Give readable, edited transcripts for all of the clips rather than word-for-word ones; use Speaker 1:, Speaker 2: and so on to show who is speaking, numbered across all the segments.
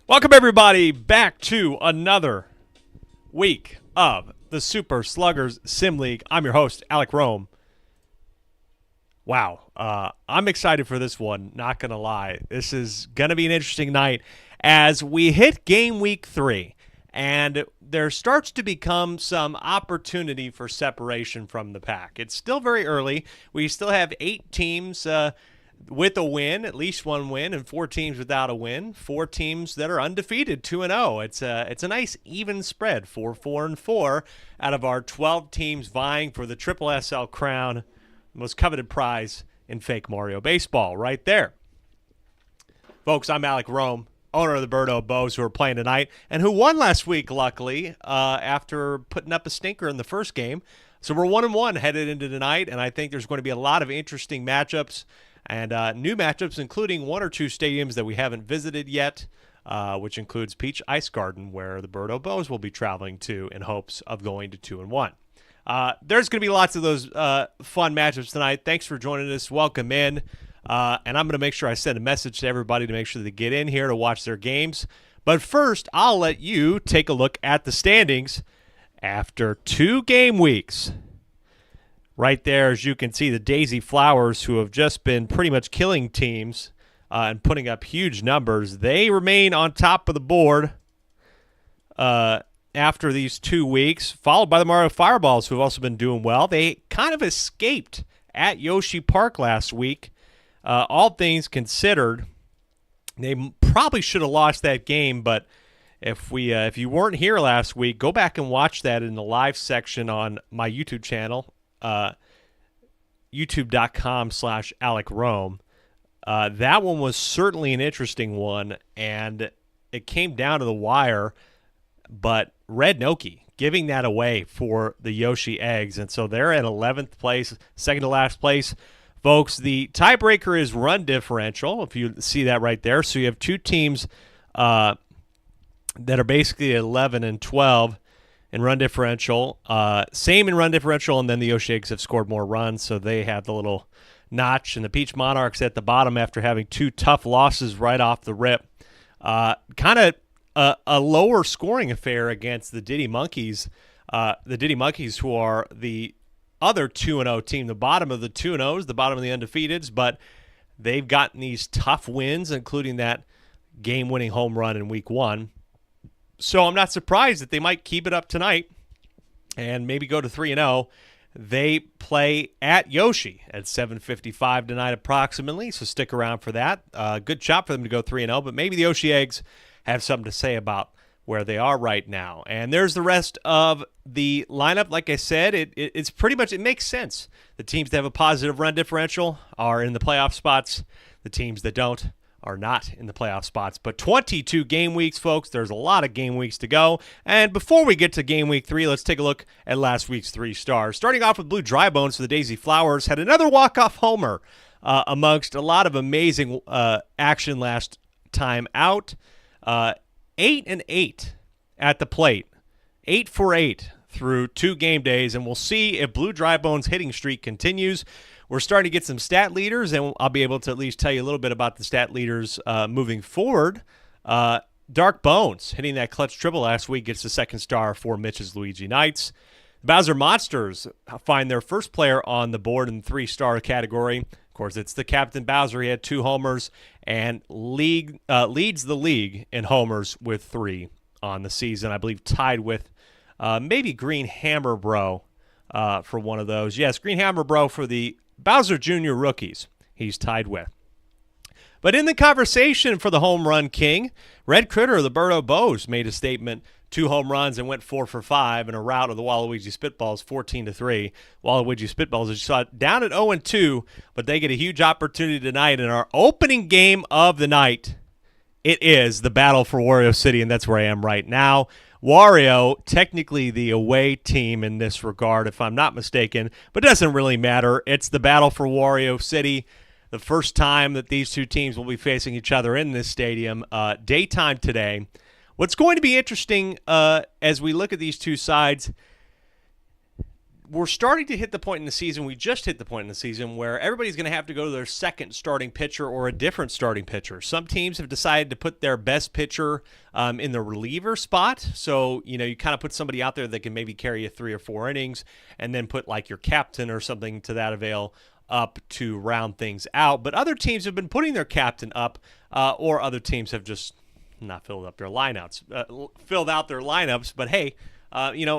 Speaker 1: Welcome, everybody, back to another week of the Super Sluggers Sim League. I'm your host, Alec Rome. Wow, I'm excited for this one, not going to lie. This is going to be an interesting night as we hit game week 3, and there starts to become some opportunity for separation from the pack. It's still very early. We still have 8 teams with a win, at least one win, and 4 teams without a win. 4 teams that are undefeated, 2-0. It's a nice even spread, 4-4-4 out of our 12 teams vying for the SSSL crown, the most coveted prize in fake Mario baseball, right there. Folks, I'm Alec Rome, owner of the Birdo Bows, who are playing tonight and who won last week, luckily, after putting up a stinker in the first game. So we're 1-1 headed into tonight, and I think there's going to be a lot of interesting matchups. And new matchups, including 1 or 2 stadiums that we haven't visited yet, which includes Peach Ice Garden, where the Birdo Bows will be traveling to in hopes of going to 2-1. There's going to be lots of those fun matchups tonight. Thanks for joining us. Welcome in. And I'm going to make sure I send a message to everybody to make sure they get in here to watch their games. But first, I'll let you take a look at the standings after 2 game weeks. right there, as you can see, the Daisy Flowers, who have just been pretty much killing teams and putting up huge numbers, they remain on top of the board after these 2 weeks, followed by the Mario Fireballs, who have also been doing well. They kind of escaped at Yoshi Park last week. All things considered, they probably should have lost that game, but if you weren't here last week, go back and watch that in the live section on my YouTube channel, youtube.com/AlecRome. That one was certainly an interesting one, and it came down to the wire, but Red Noki giving that away for the Yoshi Eggs, and so they're at 11th place, second to last place. Folks, the tiebreaker is run differential, if you see that right there. So you have two teams that are basically 11 and 12 in run differential. Same in run differential, and then the Yoshi Eggs have scored more runs, so they have the little notch. And the Peach Monarchs at the bottom after having two tough losses right off the rip. Kind of a lower scoring affair against the Diddy Monkeys. The Diddy Monkeys, who are the other 2-0 team, the bottom of the 2-0s, the bottom of the undefeateds, but they've gotten these tough wins, including that game-winning home run in week 1. So I'm not surprised that they might keep it up tonight and maybe go to 3-0. They play at Yoshi at 7:55 tonight approximately, so stick around for that. Good shot for them to go 3-0, but maybe the Yoshi Eggs have something to say about where they are right now. And there's the rest of the lineup. Like I said, it's pretty much, it makes sense. The teams that have a positive run differential are in the playoff spots. The teams that don't are not in the playoff spots. But 22 game weeks, folks. There's a lot of game weeks to go. And before we get to game week 3, let's take a look at last week's 3 stars. Starting off with Blue Dry Bones for the Daisy Flowers. Had another walk-off homer amongst a lot of amazing action last time out. 8-8 at the plate. 8 for 8 through 2 game days, and we'll see if Blue Dry Bones' hitting streak continues. We're starting to get some stat leaders, and I'll be able to at least tell you a little bit about the stat leaders moving forward. Dark Bones hitting that clutch triple last week gets the 2nd star for Mitch's Luigi Knights. The Bowser Monsters find their first player on the board in the 3-star category. Of course, it's the Captain Bowser. He had 2 homers and leads the league in homers with 3 on the season. I believe tied with maybe Green Hammer Bro for one of those. Yes, Green Hammer Bro for the Bowser Jr. rookies he's tied with. But in the conversation for the home run king, Red Critter, the Birdo Bows, made a statement. 2 home runs and went 4 for 5 in a rout of the Waluigi Spitballs, 14-3. Waluigi Spitballs, as you saw, down at 0-2, but they get a huge opportunity tonight in our opening game of the night. It is the battle for Wario City, and that's where I am right now. Wario, technically the away team in this regard, if I'm not mistaken, but it doesn't really matter. It's the battle for Wario City. The first time that these two teams will be facing each other in this stadium, daytime today. What's going to be interesting as we look at these two sides, we're starting to hit the point in the season, we just hit the point in the season where everybody's going to have to go to their second starting pitcher or a different starting pitcher. Some teams have decided to put their best pitcher in the reliever spot. So, you kind of put somebody out there that can maybe carry you 3 or 4 innings and then put like your captain or something to that avail up to round things out. But other teams have been putting their captain up or other teams have just not filled out their lineups. But hey,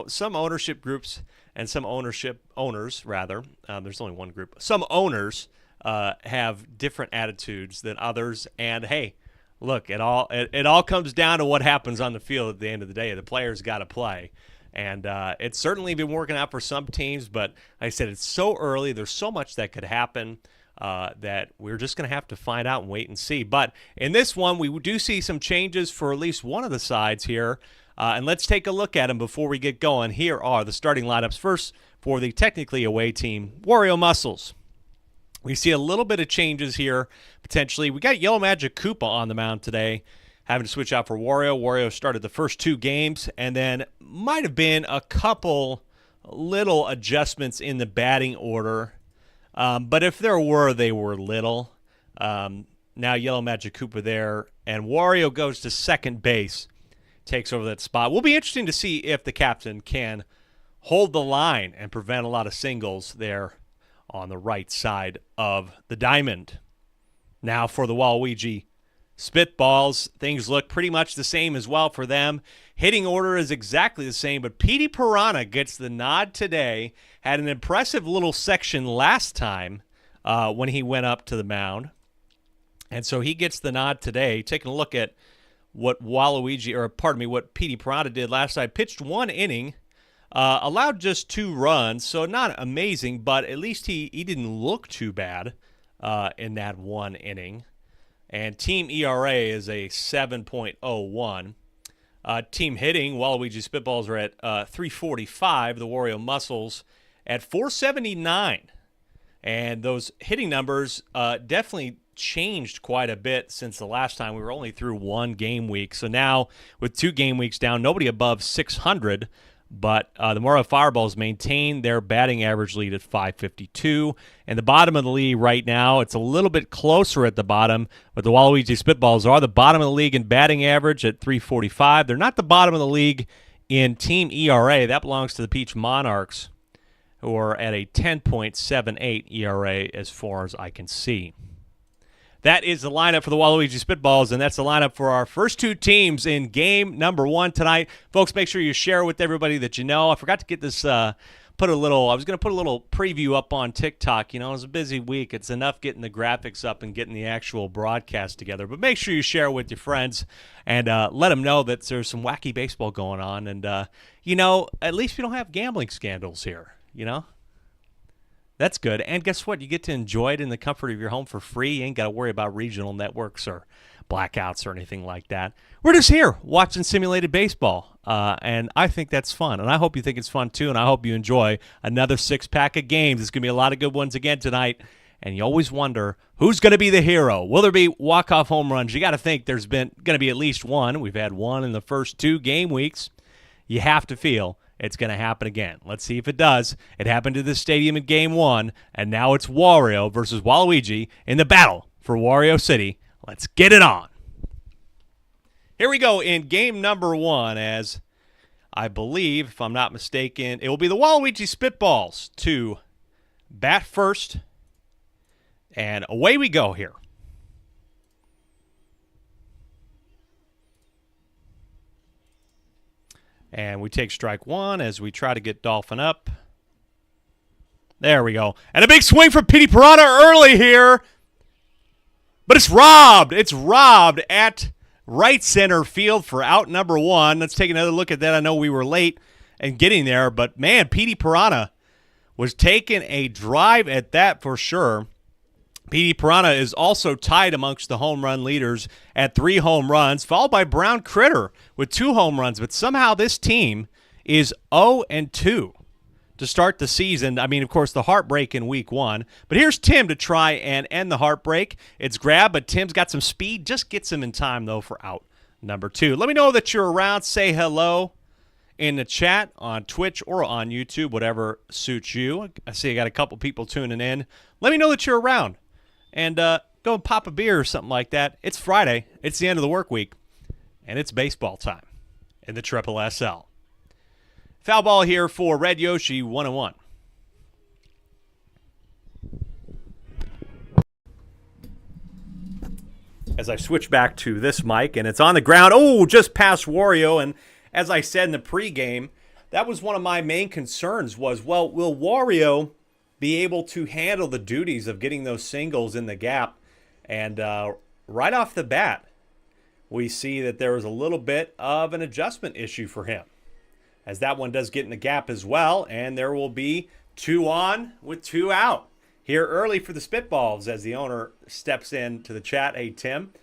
Speaker 1: some ownership groups and some owners, there's only one group. Some owners have different attitudes than others. And hey, look, it all comes down to what happens on the field at the end of the day. The players got to play. And it's certainly been working out for some teams, but like I said, it's so early. There's so much that could happen. That we're just going to have to find out and wait and see. But in this one, we do see some changes for at least one of the sides here. And let's take a look at them before we get going. Here are the starting lineups. First, for the technically away team, Wario Muscles. We see a little bit of changes here, potentially. We got Yellow Magic Koopa on the mound today, having to switch out for Wario. Wario started the first 2 games, and then might have been a couple little adjustments in the batting order. But if there were, they were little. Now Yellow Magic Koopa there, and Wario goes to second base, takes over that spot. Will be interesting to see if the captain can hold the line and prevent a lot of singles there on the right side of the diamond. Now for the Waluigi Spitballs, things look pretty much the same as well for them. Hitting order is exactly the same, but Petey Piranha gets the nod today. Had an impressive little section last time when he went up to the mound. And so he gets the nod today. Taking a look at what what Petey Piranha did last night. Pitched 1 inning, allowed just 2 runs, so not amazing, but at least he didn't look too bad in that 1 inning. And team ERA is a 7.01. Team hitting, Waluigi Spitballs are at 345. The Wario Muscles at 479. And those hitting numbers definitely changed quite a bit since the last time. We were only through 1 game week. So now with 2 game weeks down, nobody above 600. But the Mario Fireballs maintain their batting average lead at 552. And the bottom of the league right now, it's a little bit closer at the bottom, but the Waluigi Spitballs are the bottom of the league in batting average at 345. They're not the bottom of the league in team ERA. That belongs to the Peach Monarchs, who are at a 10.78 ERA as far as I can see. That is the lineup for the Waluigi Spitballs, and that's the lineup for our first 2 teams in game number 1 tonight. Folks, make sure you share with everybody that you know. I forgot to get this, I was going to put a little preview up on TikTok. You know, it was a busy week. It's enough getting the graphics up and getting the actual broadcast together. But make sure you share with your friends and let them know that there's some wacky baseball going on. And, at least we don't have gambling scandals here, That's good. And guess what? You get to enjoy it in the comfort of your home for free. You ain't got to worry about regional networks or blackouts or anything like that. We're just here watching simulated baseball, and I think that's fun. And I hope you think it's fun, too, and I hope you enjoy another 6-pack of games. There's going to be a lot of good ones again tonight, and you always wonder, who's going to be the hero? Will there be walk-off home runs? You got to think there's been going to be at least one. We've had one in the first 2 game weeks. You have to feel it's going to happen again. Let's see if it does. It happened to this stadium in Game 1, and now it's Wario versus Waluigi in the battle for Wario City. Let's get it on. Here we go in game number 1, as I believe, if I'm not mistaken, it will be the Waluigi Spitballs to bat first, and away we go here. And we take strike 1 as we try to get Dolphin up. There we go. And a big swing from Petey Piranha early here. But it's robbed. It's robbed at right center field for out number 1. Let's take another look at that. I know we were late in getting there, but man, Petey Piranha was taking a drive at that for sure. Petey Piranha is also tied amongst the home run leaders at 3 home runs, followed by Brown Critter with 2 home runs. But somehow this team is 0-2 to start the season. I mean, of course, the heartbreak in week 1. But here's Tim to try and end the heartbreak. It's grabbed, but Tim's got some speed. Just gets him in time, though, for out number 2. Let me know that you're around. Say hello in the chat on Twitch or on YouTube, whatever suits you. I see I got a couple people tuning in. Let me know that you're around. And go and pop a beer or something like that. It's Friday. It's the end of the work week. And it's baseball time in the Triple SL. Foul ball here for Red Yoshi, 1-1. As I switch back to this mic, and it's on the ground. Oh, just past Wario. And as I said in the pregame, that was one of my main concerns was, well, will Wario be able to handle the duties of getting those singles in the gap? And right off the bat, we see that there was a little bit of an adjustment issue for him, as that one does get in the gap as well, and there will be 2 on with 2 out here early for the Spitballs as the owner steps in to the chat. Hey, Tim,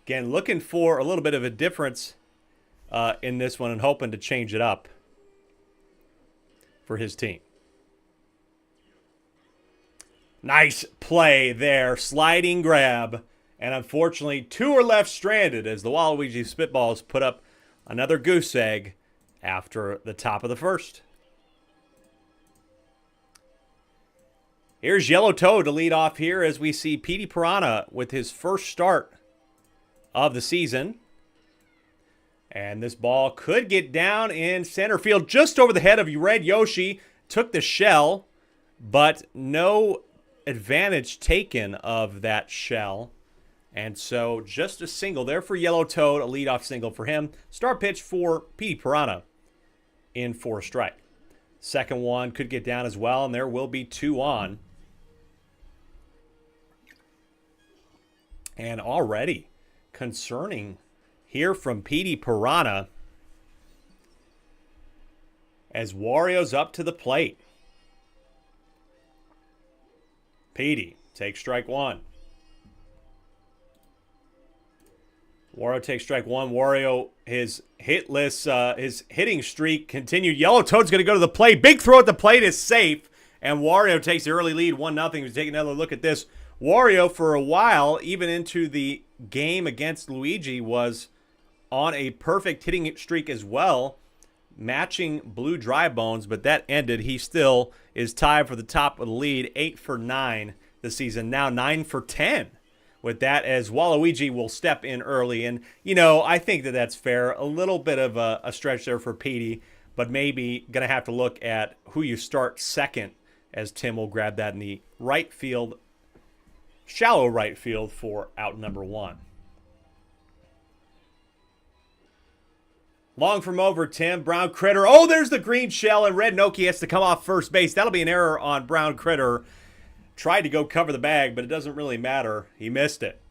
Speaker 1: again, looking for a little bit of a difference in this one and hoping to change it up for his team. Nice play there, sliding grab, and unfortunately 2 are left stranded as the Waluigi Spitballs put up another goose egg after the top of the first. Here's Yellow Toad to lead off here as we see Petey Piranha with his first start of the season. And this ball could get down in center field just over the head of Red Yoshi. Took the shell, but no advantage taken of that shell. And so just a single there for Yellow Toad, a leadoff single for him. Start pitch for Petey Piranha in for a strike. Second one could get down as well, and there will be 2 on. And already concerning here from Petey Piranha as Wario's up to the plate. Petey takes strike 1. Wario takes strike 1. Wario, his hitless, his hitting streak continued. Yellow Toad's going to go to the plate. Big throw at the plate is safe. And Wario takes the early lead, 1-0. He's taking another look at this. Wario, for a while, even into the game against Luigi, was on a perfect hitting streak as well, matching Blue Dry Bones, but that ended. He still is tied for the top of the lead, 8 for 9 this season, now 9 for 10 with that, as Waluigi will step in early. And, you know, I think that that's fair. A little bit of a stretch there for Petey, but maybe going to have to look at who you start second, as Tim will grab that in the right field, shallow right field for out number 1. Long from over, Tim. Brown Critter. Oh, there's the green shell, and Red Noki has to come off first base. That'll be an error on Brown Critter. Tried to go cover the bag, but it doesn't really matter. He missed it.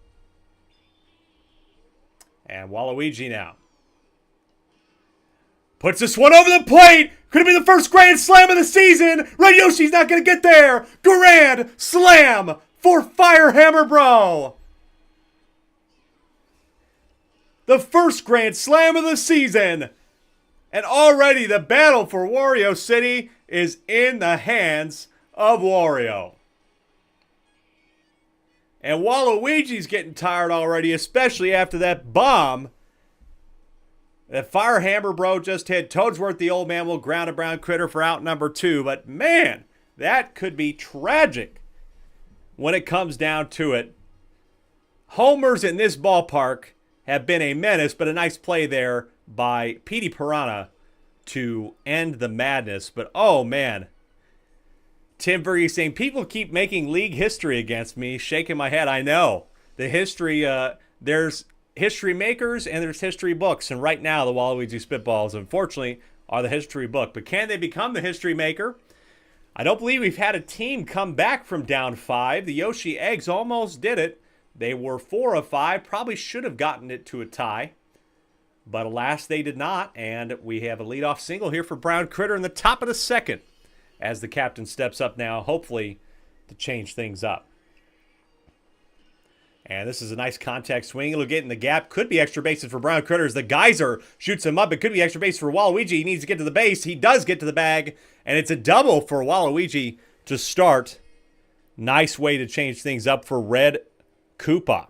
Speaker 1: And Waluigi now puts this one over the plate. Could have been the first grand slam of the season. Red Yoshi's not going to get there. Grand slam for Firehammer Bro. The first grand slam of the season. And already the battle for Wario City is in the hands of Wario. And Waluigi's getting tired already, especially after that bomb that Firehammer Bro just hit. Toadsworth, the old man, will ground a Brown Critter for out number 2. But man, that could be tragic when it comes down to it. Homers in this ballpark have been a menace, but a nice play there by Petey Piranha to end the madness. But oh man, Tim Berge saying, people keep making league history against me. Shaking my head. I know. The history, there's history makers and there's history books. And right now, the Waluigi Spitballs, unfortunately, are the history book. But can they become the history maker? I don't believe we've had a team come back from down 5. The Yoshi Eggs almost did it. They were 4 of 5. Probably should have gotten it to a tie. But alas, they did not. And we have a leadoff single here for Brown Critter in the top of the second, as the captain steps up now, hopefully to change things up. And this is a nice contact swing. It'll get in the gap. Could be extra bases for Brown Critters. The Geyser shoots him up. It could be extra base for Waluigi. He needs to get to the base. He does get to the bag. And it's a double for Waluigi to start. Nice way to change things up for Red Koopa.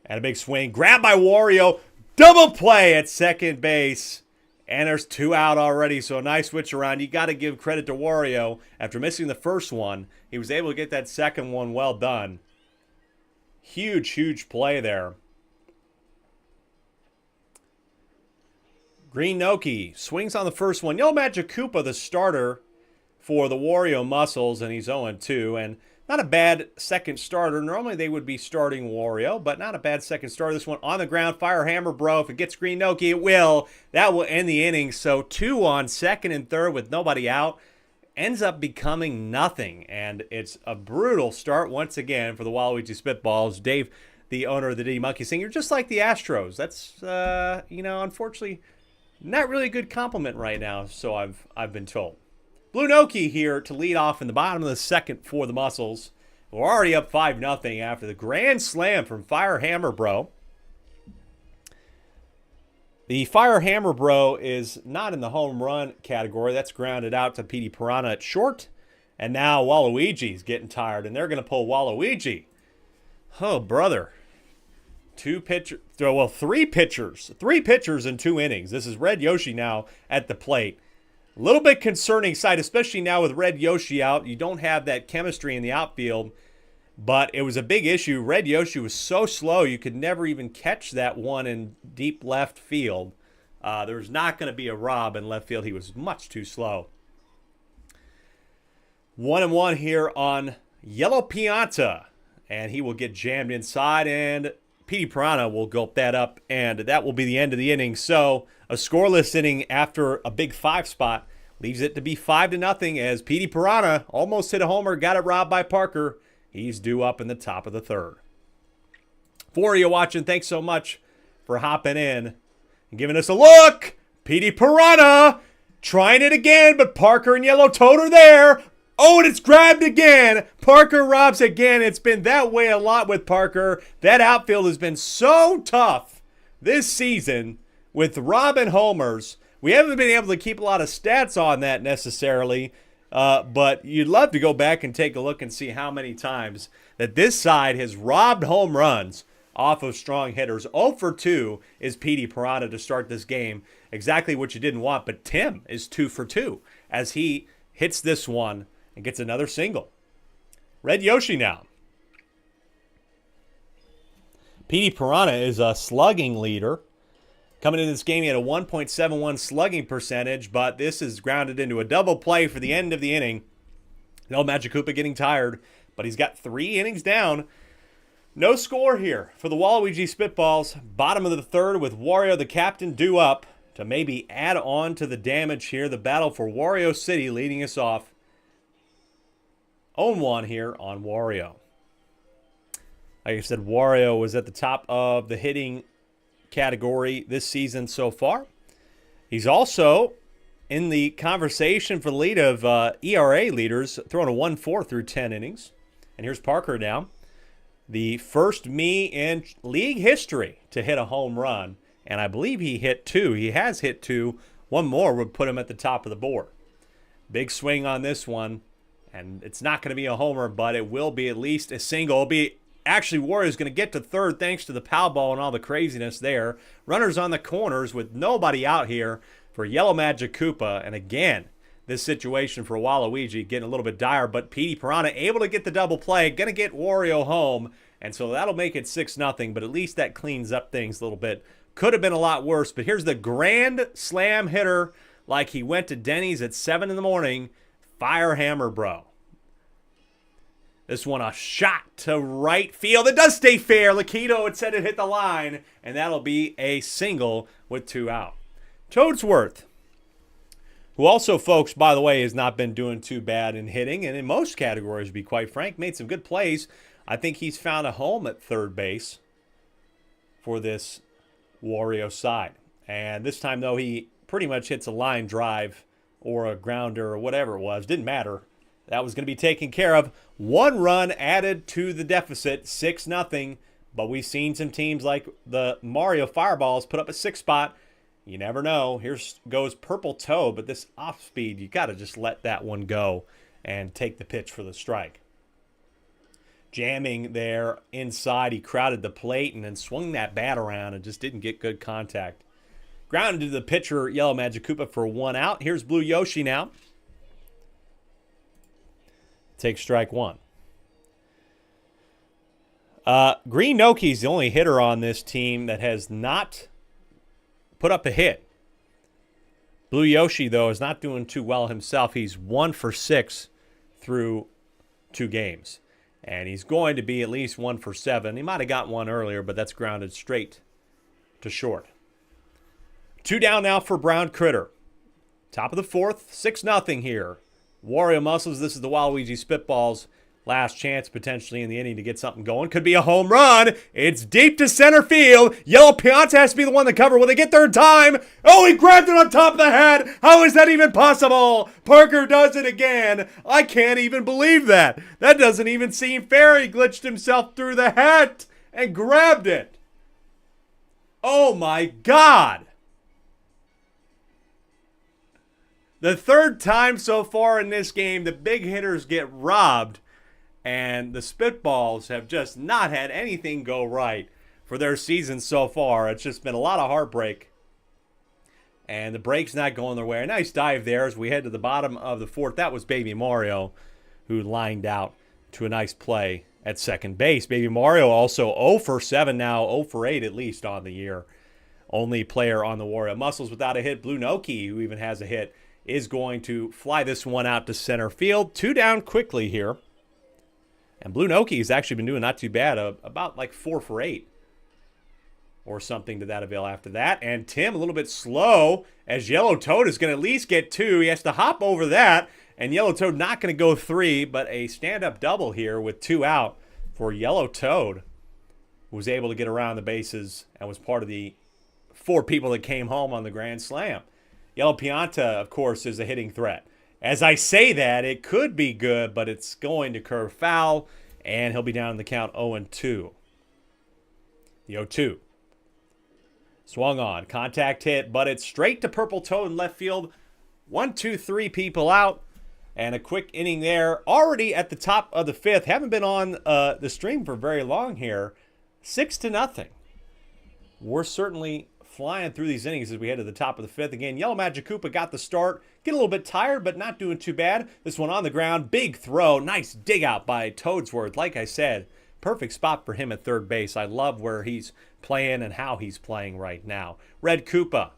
Speaker 1: And a big swing. Grabbed by Wario. Double play at second base. And there's 2 out already, so a nice switch around. You got to give credit to Wario. After missing the first one, he was able to get that second one well done. Huge, huge play there. Green Noki swings on the first one. Yellow Magic Koopa, the starter for the Wario Muscles, and he's 0-2. And not a bad second starter. Normally they would be starting Wario, but not a bad second starter. This one on the ground. Firehammer Bro. If it gets Green Noki, it will. That will end the inning. So 2 on second and third with nobody out. Ends up becoming nothing. And it's a brutal start once again for the Waluigi Spitballs. Dave, the owner of the Diddy Monkey, saying, you're just like the Astros. That's, unfortunately, not really a good compliment right now, so I've been told. Blue Noki here to lead off in the bottom of the second for the Muscles. We're already up 5-0 after the grand slam from Firehammer Bro. The Firehammer Bro is not in the home run category. That's grounded out to Petey Piranha at short. And now Waluigi's getting tired, and they're going to pull Waluigi. Oh, brother. 3 pitchers. 3 pitchers in 2 innings. This is Red Yoshi now at the plate. A little bit concerning sight, especially now with Red Yoshi out. You don't have that chemistry in the outfield. But it was a big issue. Red Yoshi was so slow, you could never even catch that one in deep left field. There was not going to be a rob in left field. He was much too slow. 1-1 here on Yellow Pianta. And he will get jammed inside, and Petey Piranha will gulp that up, and that will be the end of the inning. So a scoreless inning after a big 5 spot leaves it to be 5-0 as Petey Piranha almost hit a homer, got it robbed by Parker. He's due up in the top of the 3rd. For you watching, thanks so much for hopping in and giving us a look. Petey Piranha trying it again, but Parker and Yellow Toad are there. Oh, and it's grabbed again. Parker robs again. It's been that way a lot with Parker. That outfield has been so tough this season with robbing homers. We haven't been able to keep a lot of stats on that necessarily, but you'd love to go back and take a look and see how many times that this side has robbed home runs off of strong hitters. 0 for 2 is Petey Piranha to start this game. Exactly what you didn't want, but Tim is 2 for 2 as he hits this one and gets another single. Red Yoshi now. Petey Piranha is a slugging leader. Coming into this game, he had a 1.71 slugging percentage, but this is grounded into a double play for the end of the inning. No Magicupa getting tired, but he's got 3 innings down. No score here for the Waluigi Spitballs. Bottom of the 3rd with Wario the captain due up to maybe add on to the damage here. The battle for Wario City leading us off. 0-1 here on Wario. Like I said, Wario was at the top of the hitting category this season so far. He's also in the conversation for the lead of ERA leaders, throwing a 1.4 through 10 innings. And here's Parker now. The first me in league history to hit a home run. And I believe he hit 2. He has hit 2. One more would put him at the top of the board. Big swing on this one. And it's not going to be a homer, but it will be at least a single. It'll be actually Warrior's going to get to 3rd thanks to the foul ball and all the craziness there. Runners on the corners with nobody out here for Yellow Magicupa. And again, this situation for Waluigi getting a little bit dire, but Petey Piranha able to get the double play, going to get Wario home. And so that'll make it 6-0, but at least that cleans up things a little bit. Could have been a lot worse, but here's the grand slam hitter like he went to Denny's at 7 in the morning. Firehammer bro. This one a shot to right field. It does stay fair. Lakido had said it hit the line, and that'll be a single with 2 out. Toadsworth, who also, folks, by the way, has not been doing too bad in hitting, and in most categories, to be quite frank, made some good plays. I think he's found a home at 3rd base for this Wario side. And this time, though, he pretty much hits a line drive or a grounder or whatever it was. Didn't matter. That was going to be taken care of. 1 run added to the deficit, 6-0. But we've seen some teams like the Mario Fireballs put up a 6 spot. You never know. Here goes Purple Toe, but this off speed, you got to just let that one go and take the pitch for the strike. Jamming there inside, he crowded the plate and then swung that bat around and just didn't get good contact. Grounded to the pitcher, Yellow Magicupa for 1 out. Here's Blue Yoshi now. Take strike 1. Green Noki's the only hitter on this team that has not put up a hit. Blue Yoshi, though, is not doing too well himself. He's 1 for 6 through 2 games. And he's going to be at least 1 for 7. He might have got one earlier, but that's grounded straight to short. 2 down now for Brown Critter. Top of the 4th, 6-0 here. Wario Muscles, this is the Waluigi Spitballs. Last chance potentially in the inning to get something going. Could be a home run. It's deep to center field. Yellow Pianta has to be the one to cover. Will they get there in time? Oh, he grabbed it on top of the head. How is that even possible? Parker does it again. I can't even believe that. That doesn't even seem fair. He glitched himself through the hat and grabbed it. Oh, my God. The 3rd time so far in this game, the big hitters get robbed. And the Spitballs have just not had anything go right for their season so far. It's just been a lot of heartbreak. And the break's not going their way. A nice dive there as we head to the bottom of the 4th. That was Baby Mario who lined out to a nice play at second base. Baby Mario also 0 for 7 now, 0 for 8 at least on the year. Only player on the Wario Muscles without a hit. Blue Noki, who even has a hit, is going to fly this one out to center field. 2 down quickly here. And Blue Noki has actually been doing not too bad, about like 4 for 8 or something to that avail after that. And Tim a little bit slow as Yellow Toad is going to at least get 2. He has to hop over that. And Yellow Toad not going to go 3, but a stand-up double here with 2 out for Yellow Toad, who was able to get around the bases and was part of the 4 people that came home on the Grand Slam. Yellow Pianta, of course, is a hitting threat. As I say that, it could be good, but it's going to curve foul, and he'll be down in the count 0-2. The 0-2. Swung on. Contact hit, but it's straight to Purple Toad in left field. 1, 2, 3 people out. And a quick inning there. Already at the top of the 5th. Haven't been on the stream for very long here. 6-0. We're certainly flying through these innings as we head to the top of the 5th. Again, Yellow Magic Koopa got the start. Get a little bit tired, but not doing too bad. This one on the ground. Big throw. Nice dig out by Toadsworth. Like I said, perfect spot for him at third base. I love where he's playing and how he's playing right now. Red Koopa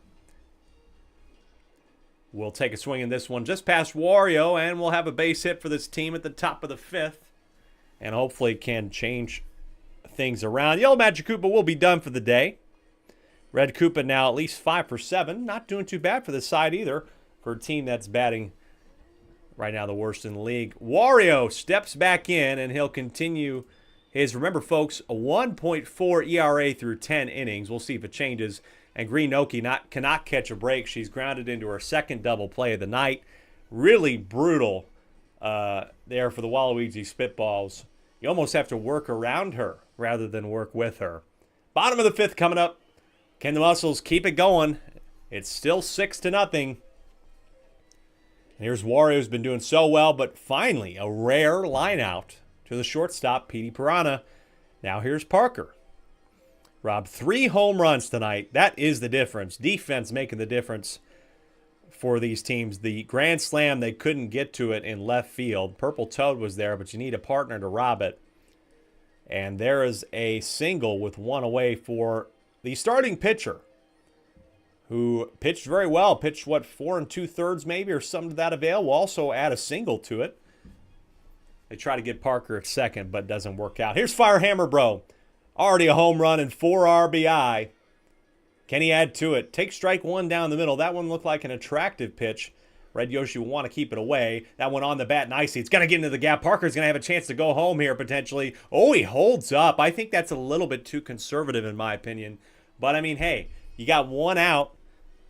Speaker 1: will take a swing in this one just past Wario, and we'll have a base hit for this team at the top of the 5th. And hopefully can change things around. Yellow Magic Koopa will be done for the day. Red Koopa now at least 5 for 7. Not doing too bad for this side either, for a team that's batting right now the worst in the league. Wario steps back in, and he'll continue his, remember folks, a 1.4 ERA through 10 innings. We'll see if it changes. And Green Noki cannot catch a break. She's grounded into her second double play of the night. Really brutal there for the Waluigi Spitballs. You almost have to work around her rather than work with her. Bottom of the 5th coming up. Can the Muscles keep it going? It's still 6-0. And here's Wario, who's been doing so well, but finally a rare line out to the shortstop, Petey Piranha. Now here's Parker. Rob, 3 home runs tonight. That is the difference. Defense making the difference for these teams. The Grand Slam, they couldn't get to it in left field. Purple Toad was there, but you need a partner to rob it. And there is a single with 1 away for the starting pitcher, who pitched very well. Pitched, 4 2/3 maybe, or something to that avail. We'll also add a single to it. They try to get Parker at second, but doesn't work out. Here's Firehammer Bro. Already a home run and 4 RBI. Can he add to it? Take strike 1 down the middle. That one looked like an attractive pitch. Red Yoshi will want to keep it away. That one on the bat nicely. It's going to get into the gap. Parker's going to have a chance to go home here potentially. Oh, he holds up. I think that's a little bit too conservative in my opinion. But, I mean, hey, you got 1 out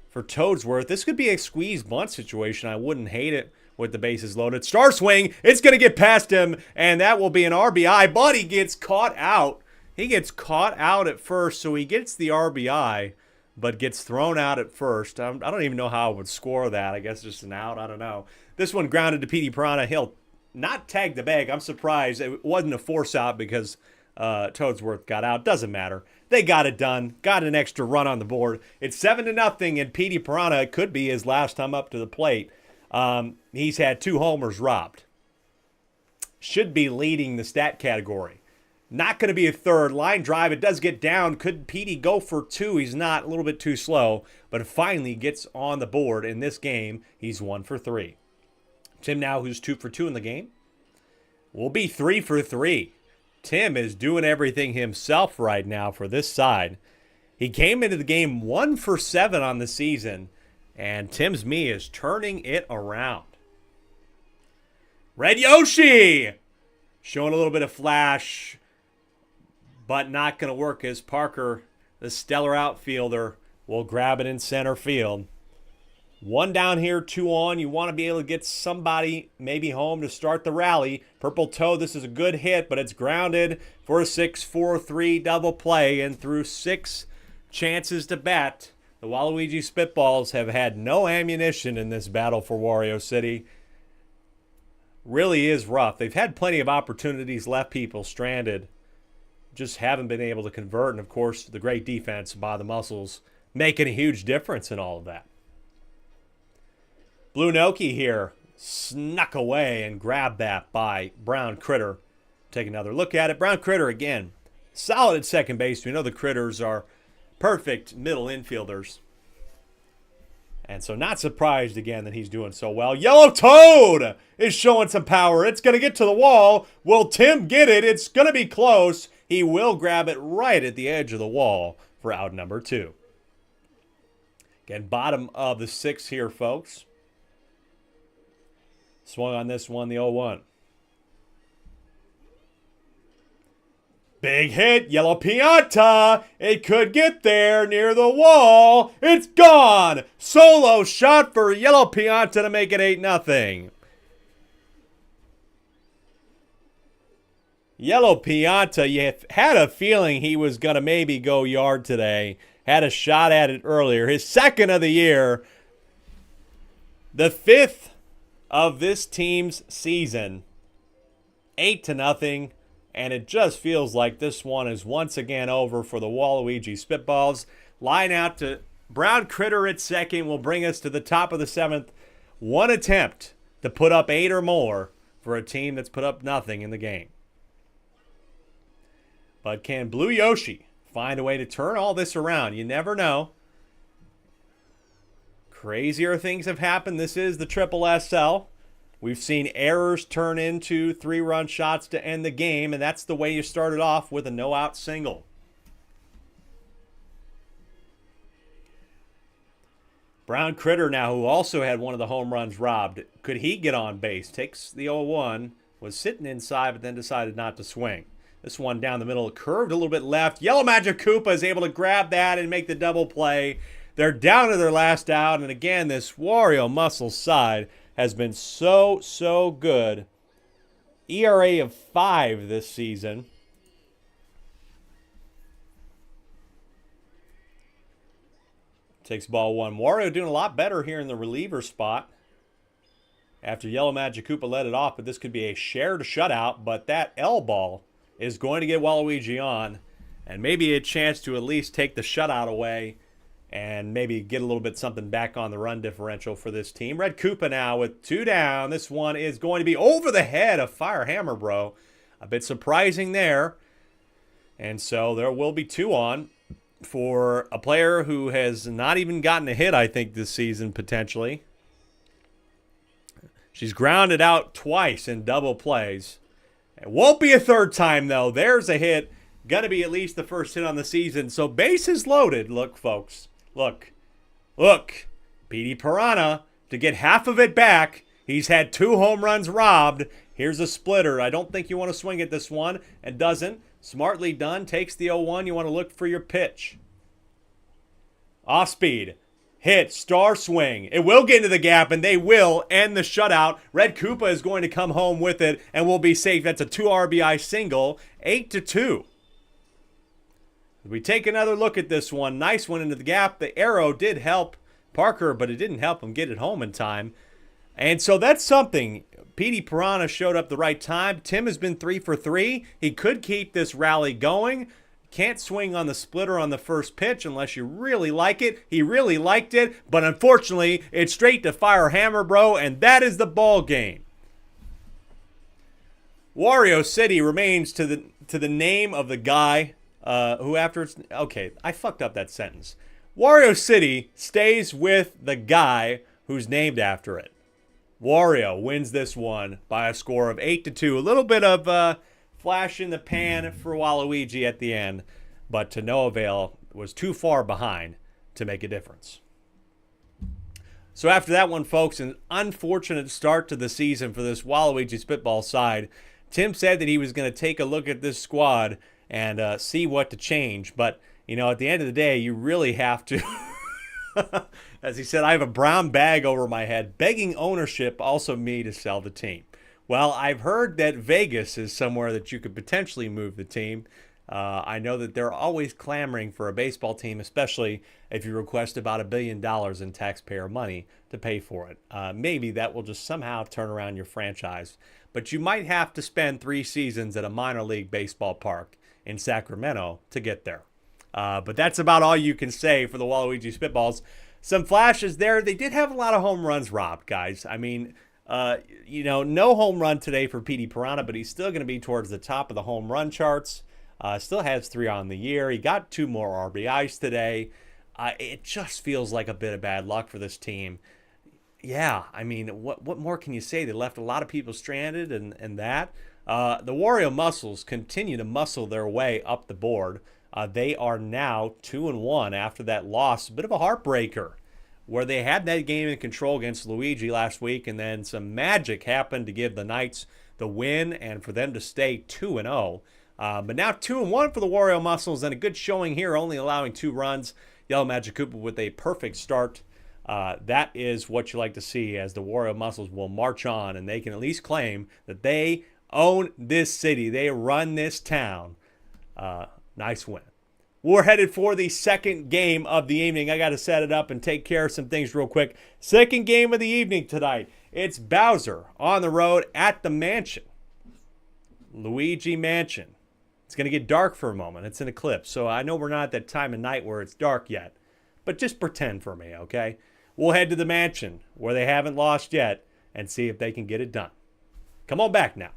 Speaker 1: for Toadsworth. This could be a squeeze bunt situation. I wouldn't hate it with the bases loaded. Star swing. It's going to get past him, and that will be an RBI. But he gets caught out. He gets caught out at first, so he gets the RBI, but gets thrown out at first. I don't even know how I would score that. I guess just an out. I don't know. This one grounded to Petey Piranha. He'll not tag the bag. I'm surprised. It wasn't a force out because Toadsworth got out. Doesn't matter. They got it done. Got an extra run on the board. It's 7-0, and Petey Piranha could be his last time up to the plate. He's had 2 homers robbed. Should be leading the stat category. Not going to be a third. Line drive. It does get down. Could Petey go for 2? He's not. A little bit too slow. But finally gets on the board in this game. He's 1 for 3. Tim now, who's 2 for 2 in the game, will be 3 for 3. Tim is doing everything himself right now for this side. He came into the game 1 for 7 on the season. And Tim's me is turning it around. Red Yoshi! Showing a little bit of flash, but not going to work as Parker, the stellar outfielder, will grab it in center field. 1 down here, 2 on. You want to be able to get somebody maybe home to start the rally. Purple Toad, this is a good hit, but it's grounded for a 6-4-3 double play. And through 6 chances to bat, the Waluigi Spitballs have had no ammunition in this battle for Wario City. Really is rough. They've had plenty of opportunities, left people stranded. Just haven't been able to convert. And, of course, the great defense by the Muscles making a huge difference in all of that. Blue Noki here snuck away and grabbed that by Brown Critter. Take another look at it. Brown Critter again. Solid at second base. We know the Critters are perfect middle infielders. And so not surprised again that he's doing so well. Yellow Toad is showing some power. It's going to get to the wall. Will Tim get it? It's going to be close. He will grab it right at the edge of the wall for out number 2. Again, bottom of the 6th here, folks. Swung on this one, the 0-1. Big hit, Yellow Pianta. It could get there near the wall. It's gone. Solo shot for Yellow Pianta to make it 8-0. Yellow Pianta, you had a feeling he was going to maybe go yard today. Had a shot at it earlier. His 2nd of the year. The 5th of this team's season. 8-0. And it just feels like this one is once again over for the Waluigi Spitballs. Line out to Brown Critter at second will bring us to the top of the 7th. One attempt to put up 8 or more for a team that's put up nothing in the game. But can Blue Yoshi find a way to turn all this around? You never know. Crazier things have happened. This is the SSSL. We've seen errors turn into 3-run shots to end the game, and that's the way you started off with a no-out single. Brown Critter now, who also had one of the home runs robbed. Could he get on base? Takes the 0-1, was sitting inside, but then decided not to swing. This one down the middle, curved a little bit left. Yellow Magic Koopa is able to grab that and make the double play. They're down to their last out, and again, this Wario Muscle side has been so good. ERA of 5 this season. Takes ball 1. Wario doing a lot better here in the reliever spot after Yellow Magic Koopa let it off, but this could be a shared shutout, but that L ball is going to get Waluigi on, and maybe a chance to at least take the shutout away and maybe get a little bit something back on the run differential for this team. Red Koopa now with 2 down. This one is going to be over the head of Fire Hammer Bro. A bit surprising there. And so there will be 2 on for a player who has not even gotten a hit, I think, this season potentially. She's grounded out twice in double plays. It won't be a 3rd time, though. There's a hit. Going to be at least the first hit on the season. So bases loaded. Look, folks. Look. Petey Piranha, to get half of it back, he's had 2 home runs robbed. Here's a splitter. I don't think you want to swing at this one. And doesn't. Smartly done. Takes the 0-1. You want to look for your pitch. Off speed. Hit. Star swing. It will get into the gap, and they will end the shutout. Red Koopa is going to come home with it and will be safe. That's a 2 RBI single. 8-2. We take another look at this one. Nice one into the gap. The arrow did help Parker, but it didn't help him get it home in time. And so that's something. Petey Piranha showed up the right time. Tim has been 3 for 3. He could keep this rally going. Can't swing on the splitter on the first pitch unless you really like it. He really liked it, but unfortunately, it's straight to Fire Hammer Bro, and that is the ball game. Wario City remains to the name of the guy who after it's... Okay, I fucked up that sentence. Wario City stays with the guy who's named after it. Wario wins this one by a score of 8-2. A little bit of flash in the pan for Waluigi at the end, but to no avail. Was too far behind to make a difference. So after that one, folks, an unfortunate start to the season for this Waluigi Spitball side. Tim said that he was going to take a look at this squad and see what to change. But, you know, at the end of the day, you really have to, as he said, I have a brown bag over my head, begging ownership, also me, to sell the team. Well, I've heard that Vegas is somewhere that you could potentially move the team. I know that they're always clamoring for a baseball team, especially if you request about $1 billion in taxpayer money to pay for it. Maybe that will just somehow turn around your franchise. But you might have to spend 3 seasons at a minor league baseball park in Sacramento to get there. But that's about all you can say for the Waluigi Spitballs. Some flashes there. They did have a lot of home runs robbed, guys. I mean, No home run today for Petey Piranha, but he's still going to be towards the top of the home run charts. Still has 3 on the year. He got 2 more RBIs today. It just feels like a bit of bad luck for this team. Yeah, I mean, what more can you say? They left a lot of people stranded, and that. The Wario Muscles continue to muscle their way up the board. They are now 2-1 after that loss. A bit of a heartbreaker, where they had that game in control against Luigi last week, and then some magic happened to give the Knights the win and for them to stay 2-0. But now 2-1 for the Wario Muscles, and a good showing here, only allowing 2 runs. Yellow Magic Koopa with a perfect start. That is what you like to see, as the Wario Muscles will march on, and they can at least claim that they own this city. They run this town. Nice win. We're headed for the second game of the evening. I got to set it up and take care of some things real quick. Second game of the evening tonight. It's Bowser on the road at the mansion. Luigi Mansion. It's going to get dark for a moment. It's an eclipse, so I know we're not at that time of night where it's dark yet. But just pretend for me, okay? We'll head to the mansion, where they haven't lost yet, and see if they can get it done. Come on back now.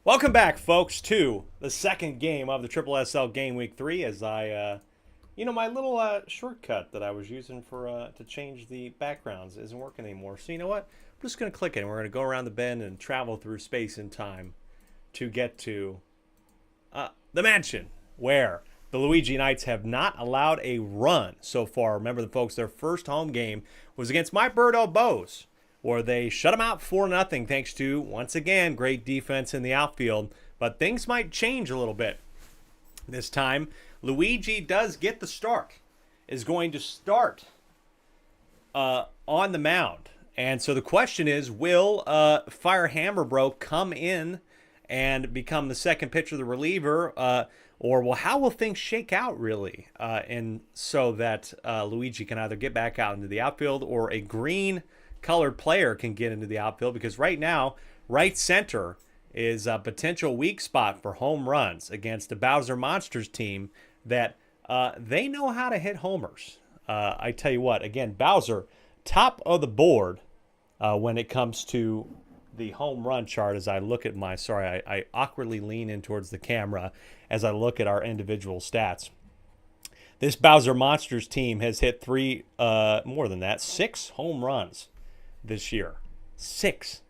Speaker 1: Welcome back, folks, to the second game of the SSSL Game Week 3 as my little shortcut that I was using for to change the backgrounds isn't working anymore. So you know what? I'm just going to click it, and we're going to go around the bend and travel through space and time to get to the mansion where the Luigi Knights have not allowed a run so far. Remember, the folks, their first home game was against my Birdo Bows, where they shut them out 4-0 thanks to, once again, great defense in the outfield. But things might change a little bit this time. Luigi does get the start, is going to start on the mound. And so the question is, will Fire Hammer Bro come in and become the second pitcher, the reliever, or how will things shake out really? And so that Luigi can either get back out into the outfield or a green colored player can get into the outfield, because right now, right center is a potential weak spot for home runs against the Bowser Monsters team that they know how to hit homers. I tell you what, again, Bowser, top of the board when it comes to the home run chart as I look at I awkwardly lean in towards the camera as I look at our individual stats. This Bowser Monsters team has hit six home runs this year. 6.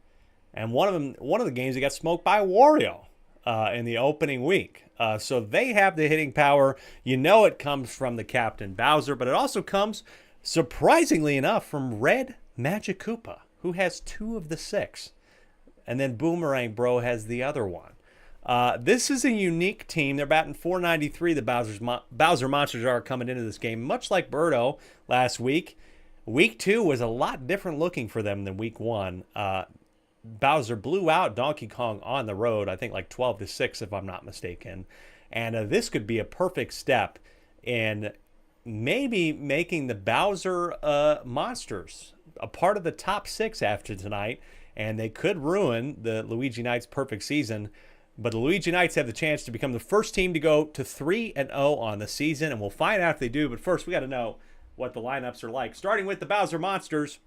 Speaker 1: And one of the games they got smoked by Wario in the opening week. So they have the hitting power. You know it comes from the Captain Bowser, but it also comes, surprisingly enough, from Red Magic Koopa, who has 2 of the 6. And then Boomerang Bro has the other one. This is a unique team. They're batting .493. The Bowser Monsters are coming into this game, much like Birdo last week. Week 2 was a lot different looking for them than week 1. Bowser blew out Donkey Kong on the road, I think like 12-6 if I'm not mistaken. And this could be a perfect step in maybe making the Bowser Monsters a part of the top 6 after tonight. And they could ruin the Luigi Knights' perfect season. But the Luigi Knights have the chance to become the first team to go to 3-0 on the season. And we'll find out if they do. But first, we got to know what the lineups are like. Starting with the Bowser Monsters,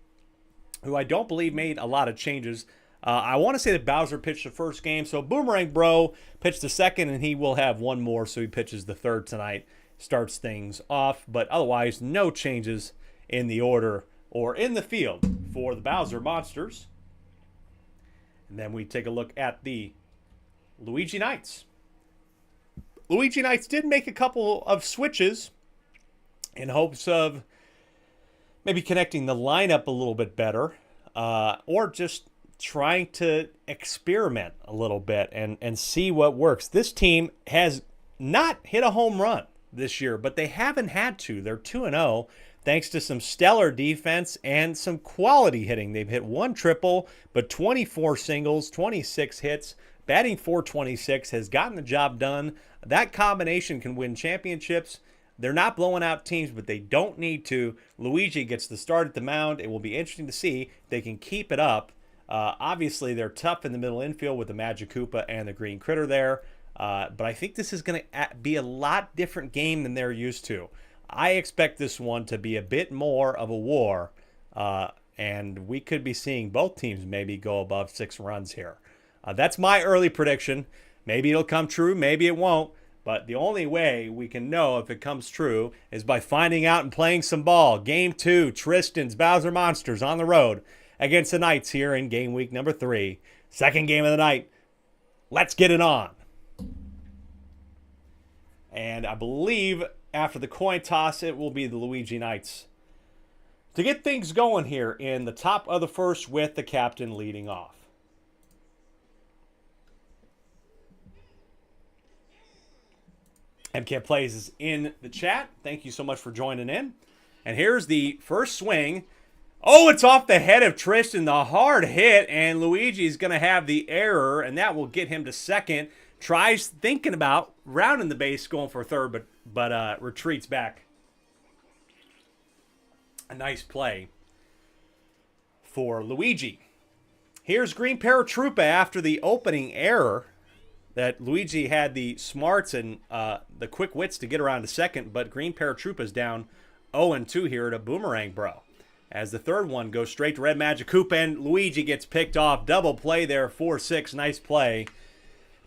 Speaker 1: who I don't believe made a lot of changes. I want to say that Bowser pitched the first game. So Boomerang Bro pitched the second, and he will have one more. So he pitches the third tonight. Starts things off. But otherwise, no changes in the order or in the field for the Bowser Monsters. And then we take a look at the Luigi Knights. Luigi Knights did make a couple of switches in hopes of maybe connecting the lineup a little bit better, or just trying to experiment a little bit and see what works. This team has not hit a home run this year, but they haven't had to. They're 2-0 thanks to some stellar defense and some quality hitting. They've hit 1 triple, but 24 singles, 26 hits. Batting .426 has gotten the job done. That combination can win championships. They're not blowing out teams, but they don't need to. Luigi gets the start at the mound. It will be interesting to see if they can keep it up. Obviously, they're tough in the middle infield with the Magic Koopa and the Green Critter there. But I think this is going to be a lot different game than they're used to. I expect this one to be a bit more of a war, and we could be seeing both teams maybe go above 6 runs here. That's my early prediction. Maybe it'll come true, maybe it won't. But the only way we can know if it comes true is by finding out and playing some ball. Game 2, Tristan's Bowser Monsters on the road against the Knights here in game week number 3. Second game of the night. Let's get it on. And I believe after the coin toss, it will be the Luigi Knights to get things going here in the top of the first with the captain leading off. MCAT Plays is in the chat. Thank you so much for joining in. And here's the first swing. Oh, it's off the head of Tristan. The hard hit, and Luigi's going to have the error, and that will get him to second. Tries thinking about rounding the base, going for third, but retreats back. A nice play for Luigi. Here's Green Paratroopa after the opening error that Luigi had the smarts and the quick wits to get around to second, but Green Paratroopa's down 0-2 here to Boomerang Bro. As the third one goes straight to Red Magic Koopa, and Luigi gets picked off. Double play there, 4-6, nice play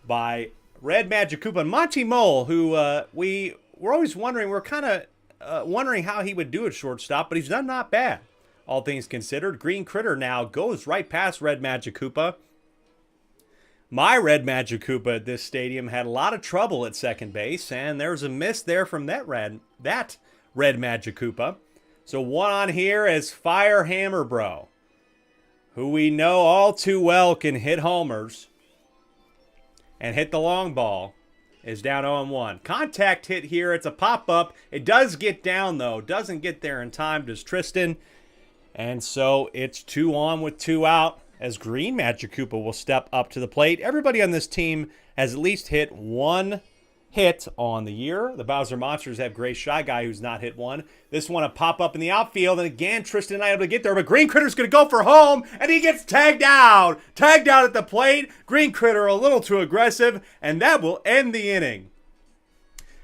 Speaker 1: by Red Magic Koopa. And Monty Mole, who we were always wondering, we're kind of wondering how he would do at shortstop, but he's done not bad, all things considered. Green Critter now goes right past Red Magic Koopa. My Red Magic Koopa at this stadium had a lot of trouble at second base, and there's a miss there from that Red Magic Koopa. So one on here as Fire Hammer Bro, who we know all too well can hit homers and hit the long ball, is down 0-1. Contact hit here. It's a pop-up. It does get down, though. Doesn't get there in time, does Tristan. And so it's 2 on with 2 out as Green Magic Koopa will step up to the plate. Everybody on this team has at least hit 1 hit on the year. The Bowser Monsters have Gray Shy Guy, who's not hit 1. This one a pop up in the outfield, and again Tristan not able to get there, but Green Critter's going to go for home, and he gets tagged out at the plate. Green Critter a little too aggressive, and that will end the inning.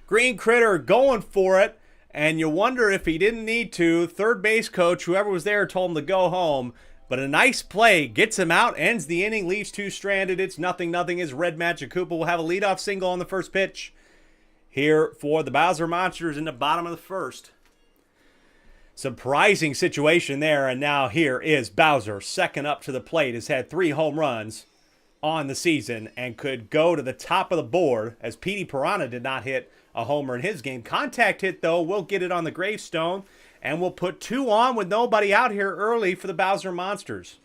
Speaker 1: Green Critter going for it, and you wonder if he didn't need to. Third base coach, whoever was there, told him to go home. But a nice play gets him out, ends the inning, leaves 2 stranded. It's 0-0 as Red Magic Koopa will have a leadoff single on the first pitch here for the Bowser Monsters in the bottom of the first. Surprising situation there, and now here is Bowser, second up to the plate, has had 3 home runs on the season and could go to the top of the board as Petey Piranha did not hit a homer in his game. Contact hit, though, will get it on the gravestone. And we'll put 2 on with nobody out here early for the Bowser Monsters.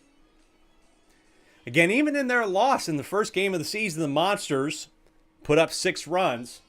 Speaker 1: Again, even in their loss in the first game of the season, the Monsters put up 6 runs.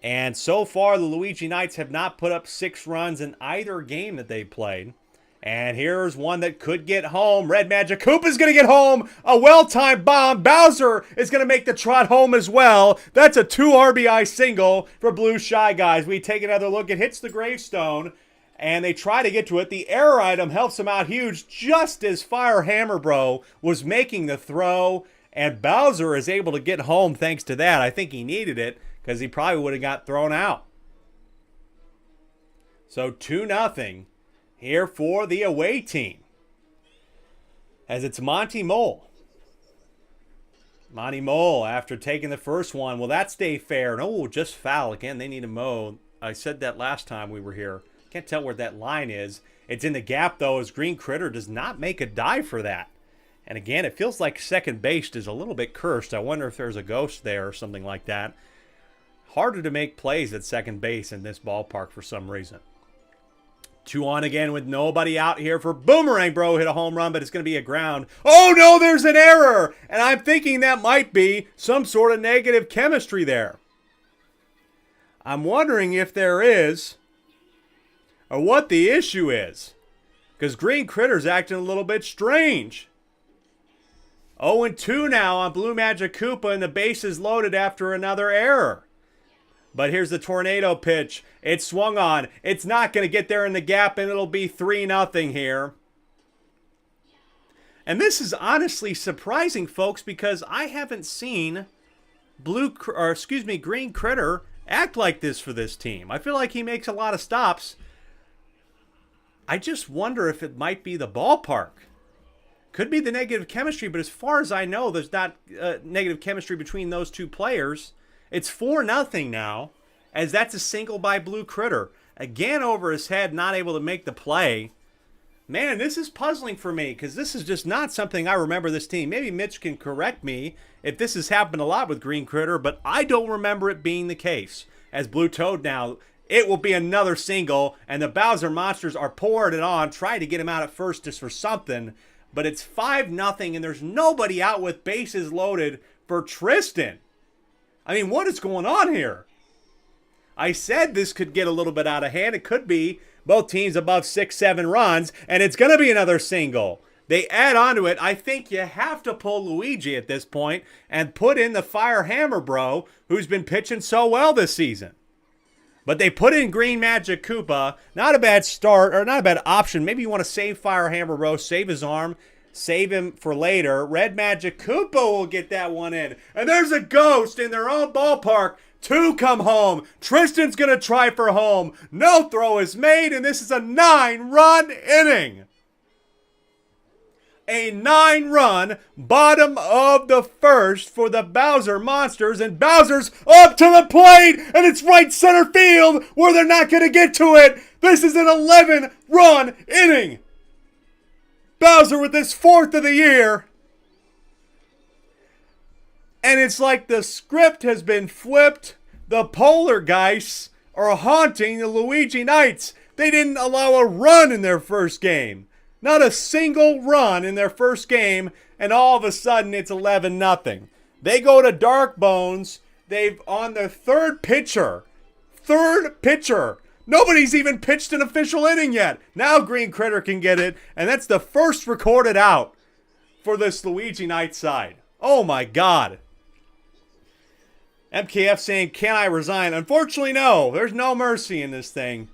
Speaker 1: And so far, the Luigi Knights have not put up 6 runs in either game that they played. And here's one that could get home. Red Magic Koopa's going to get home. A well-timed bomb. Bowser is going to make the trot home as well. That's a 2 RBI single for Blue Shy Guys. We take another look. It hits the gravestone. And they try to get to it. The error item helps him out huge just as Fire Hammer Bro was making the throw. And Bowser is able to get home thanks to that. I think he needed it because he probably would have got thrown out. So 2-0 here for the away team. As it's Monty Mole. Monty Mole after taking the first one. Will that stay fair? No, just foul. Again, they need a mow. I said that last time we were here. Can't tell where that line is. It's in the gap, though, as Green Critter does not make a dive for that. And again, it feels like second base is a little bit cursed. I wonder if there's a ghost there or something like that. Harder to make plays at second base in this ballpark for some reason. 2 on again with nobody out here for Boomerang Bro. Hit a home run, but it's going to be a ground. Oh, no, there's an error. And I'm thinking that might be some sort of negative chemistry there. I'm wondering if there is, or what the issue is, because Green Critter's acting a little bit strange. 0-2 now on Blue Magic Koopa, and the base is loaded after another error. But here's the tornado pitch. It's swung on. It's not going to get there in the gap, and it'll be 3-0 here. And this is honestly surprising, folks, because I haven't seen Green Critter act like this for this team. I feel like he makes a lot of stops. I just wonder if it might be the ballpark. Could be the negative chemistry, but as far as I know, there's not negative chemistry between those 2 players. It's 4-0 now, as that's a single by Blue Critter. Again over his head, not able to make the play. Man, this is puzzling for me, because this is just not something I remember this team. Maybe Mitch can correct me if this has happened a lot with Green Critter, but I don't remember it being the case. As Blue Toad now, it will be another single, and the Bowser Monsters are pouring it on, trying to get him out at first just for something. But it's 5-0, and there's nobody out with bases loaded for Tristan. I mean, what is going on here? I said this could get a little bit out of hand. It could be both teams above 6-7 runs, and it's going to be another single. They add on to it. I think you have to pull Luigi at this point and put in the Fire Hammer Bro, who's been pitching so well this season. But they put in Green Magic Koopa. Not a bad start, or not a bad option. Maybe you want to save Fire Hammer Bro, save his arm, save him for later. Red Magic Koopa will get that one in. And there's a ghost in their own ballpark. 2 come home. Tristan's going to try for home. No throw is made, and this is a 9-run inning. A 9-run bottom of the first for the Bowser Monsters, and Bowser's up to the plate, and it's right center field where they're not going to get to it. This is an 11-run inning. Bowser with his 4th of the year. And it's like the script has been flipped. The Poltergeists are haunting the Luigi Knights. They didn't allow a run in their first game. Not a single run in their first game, and all of a sudden it's 11-0. They go to Dark Bones. They've on their third pitcher. Nobody's even pitched an official inning yet. Now Green Critter can get it, and that's the first recorded out for this Luigi Knight side. Oh my God. MKF saying, can I resign? Unfortunately, no. There's no mercy in this thing.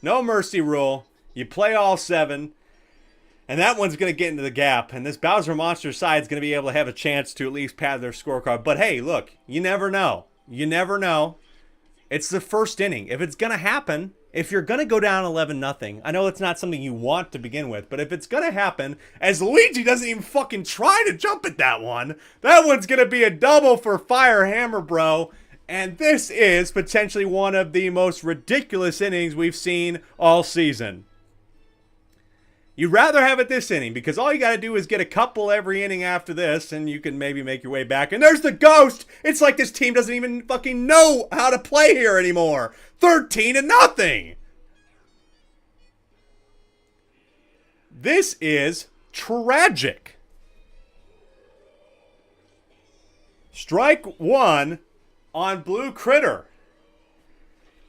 Speaker 1: No mercy rule. You play all 7. And that one's going to get into the gap. And this Bowser Monster side is going to be able to have a chance to at least pad their scorecard. But hey, look, you never know. You never know. It's the first inning. If it's going to happen, if you're going to go down 11-0, I know it's not something you want to begin with, but if it's going to happen, as Luigi doesn't even fucking try to jump at that one's going to be a double for Fire Hammer Bro. And this is potentially one of the most ridiculous innings we've seen all season. You'd rather have it this inning because all you got to do is get a couple every inning after this and you can maybe make your way back. And there's the ghost. It's like this team doesn't even fucking know how to play here anymore. 13-0. This is tragic. Strike 1 on Blue Critter,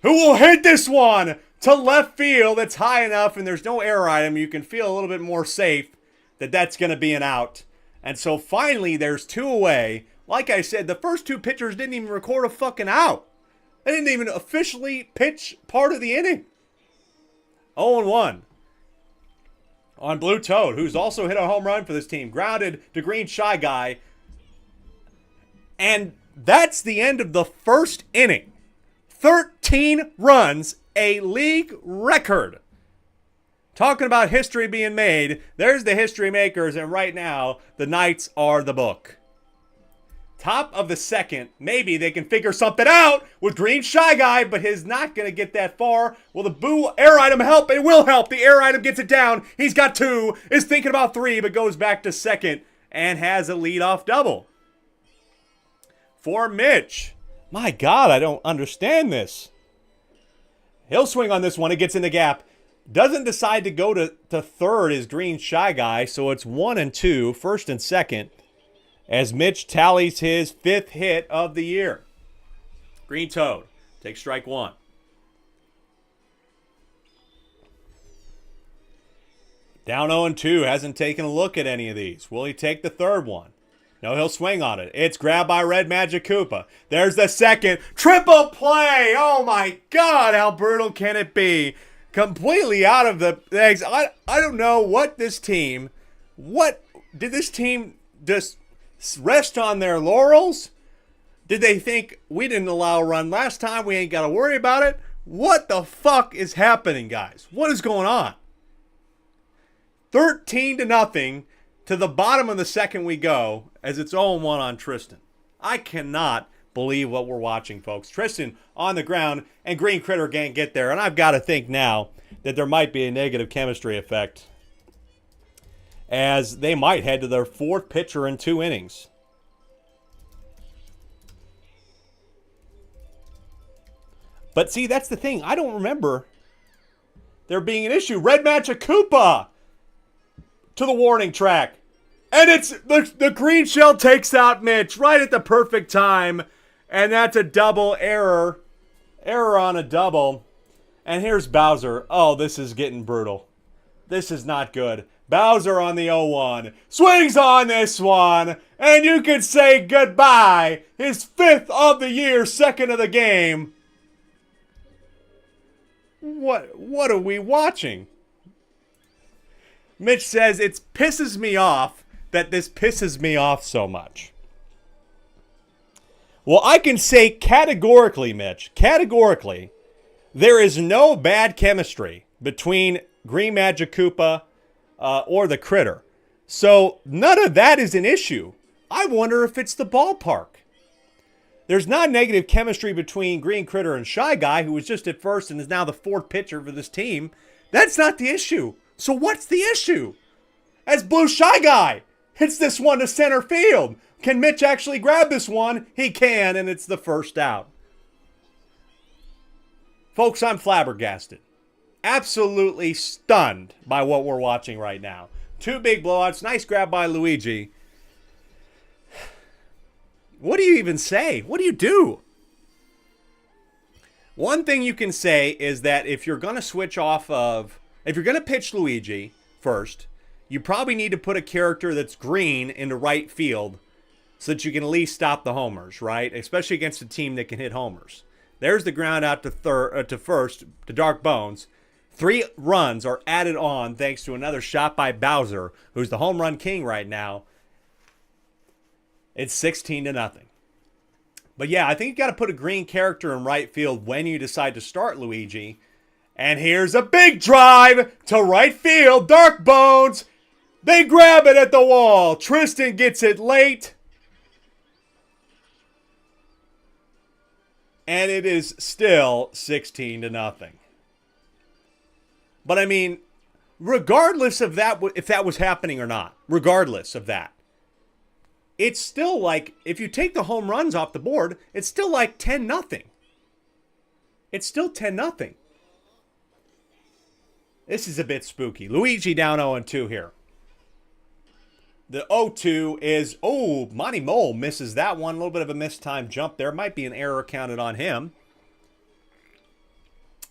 Speaker 1: who will hit this one to left field. That's high enough, and there's no error item. You can feel a little bit more safe that that's going to be an out. And so finally, there's 2 away. Like I said, the first 2 pitchers didn't even record a fucking out. They didn't even officially pitch part of the inning. 0-1 on Blue Toad, who's also hit a home run for this team. Grounded to Green Shy Guy. And that's the end of the first inning. 13 runs, a league record. Talking about history being made, there's the history makers, and right now, the Knights are the book. Top of the second, maybe they can figure something out with Green Shy Guy, but he's not going to get that far. Will the Boo air item help? It will help. The air item gets it down. He's got 2, is thinking about 3, but goes back to second and has a leadoff double. For Mitch. My God, I don't understand this. He'll swing on this one. It gets in the gap. Doesn't decide to go to third as Green Shy Guy, so it's 1-2, first and second, as Mitch tallies his 5th hit of the year. Green Toad takes strike 1. Down 0-2, hasn't taken a look at any of these. Will he take the third one? No, he'll swing on it. It's grabbed by Red Magic Koopa. There's the second. Triple play! Oh my God, how brutal can it be? Completely out of the eggs. I don't know what this team, what did this team just rest on their laurels? Did they think we didn't allow a run last time, we ain't got to worry about it? What the fuck is happening, guys? What is going on? 13-0 to the bottom of the second we go as it's 0-1 on Tristan. I cannot believe what we're watching, folks. Tristan on the ground, and Green Critter can't get there. And I've got to think now that there might be a negative chemistry effect as they might head to their 4th pitcher in 2 innings. But see, that's the thing. I don't remember there being an issue. Red Magic Koopa to the warning track. And it's the green shell takes out Mitch right at the perfect time. And that's a double error. Error on a double. And here's Bowser. Oh, this is getting brutal. This is not good. Bowser on the 0-1. Swings on this one. And you could say goodbye. His 5th of the year, 2nd of the game. What are we watching? Mitch says, it pisses me off that this pisses me off so much. Well, I can say categorically, Mitch, categorically, there is no bad chemistry between Green Magic Koopa or the Critter. So none of that is an issue. I wonder if it's the ballpark. There's not negative chemistry between Green Critter and Shy Guy, who was just at first and is now the fourth pitcher for this team. That's not the issue. So what's the issue? As Blue Shy Guy hits this one to center field. Can Mitch actually grab this one? He can, and it's the first out. Folks, I'm flabbergasted. Absolutely stunned by what we're watching right now. Two big blowouts. Nice grab by Luigi. What do you even say? What do you do? One thing you can say is that if you're going to if you're going to pitch Luigi first, you probably need to put a character that's green into right field so that you can at least stop the homers, right? Especially against a team that can hit homers. There's the ground out to first, to Dark Bones. 3 runs are added on thanks to another shot by Bowser, who's the home run king right now. It's 16-0. But yeah, I think you got to put a green character in right field when you decide to start Luigi. And here's a big drive to right field. Dark Bones. They grab it at the wall. Tristan gets it late. And it is still 16-0. But I mean, regardless of that, if that was happening or not, regardless of that, it's still like, if you take the home runs off the board, it's still like 10-0. It's still 10-0. This is a bit spooky. Luigi down 0-2 here. The 0-2 is, Monty Mole misses that one. A little bit of a mistimed jump there. Might be an error counted on him.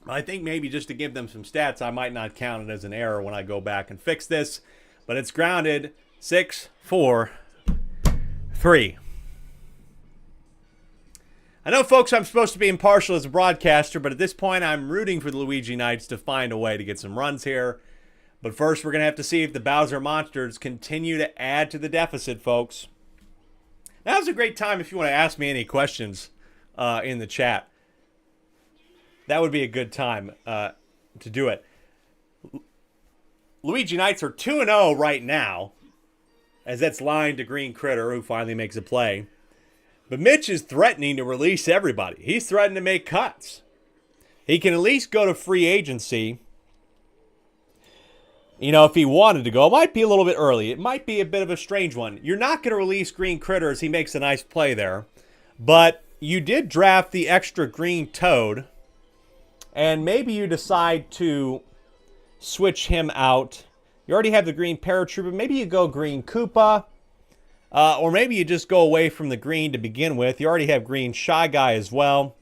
Speaker 1: I think maybe just to give them some stats, I might not count it as an error when I go back and fix this. But it's grounded 6-4. 3. I know, folks, I'm supposed to be impartial as a broadcaster, but at this point I'm rooting for the Luigi Knights to find a way to get some runs here. But first we're going to have to see if the Bowser Monsters continue to add to the deficit, folks. Now's a great time if you want to ask me any questions in the chat. That would be a good time to do it. Luigi Knights are 2-0 right now, as that's lined to Green Critter, who finally makes a play. But Mitch is threatening to release everybody. He's threatening to make cuts. He can at least go to free agency. You know, if he wanted to go, it might be a little bit early. It might be a bit of a strange one. You're not going to release Green Critter as he makes a nice play there. But you did draft the extra Green Toad. And maybe you decide to switch him out. You already have the Green Paratrooper. Maybe you go Green Koopa. Or maybe you just go away from the green to begin with. You already have Green Shy Guy as well.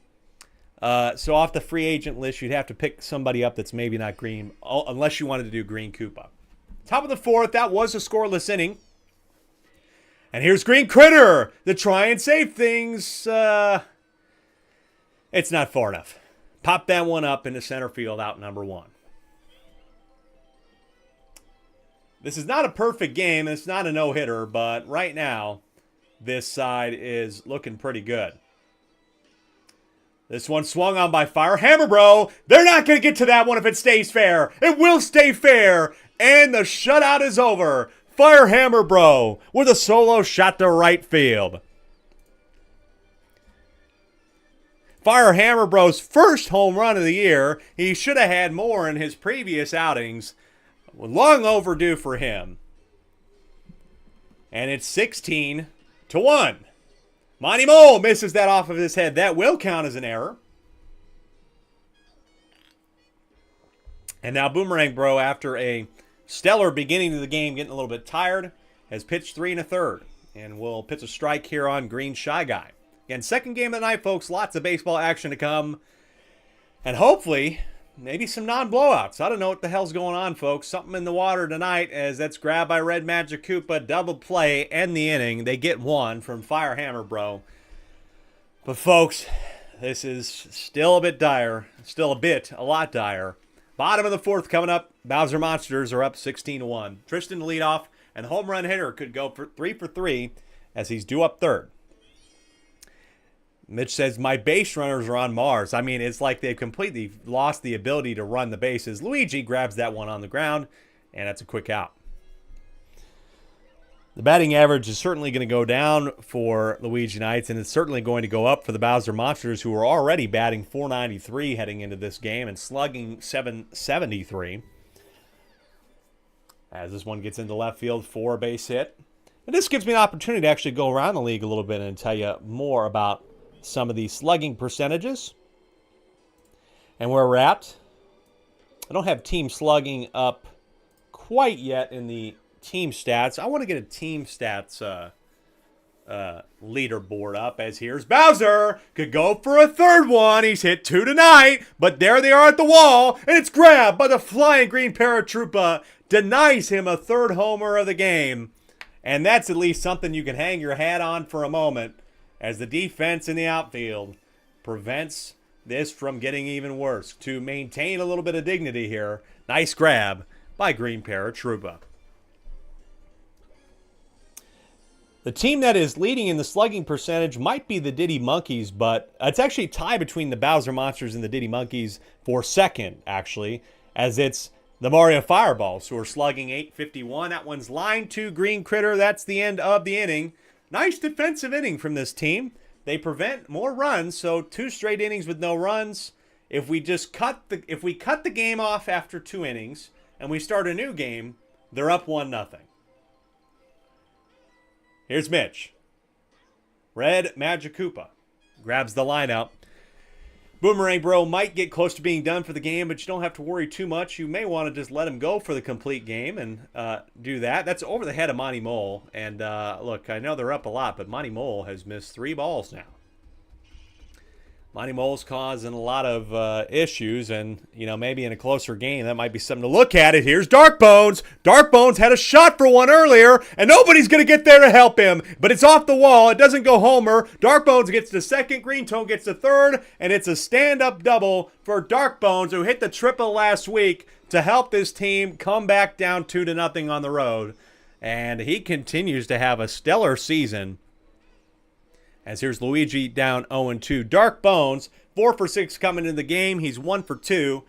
Speaker 1: So off the free agent list, you'd have to pick somebody up that's maybe not green, unless you wanted to do Green Koopa. Top of the 4th, that was a scoreless inning. And here's Green Critter to try and save things. It's not far enough. Pop that one up into center field, out number 1. This is not a perfect game. It's not a no-hitter, but right now, this side is looking pretty good. This one swung on by Fire Hammer Bro. They're not going to get to that one if it stays fair. It will stay fair, and the shutout is over. Fire Hammer Bro with a solo shot to right field. Fire Hammer Bro's first home run of the year. He should have had more in his previous outings. Long overdue for him. And it's 16-1. Monty Mole misses that off of his head. That will count as an error. And now Boomerang Bro, after a stellar beginning to the game, getting a little bit tired, has pitched 3 1/3. And will pitch a strike here on Green Shy Guy. Again, second game of the night, folks. Lots of baseball action to come. And hopefully, maybe some non-blowouts. I don't know what the hell's going on, folks. Something in the water tonight, as that's grabbed by Red Magic Koopa. Double play, end the inning. They get one from Fire Hammer Bro. But, folks, this is still a bit dire. A lot dire. Bottom of the 4th coming up. Bowser Monsters are up 16-1. Tristan to lead off, and the home run hitter could go for 3 for 3 as he's due up 3rd. Mitch says, my base runners are on Mars. I mean, it's like they've completely lost the ability to run the bases. Luigi grabs that one on the ground, and that's a quick out. The batting average is certainly going to go down for Luigi Knights, and it's certainly going to go up for the Bowser Monsters, who are already batting .493 heading into this game and slugging .773. As this one gets into left field for a base hit. And this gives me an opportunity to actually go around the league a little bit and tell you more about some of these slugging percentages and where we're at. I don't have team slugging up quite yet in the team stats. I want to get a team stats leaderboard up, as here's Bowser. Could go for a third one. He's hit 2 tonight, but there they are at the wall, and it's grabbed by the flying green paratroopa. Denies him a third homer of the game. And that's at least something you can hang your hat on for a moment, as the defense in the outfield prevents this from getting even worse. To maintain a little bit of dignity here, nice grab by Green Paratroopa. The team that is leading in the slugging percentage might be the Diddy Monkeys, but it's actually a tie between the Bowser Monsters and the Diddy Monkeys for second, actually, as it's the Mario Fireballs, who are slugging .851. That one's line to Green Critter. That's the end of the inning. Nice defensive inning from this team. They prevent more runs, so 2 straight innings with no runs. If we cut the game off after 2 innings and we start a new game, they're up 1-0. Here's Mitch. Red Magic Koopa grabs the line out. Boomerang Bro might get close to being done for the game, but you don't have to worry too much. You may want to just let him go for the complete game and do that. That's over the head of Monty Mole. And look, I know they're up a lot, but Monty Mole has missed 3 balls now. Monty Mole's causing a lot of issues, and maybe in a closer game that might be something to look at. It here's Dark Bones. Dark Bones had a shot for one earlier, and nobody's gonna get there to help him. But it's off the wall. It doesn't go homer. Dark Bones gets the second. Green Tone gets the third, and it's a stand-up double for Dark Bones, who hit the triple last week to help this team come back down 2-0 on the road. And he continues to have a stellar season. As here's Luigi down 0-2. Dark Bones, 4 for 6 coming into the game. He's 1 for 2.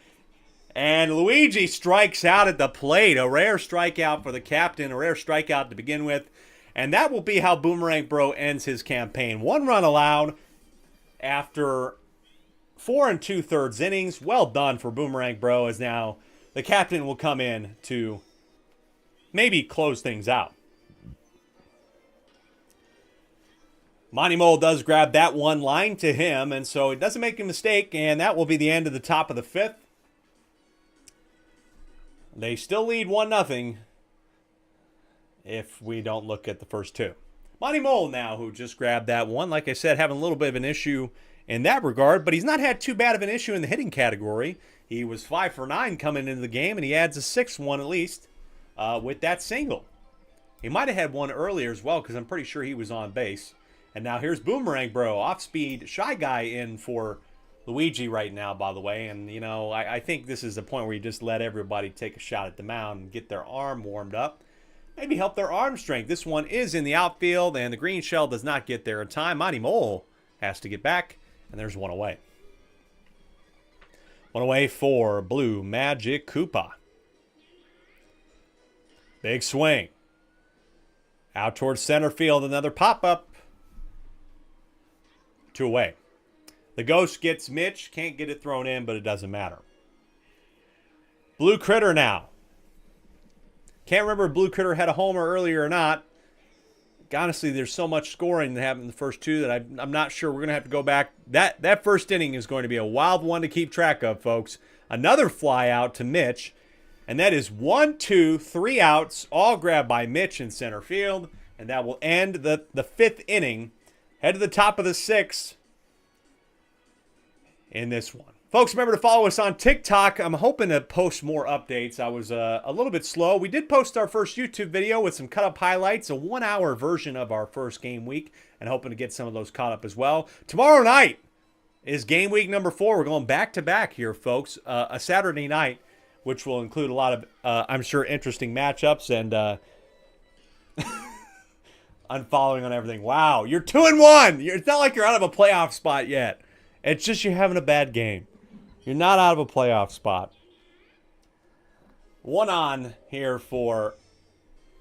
Speaker 1: And Luigi strikes out at the plate. A rare strikeout for the captain. A rare strikeout to begin with. And that will be how Boomerang Bro ends his campaign. 1 run allowed after 4 2/3 innings. Well done for Boomerang Bro, as now the captain will come in to maybe close things out. Monty Mole does grab that one line to him, and so it doesn't make a mistake, and that will be the end of the top of the 5th. They still lead 1-0 if we don't look at the first 2. Monty Mole now, who just grabbed that one. Like I said, having a little bit of an issue in that regard, but he's not had too bad of an issue in the hitting category. He was 5 for 9 coming into the game, and he adds a 6th one at least with that single. He might have had one earlier as well, because I'm pretty sure he was on base. And now here's Boomerang Bro, off-speed, Shy Guy in for Luigi right now, by the way. And, I think this is the point where you just let everybody take a shot at the mound and get their arm warmed up. Maybe help their arm strength. This one is in the outfield, and the green shell does not get there in time. Monty Mole has to get back, and there's 1 away. 1 away for Blue Magic Koopa. Big swing. Out towards center field, another pop-up. 2 away. The Ghost gets Mitch. Can't get it thrown in, but it doesn't matter. Blue Critter now. Can't remember if Blue Critter had a homer earlier or not. Honestly, there's so much scoring that happened in the first 2 that I'm not sure. We're going to have to go back. That first inning is going to be a wild one to keep track of, folks. Another fly out to Mitch. And that is 1, 2, 3 outs, all grabbed by Mitch in center field. And that will end the 5th inning. Head to the top of the 6th in this one. Folks, remember to follow us on TikTok. I'm hoping to post more updates. I was a little bit slow. We did post our first YouTube video with some cut-up highlights, a 1-hour version of our first game week, and hoping to get some of those caught up as well. Tomorrow night is game week number 4. We're going back-to-back here, folks. A Saturday night, which will include a lot of, I'm sure, interesting matchups and unfollowing on everything. Wow, you're 2-1. It's not like you're out of a playoff spot yet. It's just you're having a bad game. You're not out of a playoff spot. 1 on here for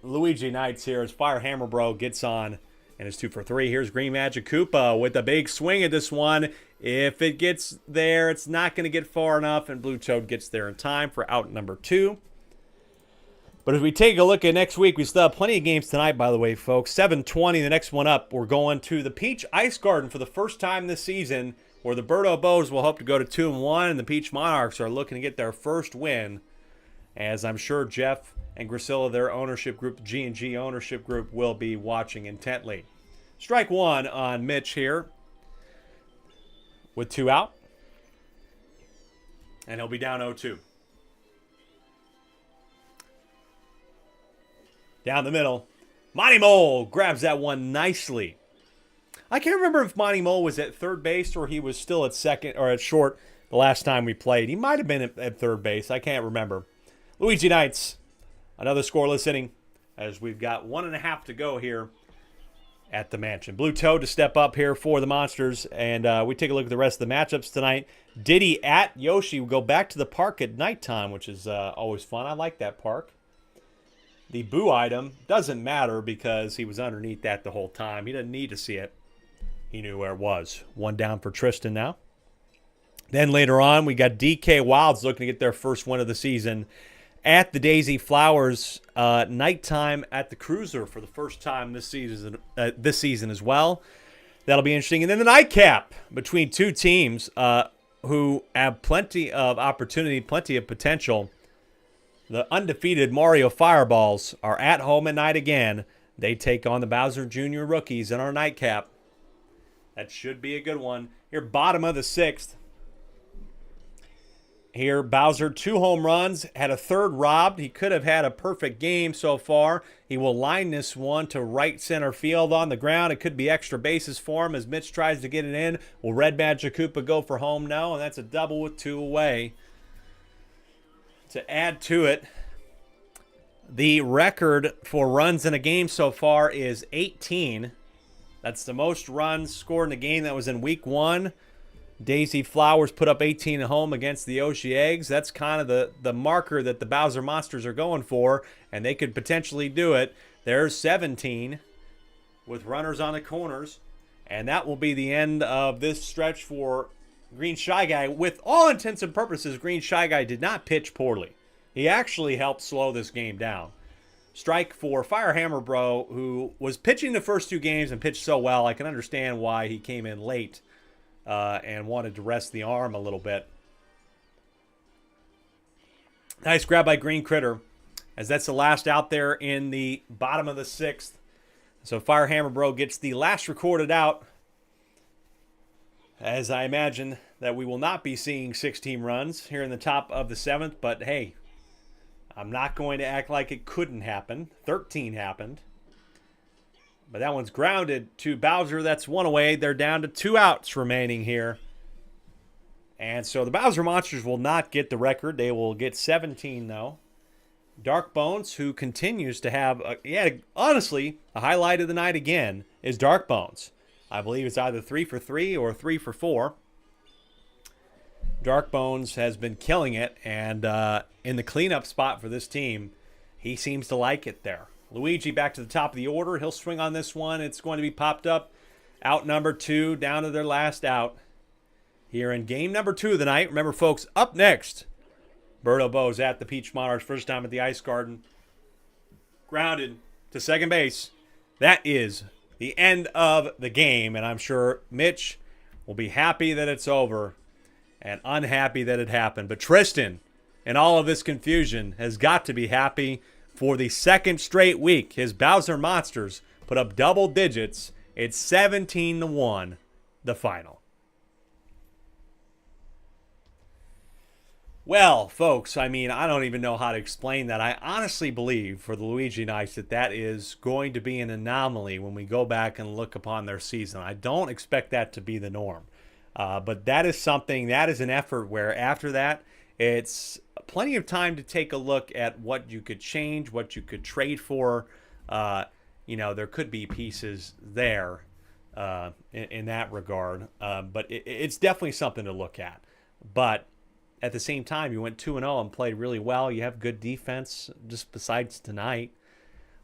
Speaker 1: Luigi Knights here as Fire Hammer Bro gets on and is 2 for 3. Here's Green Magic Koopa with a big swing at this one. If it gets there, it's not going to get far enough, and Blue Toad gets there in time for out number 2. But as we take a look at next week, we still have plenty of games tonight, by the way, folks. 7:20, the next one up. We're going to the Peach Ice Garden for the first time this season, where the Birdo Bows will hope to go to 2-1, and the Peach Monarchs are looking to get their first win, as I'm sure Jeff and Grisilla, their ownership group, the G&G ownership group, will be watching intently. Strike one on Mitch here with 2 out, and he'll be down 0-2. Down the middle, Monty Mole grabs that one nicely. I can't remember if Monty Mole was at third base or he was still at second or at short the last time we played. He might have been at third base. I can't remember. Luigi Knights, another scoreless inning as we've got 1.5 to go here at the mansion. Blue Toad to step up here for the Monsters, and we take a look at the rest of the matchups tonight. Diddy at Yoshi will go back to the park at nighttime, which is always fun. I like that park. The boo item doesn't matter because he was underneath that the whole time. He doesn't need to see it. He knew where it was. 1 down for Tristan now. Then later on, we got DK Wilds looking to get their first win of the season at the Daisy Flowers nighttime at the Cruiser for the first time this season as well. That'll be interesting. And then the nightcap between two teams who have plenty of opportunity, plenty of potential. The undefeated Mario Fireballs are at home at night again. They take on the Bowser Jr. rookies in our nightcap. That should be a good one. Here, bottom of the 6th. Here, Bowser, 2 home runs, had a third robbed. He could have had a perfect game so far. He will line this one to right center field on the ground. It could be extra bases for him as Mitch tries to get it in. Will Red Magic Koopa go for home? No, and that's a double with 2 away. To add to it, the record for runs in a game so far is 18. That's the most runs scored in a game that was in week 1. Daisy Flowers put up 18 at home against the Yoshi Eggs. That's kind of the marker that the Bowser Monsters are going for, and they could potentially do it. There's 17 with runners on the corners, and that will be the end of this stretch for Green Shy Guy. With all intents and purposes, Green Shy Guy did not pitch poorly. He actually helped slow this game down. Strike for Fire Hammer Bro, who was pitching the first 2 games and pitched so well. I can understand why he came in late and wanted to rest the arm a little bit. Nice grab by Green Critter, as that's the last out there in the bottom of the 6th. So Fire Hammer Bro gets the last recorded out, as I imagine that we will not be seeing 16 runs here in the top of the 7th. But hey, I'm not going to act like it couldn't happen. 13 happened. But that one's grounded to Bowser. That's 1 away. They're down to 2 outs remaining here. And so the Bowser Monsters will not get the record. They will get 17, though. Dark Bones, who continues to have, honestly, a highlight of the night again, is Dark Bones. I believe it's either 3 for 3 or 3 for 4. Dark Bones has been killing it, and in the cleanup spot for this team, he seems to like it there. Luigi back to the top of the order. He'll swing on this one. It's going to be popped up. Out number 2, down to their last out here in game number 2 of the night. Remember, folks, up next, Birdo Bows at the Peach Monarchs, first time at the Ice Garden. Grounded to second base. That is the end of the game, and I'm sure Mitch will be happy that it's over and unhappy that it happened. But Tristan, in all of this confusion, has got to be happy. For the second straight week, his Bowser Monsters put up double digits. It's 17-1, the final. Well, folks, I mean, I don't even know how to explain that. I honestly believe for the Luigi Knights that is going to be an anomaly when we go back and look upon their season. I don't expect that to be the norm. But that is something, that is an effort where after that, it's plenty of time to take a look at what you could change, what you could trade for. There could be pieces there in that regard. But it's definitely something to look at. But at the same time, you went 2-0 and played really well. You have good defense just besides tonight.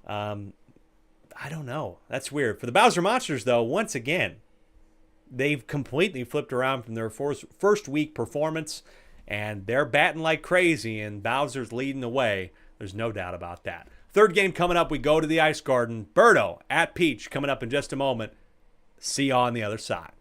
Speaker 1: I don't know. That's weird. For the Bowser Monsters, though, once again, they've completely flipped around from their first week performance, and they're batting like crazy, and Bowser's leading the way. There's no doubt about that. Third game coming up, we go to the Ice Garden. Birdo at Peach coming up in just a moment. See you on the other side.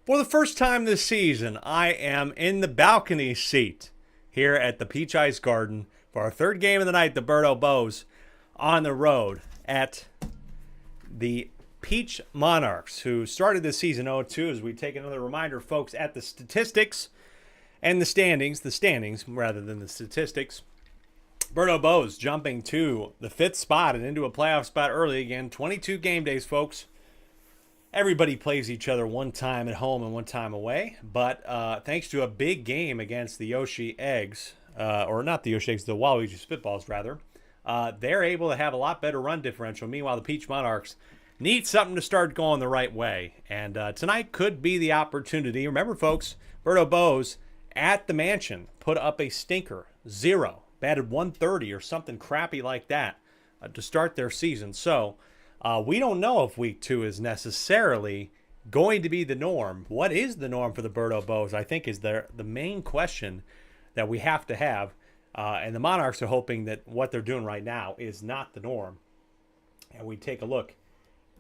Speaker 1: For the first time this season, I am in the balcony seat here at the Peach Ice Garden for our third game of the night, the Birdo Bows, on the road at the Peach Monarchs, who started this season 0-2, as we take another reminder, folks, at the statistics and the standings rather than the statistics. Birdo Bows jumping to the 5th spot and into a playoff spot early again. 22 game days, folks. Everybody plays each other one time at home and one time away, but thanks to a big game against the Yoshi Eggs, or not the Yoshi Eggs, the Waluigi Spitballs, rather, they're able to have a lot better run differential. Meanwhile, the Peach Monarchs need something to start going the right way, and tonight could be the opportunity. Remember, folks, Birdo Bows at the Mansion put up a stinker, 0, batted 130 or something crappy like that to start their season. So we don't know if week 2 is necessarily going to be the norm. What is the norm for the Birdo Bows, I think, is the main question that we have to have. And the Monarchs are hoping that what they're doing right now is not the norm. And we take a look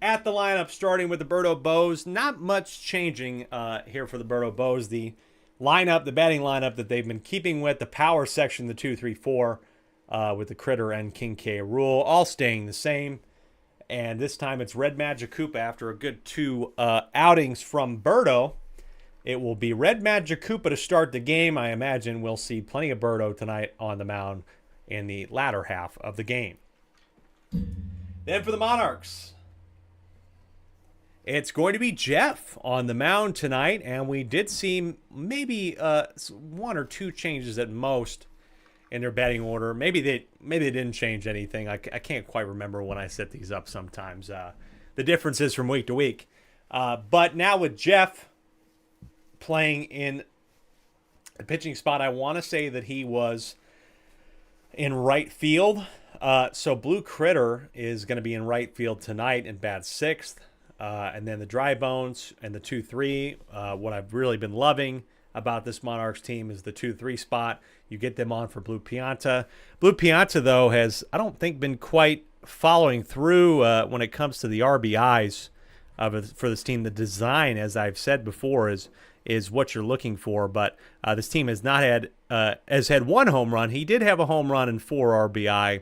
Speaker 1: at the lineup, starting with the Birdo Bows. Not much changing here for the Birdo Bows. The lineup, the batting lineup that they've been keeping with, the power section, the 2-3-4, with the Critter and King K. Rool, all staying the same. And this time it's Red Magic Koopa after a good 2 outings from Birdo. It will be Red Magic Koopa to start the game. I imagine we'll see plenty of Birdo tonight on the mound in the latter half of the game. Then for the Monarchs, it's going to be Jeff on the mound tonight. And we did see maybe 1 or 2 changes at most in their batting order. Maybe they didn't change anything. I can't quite remember when I set these up sometimes. The differences from week to week. But now with Jeff playing in a pitching spot, I want to say that he was in right field. So Blue Critter is going to be in right field tonight and bat 6th. And then the Dry Bones and the 2-3. What I've really been loving about this Monarchs team is the 2-3 spot. You get them on for Blue Pianta. Blue Pianta, though, has, I don't think, been quite following through when it comes to the RBIs for this team. The design, as I've said before, is what you're looking for. But this team has not had has had 1 home run. He did have a home run and 4 RBI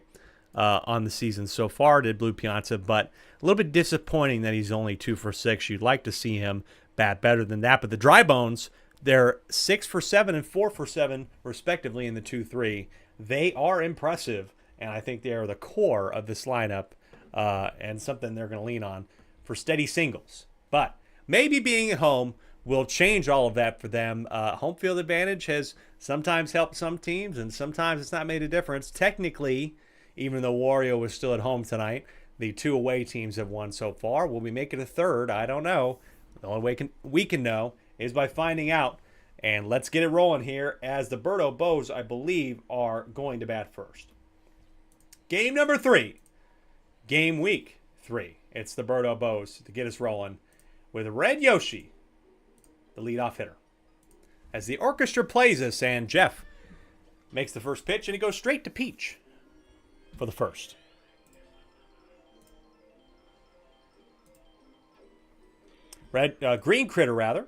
Speaker 1: on the season so far, did Blue Pianta, but a little bit disappointing that he's only 2 for 6. You'd like to see him bat better than that. But the Dry Bones, they're 6 for 7 and 4 for 7, respectively, in the 2-3. They are impressive, and I think they are the core of this lineup and something they're going to lean on for steady singles. But maybe being at home will change all of that for them. Home field advantage has sometimes helped some teams, and sometimes it's not made a difference. Technically, even though Wario was still at home tonight, the 2 away teams have won so far. Will we make it a third? I don't know. The only way we can know is by finding out. And let's get it rolling here as the Birdo Bows, I believe, are going to bat first. Game number 3. Game week 3. It's the Birdo Bows to get us rolling with Red Yoshi, the leadoff hitter. As the orchestra plays us, and Jeff makes the first pitch, and he goes straight to Peach for the first. Green Critter, rather.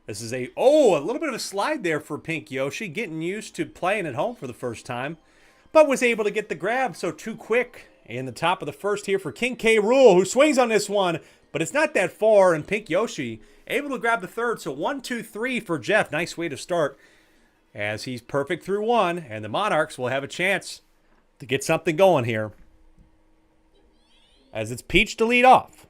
Speaker 1: This is a little bit of a slide there for Pink Yoshi, getting used to playing at home for the first time, but was able to get the grab, so too quick. In the top of the first here for King K. Rool, who swings on this one, but it's not that far, and Pink Yoshi able to grab the third, so 1-2-3 for Jeff. Nice way to start, as he's perfect through 1, and the Monarchs will have a chance to get something going here, as it's Peach to lead off.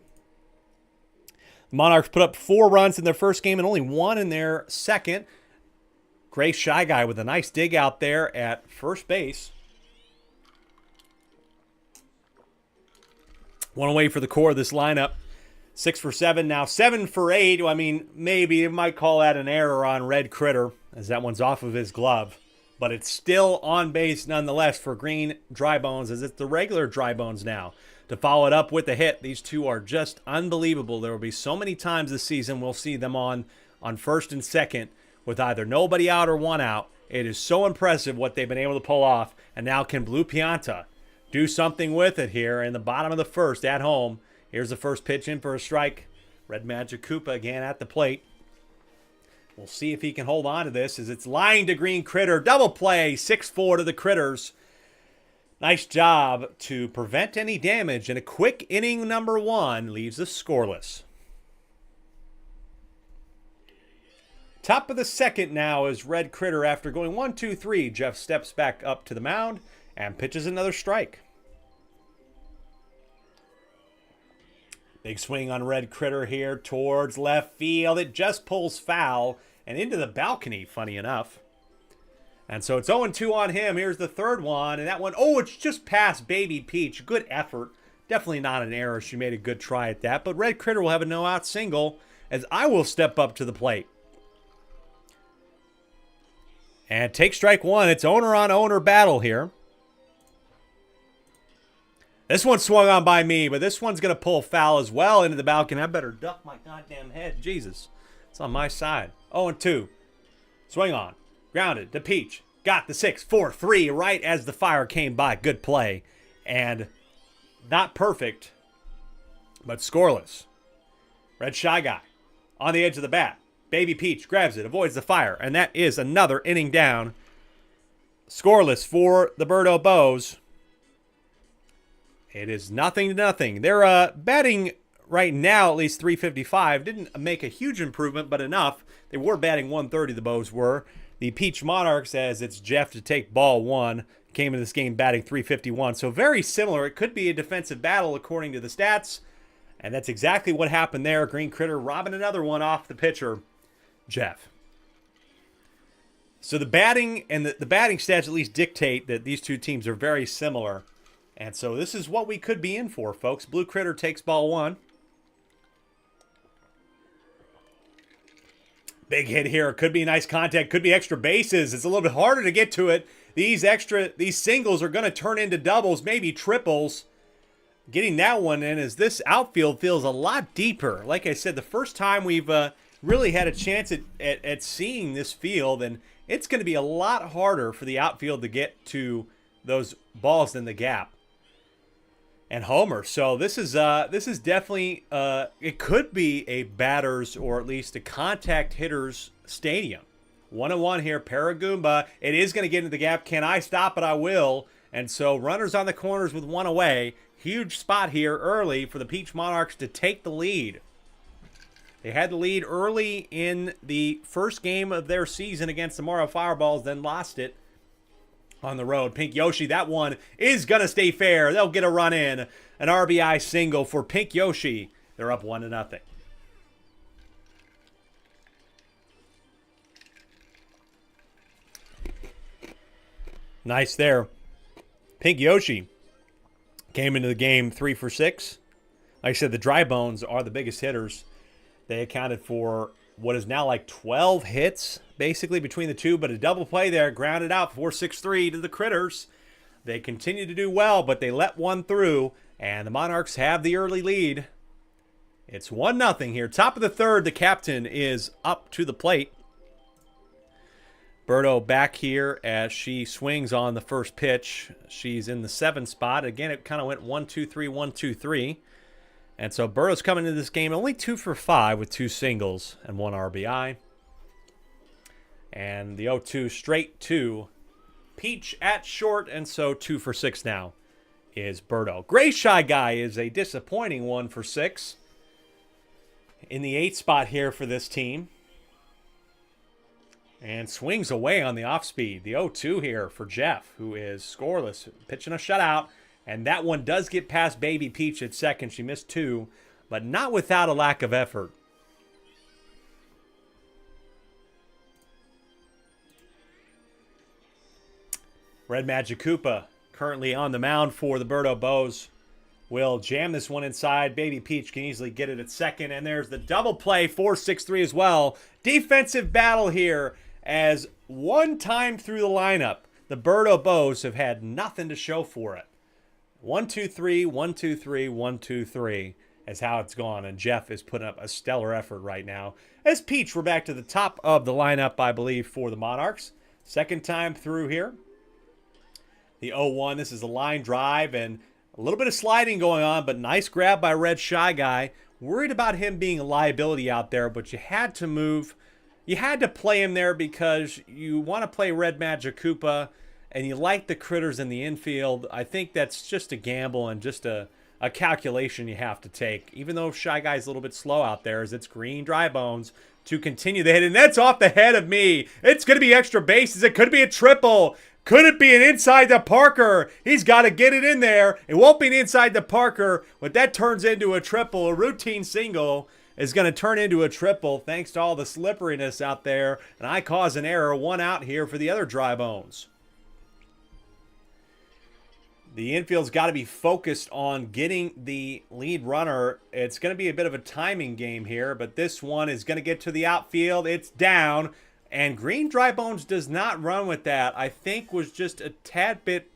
Speaker 1: The Monarchs put up 4 runs in their first game and only 1 in their second. Gray Shy Guy with a nice dig out there at first base. 1 away for the core of this lineup. 6 for 7, now 7 for 8. I mean, maybe you might call that an error on Red Critter, as that one's off of his glove. But it's still on base nonetheless for Green Dry Bones, as it's the regular Dry Bones now. To follow it up with a hit, these two are just unbelievable. There will be so many times this season we'll see them on first and second with either nobody out or 1 out. It is so impressive what they've been able to pull off. And now can Blue Pianta do something with it here in the bottom of the first at home. Here's the first pitch in for a strike. Red Magic Koopa again at the plate. We'll see if he can hold on to this as it's lying to Green Critter. Double play, 6-4 to the Critters. Nice job to prevent any damage, and a quick inning number 1 leaves us scoreless. Top of the second now is Red Critter after going 1-2-3. Jeff steps back up to the mound and pitches another strike. Big swing on Red Critter here towards left field. It just pulls foul and into the balcony, funny enough. And so it's 0-2 on him. Here's the third one. And that one, oh, it's just past Baby Peach. Good effort. Definitely not an error. She made a good try at that. But Red Critter will have a no-out single as I will step up to the plate. And take strike one. It's owner-on-owner battle here. This one swung on by me, but this one's going to pull foul as well into the balcony. I better duck my goddamn head. Jesus. It's on my side. 0-2. Swing on. Grounded to Peach. Got the 6-4-3 right as the fire came by. Good play. And not perfect, but scoreless. Red Shy Guy on the edge of the bat. Baby Peach grabs it, avoids the fire, and that is another inning down. Scoreless for the Birdo Bows. It is 0-0. They're batting right now at least 355. Didn't make a huge improvement, but enough. They were batting 130, the Bows were. The Peach Monarchs, as it's Jeff to take ball 1, came into this game batting 351. So very similar. It could be a defensive battle according to the stats. And that's exactly what happened there. Green Critter robbing another one off the pitcher, Jeff. So the batting and the batting stats at least dictate that these two teams are very similar. And so this is what we could be in for, folks. Blue Critter takes ball 1. Big hit here. Could be nice contact. Could be extra bases. It's a little bit harder to get to it. These singles are going to turn into doubles, maybe triples. Getting that one in as this outfield feels a lot deeper. Like I said, the first time we've really had a chance at seeing this field, and it's going to be a lot harder for the outfield to get to those balls than the gap. And homer. So this is definitely it could be a batter's or at least a contact hitter's stadium. 1-1 here, Paragoomba. It is going to get into the gap. Can I stop it? I will. And so runners on the corners with one away. Huge spot here early for the Peach Monarchs to take the lead. They had the lead early in the first game of their season against the Morrow Fireballs, then lost it on the road. Pink Yoshi, that one is going to stay fair. They'll get a run in. An RBI single for Pink Yoshi. They're up 1-0. Nice there. Pink Yoshi came into the game 3 for 6. Like I said, the Dry Bones are the biggest hitters. They accounted for what is now like 12 hits, basically, between the two, but a double play there, grounded out 4-6-3 to the Critters. They continue to do well, but they let one through, and the Monarchs have the early lead. It's 1-0 here. Top of the third, the captain is up to the plate. Birdo back here as she swings on the first pitch. She's in the 7 spot. Again, it kind of went 1-2-3, 1-2-3. And so Birdo's coming into this game only 2 for 5 with 2 singles and 1 RBI. And the 0-2 straight to Peach at short, and so 2 for 6 now is Birdo. Gray Shy Guy is a disappointing 1 for 6 in the 8 spot here for this team. And swings away on the off speed. The 0-2 here for Jeff, who is scoreless, pitching a shutout. And that one does get past Baby Peach at second. She missed 2, but not without a lack of effort. Red Magic Koopa currently on the mound for the Birdo Bows. Will jam this one inside. Baby Peach can easily get it at second. And there's the double play, 4-6-3 as well. Defensive battle here as one time through the lineup, the Birdo Bows have had nothing to show for it. 1-2-3, 1-2-3, 1-2-3 is how it's gone. And Jeff is putting up a stellar effort right now. As Peach, we're back to the top of the lineup, I believe, for the Monarchs. Second time through here. The 0-1, this is a line drive and a little bit of sliding going on, but nice grab by Red Shy Guy. Worried about him being a liability out there, but you had to move You had to play him there because you want to play Red Magic Koopa and you like the critters in the infield. I think that's just a gamble and just a calculation you have to take. Even though Shy Guy's a little bit slow out there, as it's Green Dry Bones to continue the hit. And that's off the head of me. It's going to be extra bases. It could be a triple. Could it be an inside to Parker? He's got to get it in there. It won't be an inside to Parker, but that turns into a triple. A routine single is going to turn into a triple thanks to all the slipperiness out there. And I cause an error. 1 out here for the other Dry Bones. The infield's got to be focused on getting the lead runner. It's going to be a bit of a timing game here, but this one is going to get to the outfield. It's down, and Green Dry Bones does not run with that. I think was just a tad bit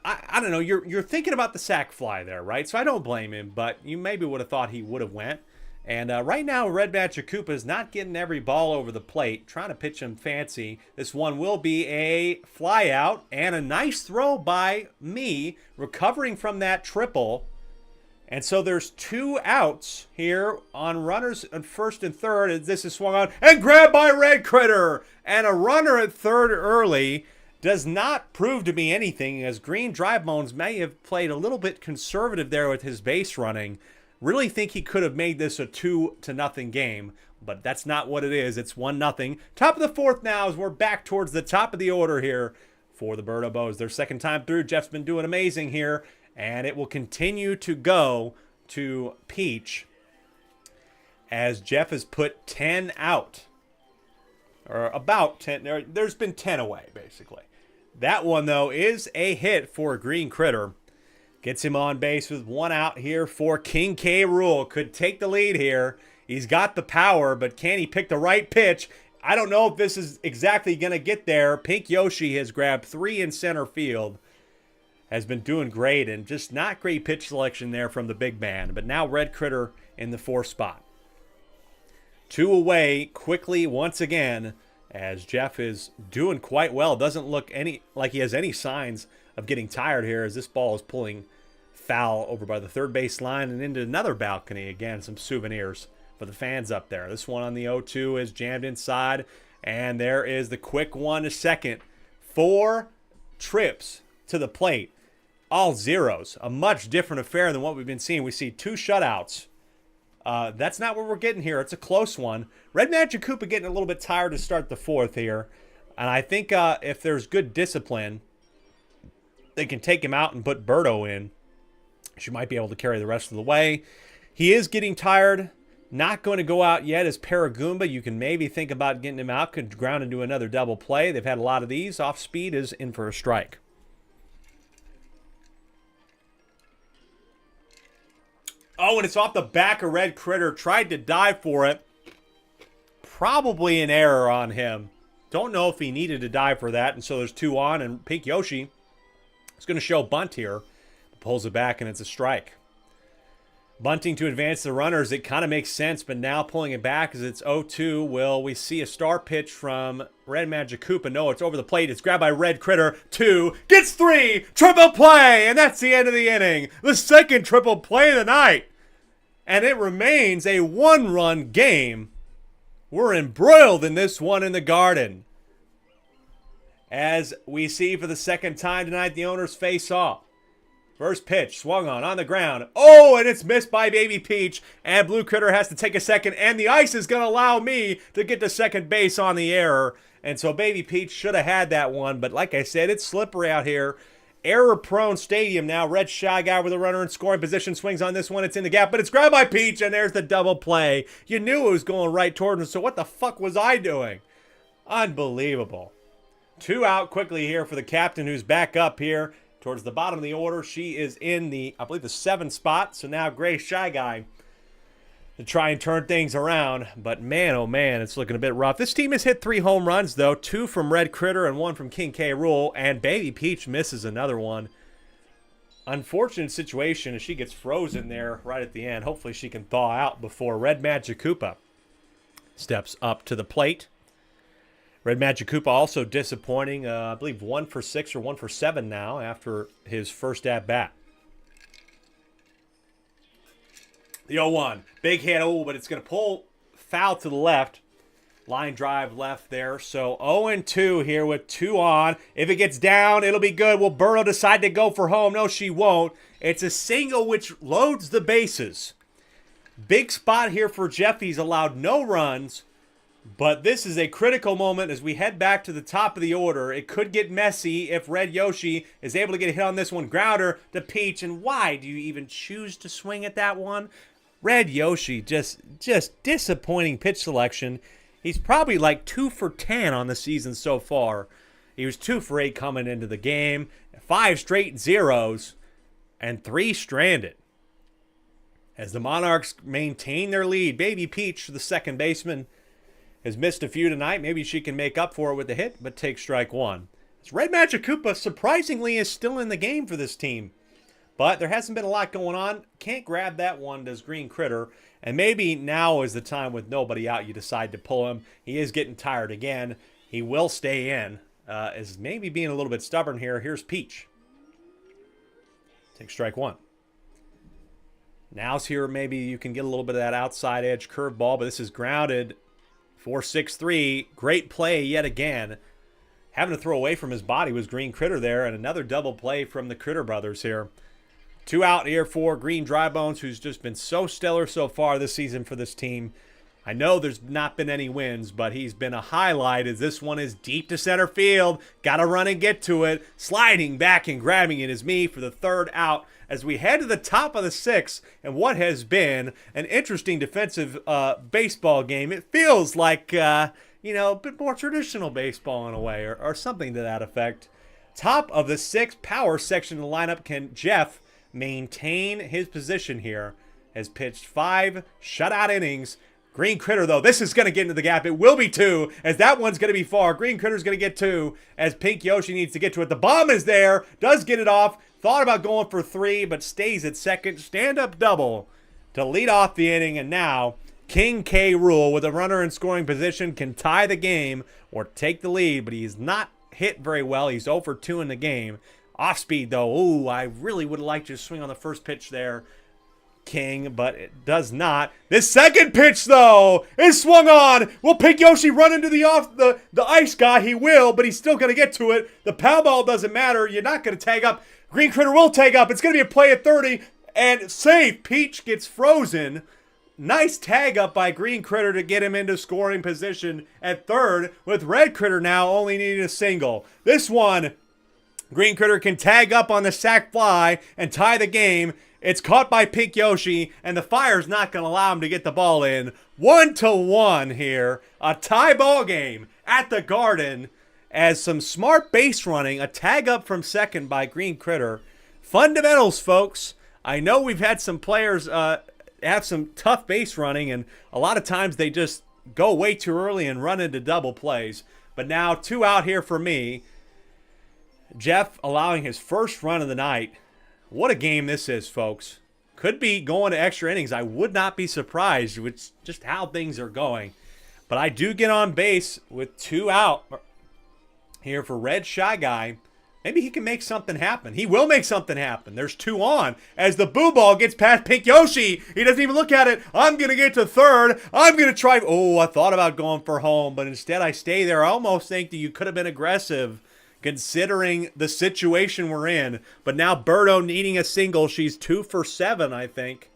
Speaker 1: I don't know. You're thinking about the sac fly there, right? So I don't blame him, but you maybe would have thought he would have went. And right now, Red Magic Koopa is not getting every ball over the plate, trying to pitch him fancy. This one will be a fly out and a nice throw by me, recovering from that triple. And so there's 2 outs here on runners at first and third. As this is swung on and grabbed by Red Critter. And a runner at third early does not prove to be anything, as Green Dry Bones may have played a little bit conservative there with his base running. Really think he could have made this a 2-0 game, but that's not what it is. It's 1-0. Top of the 4th now as we're back towards the top of the order here for the Birdo Bows. Their second time through. Jeff's been doing amazing here, and it will continue to go to Peach as Jeff has put 10 out, or about 10. There's been 10 away, basically. That one, though, is a hit for Green Critter. Gets him on base with 1 out here for King K. Rool. Could take the lead here. He's got the power, but can he pick the right pitch? I don't know if this is exactly going to get there. Pink Yoshi has grabbed 3 in center field. Has been doing great, and just not great pitch selection there from the big man. But now Red Critter in the 4th spot. 2 away quickly once again, as Jeff is doing quite well. Doesn't look like he has any signs of getting tired here, as this ball is pulling foul over by the third base line and into another balcony. Again, some souvenirs for the fans up there. This one on the 0-2 is jammed inside, and there is the quick one to second. 4 trips to the plate, all zeros. A much different affair than what we've been seeing. We see 2 shutouts. That's not what we're getting here. It's a close one. Red Magic Koopa getting a little bit tired to start the 4th here, and I think if there's good discipline, they can take him out and put Birdo in. She might be able to carry the rest of the way. He is getting tired. Not going to go out yet as Paragoomba. You can maybe think about getting him out. Could ground into another double play. They've had a lot of these. Off speed is in for a strike. Oh, and it's off the back of Red Critter. Tried to dive for it. Probably an error on him. Don't know if he needed to dive for that. And so there's 2 on. And Pink Yoshi is going to show bunt here. Pulls it back, and it's a strike. Bunting to advance the runners. It kind of makes sense, but now pulling it back as it's 0-2. Will we see a star pitch from Red Magic Koopa? No, it's over the plate. It's grabbed by Red Critter. 2. Gets 3. Triple play, and that's the end of the inning. The second triple play of the night. And it remains a 1-run game. We're embroiled in this one in the Garden. As we see for the second time tonight, the owners face off. First pitch, swung on the ground. Oh, and it's missed by Baby Peach. And Blue Critter has to take a second. And the ice is going to allow me to get to second base on the error. And so Baby Peach should have had that one. But like I said, it's slippery out here. Error-prone stadium now. Red Shy Guy with a runner in scoring position. Swings on this one. It's in the gap. But it's grabbed by Peach. And there's the double play. You knew it was going right toward him. So what the fuck was I doing? Unbelievable. 2 out quickly here for the captain, who's back up here towards the bottom of the order. She is in the, I believe, the 7th spot. So now Gray Shy Guy to try and turn things around. But man, oh man, it's looking a bit rough. This team has hit 3 home runs, though. 2 from Red Critter and 1 from King K. Rool. And Baby Peach misses another one. Unfortunate situation as she gets frozen there right at the end. Hopefully she can thaw out before Red Magic Koopa steps up to the plate. Red Magic Koopa also disappointing. I believe 1 for 6 or 1 for 7 now after his first at-bat. The 0-1. Big hit. Oh, but it's going to pull foul to the left. Line drive left there. So 0-2 here with 2 on. If it gets down, it'll be good. Will Burrow decide to go for home? No, she won't. It's a single which loads the bases. Big spot here for Jeff. He's allowed no runs. But this is a critical moment as we head back to the top of the order. It could get messy if Red Yoshi is able to get a hit on this one. Grounder to Peach. And why do you even choose to swing at that one? Red Yoshi, just disappointing pitch selection. He's probably like 2 for 10 on the season so far. He was 2 for 8 coming into the game. 5 straight zeros and 3 stranded. As the Monarchs maintain their lead, Baby Peach, the second baseman, has missed a few tonight. Maybe she can make up for it with a hit, but takes strike 1. As Red Magic Koopa surprisingly is still in the game for this team. But there hasn't been a lot going on. Can't grab that one, does Green Critter. And maybe now is the time with nobody out you decide to pull him. He is getting tired again. He will stay in. Is maybe being a little bit stubborn here. Here's Peach. Take strike 1. Now's here maybe you can get a little bit of that outside edge curveball, but this is grounded. 4-6-3. Great play yet again. Having to throw away from his body was Green Critter there, and another double play from the Critter brothers here. 2 out here for Green Drybones, who's just been so stellar so far this season for this team. I know there's not been any wins, but he's been a highlight as this one is deep to center field. Got to run and get to it. Sliding back and grabbing it is me for the 3rd out as we head to the top of the 6th and what has been an interesting defensive baseball game. It feels like, a bit more traditional baseball in a way or something to that effect. Top of the 6th power section of the lineup. Can Jeff maintain his position here? Has pitched 5 shutout innings. Green Critter, though, this is going to get into the gap. It will be 2, as that one's going to be far. Green Critter's going to get 2, as Pink Yoshi needs to get to it. The bomb is there, does get it off. Thought about going for 3, but stays at second. Stand-up double to lead off the inning, and now King K. Rool, with a runner in scoring position, can tie the game or take the lead, but he's not hit very well. He's 0 for 2 in the game. Off speed, though. Ooh, I really would like to swing on the first pitch there, King, but it does not. This second pitch, though, is swung on. Will Pink Yoshi run into the ice guy? He will, but he's still going to get to it. The pow ball doesn't matter. You're not going to tag up. Green Critter will tag up. It's going to be a play at 30, and save. Peach gets frozen. Nice tag up by Green Critter to get him into scoring position at 3rd, with Red Critter now only needing a single. This one, Green Critter can tag up on the sac fly and tie the game. It's caught by Pink Yoshi, and the Fire's not going to allow him to get the ball in. 1-1 here. A tie ball game at the Garden as some smart base running, a tag up from second by Green Critter. Fundamentals, folks. I know we've had some players have some tough base running, and a lot of times they just go way too early and run into double plays. But now 2 out here for me. Jeff allowing his first run of the night. What a game this is, folks. Could be going to extra innings. I would not be surprised with just how things are going. But I do get on base with 2 out here for Red Shy Guy. Maybe he can make something happen. He will make something happen. There's 2 on as the boo ball gets past Pink Yoshi. He doesn't even look at it. I'm going to get to 3rd. I'm going to try. Oh, I thought about going for home, but instead I stay there. I almost think that you could have been aggressive considering the situation we're in. But now Birdo needing a single. She's 2 for 7, I think.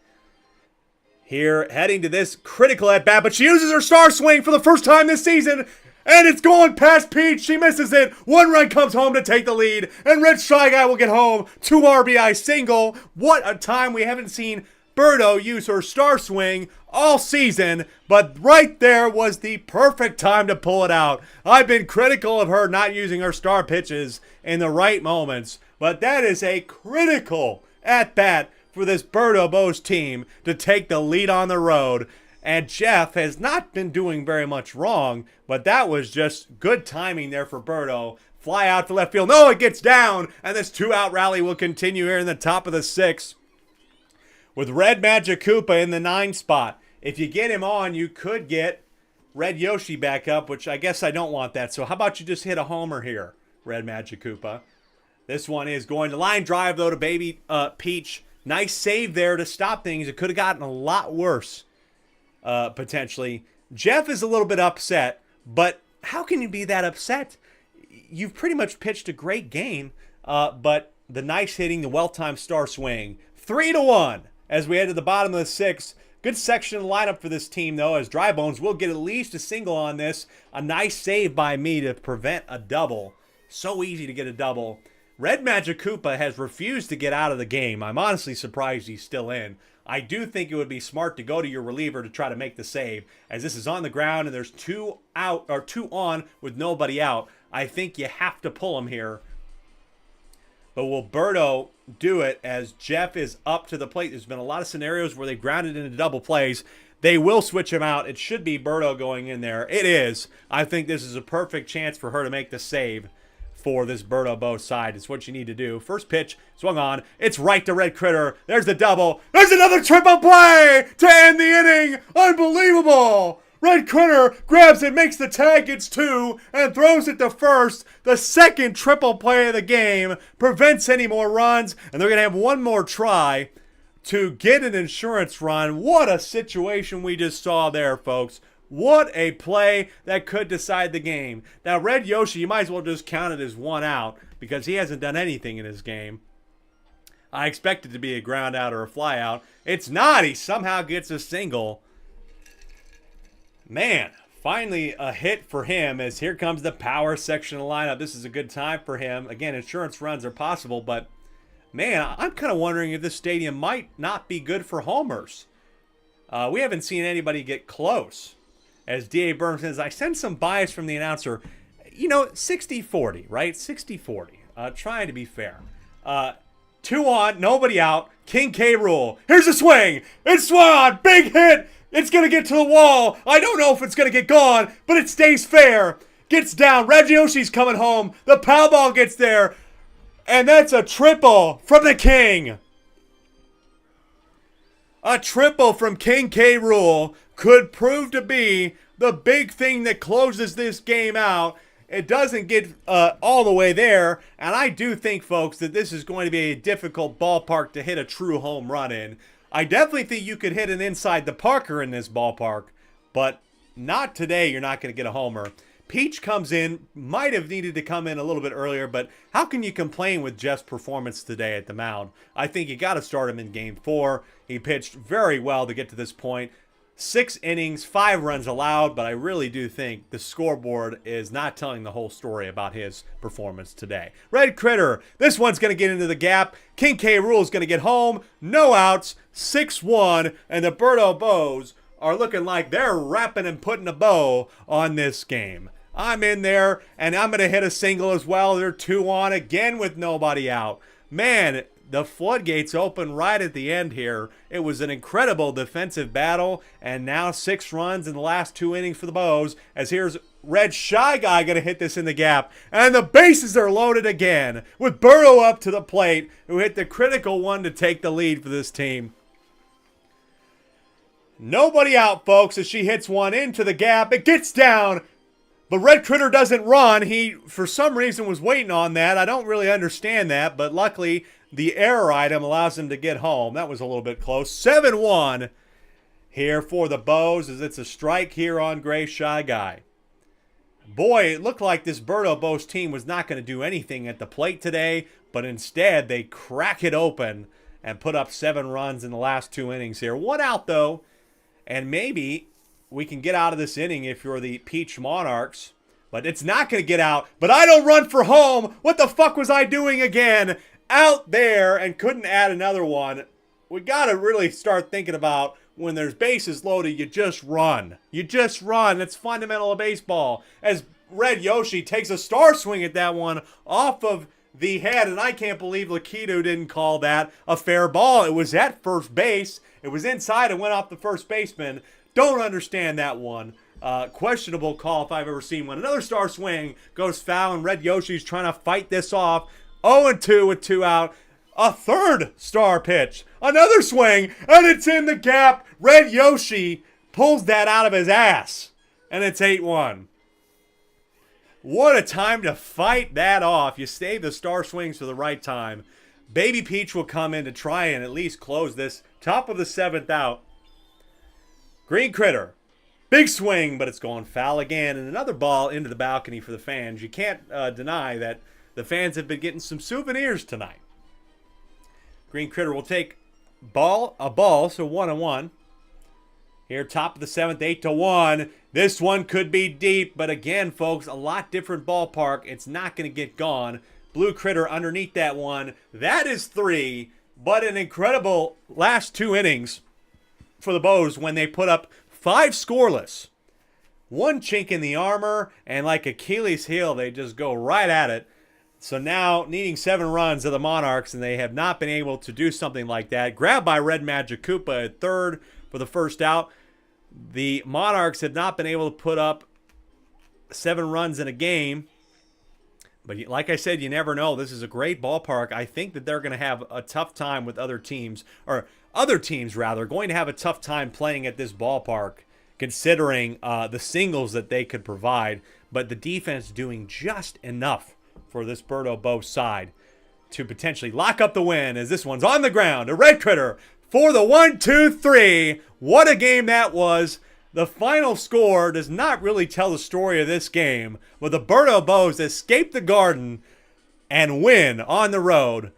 Speaker 1: Here, heading to this critical at-bat, but she uses her star swing for the first time this season, and it's going past Peach. She misses it. 1 run comes home to take the lead, and Red Shy Guy will get home. 2 RBI single. What a time. We haven't seen Birdo use her star swing all season, but right there was the perfect time to pull it out. I've been critical of her not using her star pitches in the right moments, but that is a critical at-bat for this Birdo Bose team to take the lead on the road. And Jeff has not been doing very much wrong, but that was just good timing there for Birdo. Fly out to left field. No, it gets down, and this 2-out rally will continue here in the top of the 6th. With Red Magic Koopa in the 9 spot. If you get him on, you could get Red Yoshi back up, which I guess I don't want that. So how about you just hit a homer here, Red Magic Koopa. This one is going to line drive, though, to Baby Peach. Nice save there to stop things. It could have gotten a lot worse, potentially. Jeff is a little bit upset, but how can you be that upset? You've pretty much pitched a great game, but the nice hitting, the well-timed star swing, 3-1 as we head to the bottom of the sixth. Good section of the lineup for this team, though, as Dry Bones will get at least a single on this. A nice save by me to prevent a double. So easy to get a double. Red Magic Koopa has refused to get out of the game. I'm honestly surprised he's still in. I do think it would be smart to go to your reliever to try to make the save, as this is on the ground and there's 2 out or 2 on with nobody out. I think you have to pull him here. But will Berto do it as Jeff is up to the plate? There's been a lot of scenarios where they've grounded into double plays. They will switch him out. It should be Berto going in there. It is. I think this is a perfect chance for her to make the save for this Berto both side. It's what you need to do. First pitch, swung on. It's right to Red Critter. There's the double. There's another triple play to end the inning. Unbelievable. Red Critter grabs it, makes the tag, gets 2, and throws it to first. The second triple play of the game prevents any more runs, and they're going to have one more try to get an insurance run. What a situation we just saw there, folks. What a play that could decide the game. Now, Red Yoshi, you might as well just count it as 1 out because he hasn't done anything in his game. I expect it to be a ground out or a fly out. It's not. He somehow gets a single. Man, finally a hit for him as here comes the power section of the lineup. This is a good time for him. Again, insurance runs are possible, but man, I'm kind of wondering if this stadium might not be good for homers. We haven't seen anybody get close. As D.A. Burns says, I sense some bias from the announcer. You know, 60-40, right? 60-40. Trying to be fair. 2 on, nobody out. King K. Rool. Here's a swing. It's swung on. Big hit. It's going to get to the wall. I don't know if it's going to get gone, but it stays fair. Gets down. Red Yoshi's coming home. The pow ball gets there. And that's a triple from the King. A triple from King K. Rool could prove to be the big thing that closes this game out. It doesn't get all the way there, and I do think, folks, that this is going to be a difficult ballpark to hit a true home run in. I definitely think you could hit an inside the Parker in this ballpark, but not today. You're not going to get a homer. Peach comes in, might have needed to come in a little bit earlier, but how can you complain with Jeff's performance today at the mound? I think you got to start him in Game 4. He pitched very well to get to this point. 6 innings, 5 runs allowed, but I really do think the scoreboard is not telling the whole story about his performance today. Red Critter, this one's going to get into the gap. King K. Rool is going to get home. No outs, 6-1, and the Berto Bows are looking like they're wrapping and putting a bow on this game. I'm in there, and I'm going to hit a single as well. They're 2 on again with nobody out. Man, the floodgates open right at the end here. It was an incredible defensive battle, and now 6 runs in the last 2 innings for the Bows, as here's Red Shy Guy going to hit this in the gap, and the bases are loaded again, with Burrow up to the plate, who hit the critical one to take the lead for this team. Nobody out, folks, as she hits one into the gap. It gets down, but Red Critter doesn't run. He, for some reason, was waiting on that. I don't really understand that, but luckily the error item allows him to get home. That was a little bit close. 7-1 here for the Bows, as it's a strike here on Gray Shy Guy. Boy, it looked like this Berto Bows team was not going to do anything at the plate today, but instead they crack it open and put up 7 runs in the last 2 innings here. 1 out, though, and maybe we can get out of this inning if you're the Peach Monarchs. But it's not going to get out. But I don't run for home. What the fuck was I doing again? Out there, and couldn't add another one. We got to really start thinking about when there's bases loaded, you just run. You just run. It's fundamental of baseball. As Red Yoshi takes a star swing at that one off of the head, and I can't believe Lakitu didn't call that a fair ball. It was at first base. It was inside and went off the first baseman. Don't understand that one. Questionable call if I've ever seen one. Another star swing goes foul, and Red Yoshi's trying to fight this off. 0-2 with 2 out. A third star pitch. Another swing, and it's in the gap. Red Yoshi pulls that out of his ass, and it's 8-1. What a time to fight that off. You save the star swings for the right time. Baby Peach will come in to try and at least close this. Top of the 7th out. Green Critter Big swing, but it's going foul again. And another ball into the balcony for the fans. You can't deny that the fans have been getting some souvenirs tonight. Green Critter will take a ball, so 1-1. Here, top of the 7th, 8-1. This one could be deep, but again, folks, a lot different ballpark. It's not going to get gone. Blue Critter underneath that one. That is 3, but an incredible last 2 innings for the Bows when they put up 5 scoreless. One chink in the armor, and like Achilles' heel, they just go right at it. So now, needing 7 runs of the Monarchs, and they have not been able to do something like that. Grabbed by Red Magic Koopa at third for the first out. The Monarchs have not been able to put up 7 runs in a game. But like I said, you never know. This is a great ballpark. I think that they're going to have a tough time with other teams, or other teams rather, going to have a tough time playing at this ballpark, considering the singles that they could provide. But the defense doing just enough for this Birdo Bow side to potentially lock up the win, as this one's on the ground. A Red Critter for the 1-2-3. What a game that was. The final score does not really tell the story of this game, but the Birdo Bows escape the Garden and win on the road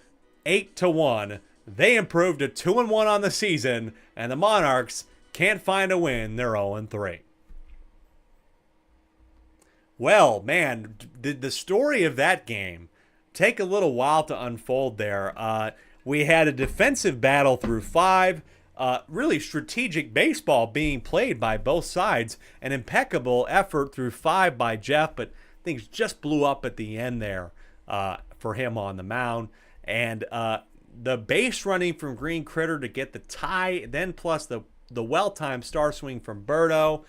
Speaker 1: 8-1. They improved to 2-1 on the season, and the Monarchs can't find a win. They're 0-3. Well, man, did the story of that game take a little while to unfold there. We had a defensive battle through 5, really strategic baseball being played by both sides, an impeccable effort through 5 by Jeff, but things just blew up at the end there for him on the mound. And the base running from Green Critter to get the tie, then plus the well-timed star swing from Birdo,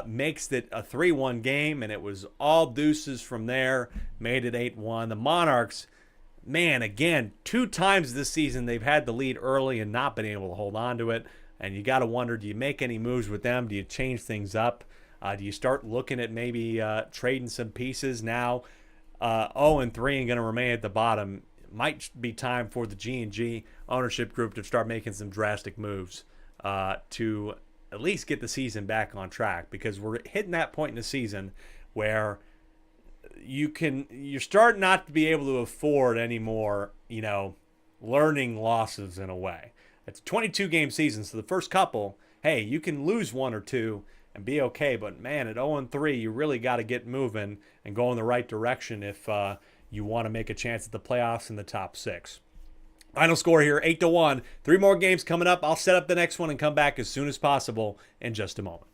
Speaker 1: makes it a 3-1 game, and it was all deuces from there, made it 8-1. The Monarchs, man, again, 2 times this season they've had the lead early and not been able to hold on to it, and you got to wonder, do you make any moves with them? Do you change things up? Do you start looking at maybe trading some pieces now? 0-3 and going to remain at the bottom. Might be time for the G&G ownership group to start making some drastic moves to at least get the season back on track, because we're hitting that point in the season where you're starting not to be able to afford anymore, learning losses in a way. It's a 22-game season, so the first couple, hey, you can lose 1 or 2 and be okay, but man, at 0-3, you really got to get moving and go in the right direction if you want to make a chance at the playoffs in the top 6. Final score here, 8-1. 3 more games coming up. I'll set up the next one and come back as soon as possible in just a moment.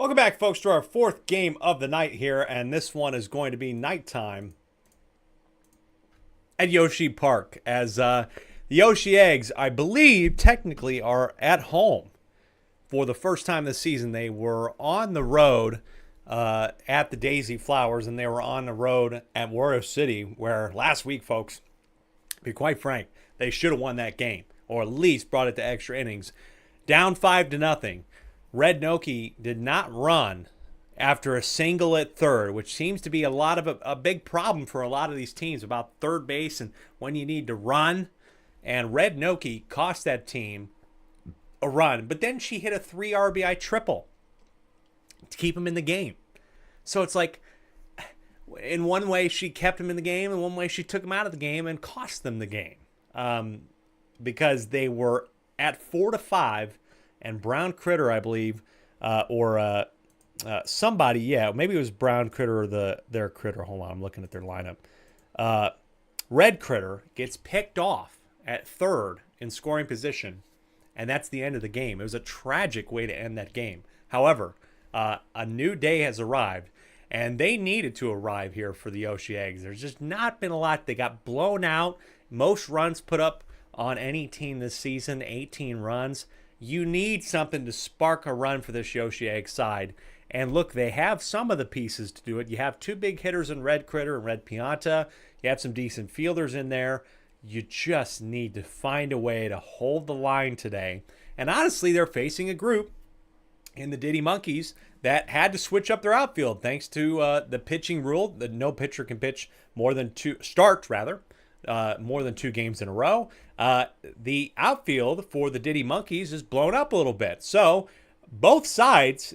Speaker 1: Welcome back, folks, to our fourth game of the night here, and this one is going to be nighttime at Yoshi Park, as the Yoshi Eggs, I believe, technically are at home for the first time this season. They were on the road at the Daisy Flowers, and they were on the road at Wario City, where last week, folks, to be quite frank, they should have won that game, or at least brought it to extra innings. Down 5-0. Red Noki did not run after a single at third, which seems to be a big problem for a lot of these teams about third base and when you need to run. And Red Noki cost that team a run, but then she hit a 3 RBI triple to keep him in the game. So it's like, in one way she kept him in the game, in one way she took him out of the game and cost them the game, because they were at 4-5. And Brown Critter, I believe, somebody, maybe it was Brown Critter or their Critter. Hold on, I'm looking at their lineup. Red Critter gets picked off at third in scoring position, and that's the end of the game. It was a tragic way to end that game. However, a new day has arrived, and they needed to arrive here for the Yoshi Eggs. There's just not been a lot. They got blown out. Most runs put up on any team this season, 18 runs. You need something to spark a run for this Yoshi Egg side. And look, they have some of the pieces to do it. You have two big hitters in Red Critter and Red Pianta. You have some decent fielders in there. You just need to find a way to hold the line today. And honestly, they're facing a group in the Diddy Monkeys that had to switch up their outfield thanks to the pitching rule that no pitcher can pitch more than two games in a row. The outfield for the Diddy Monkeys is blown up a little bit. So both sides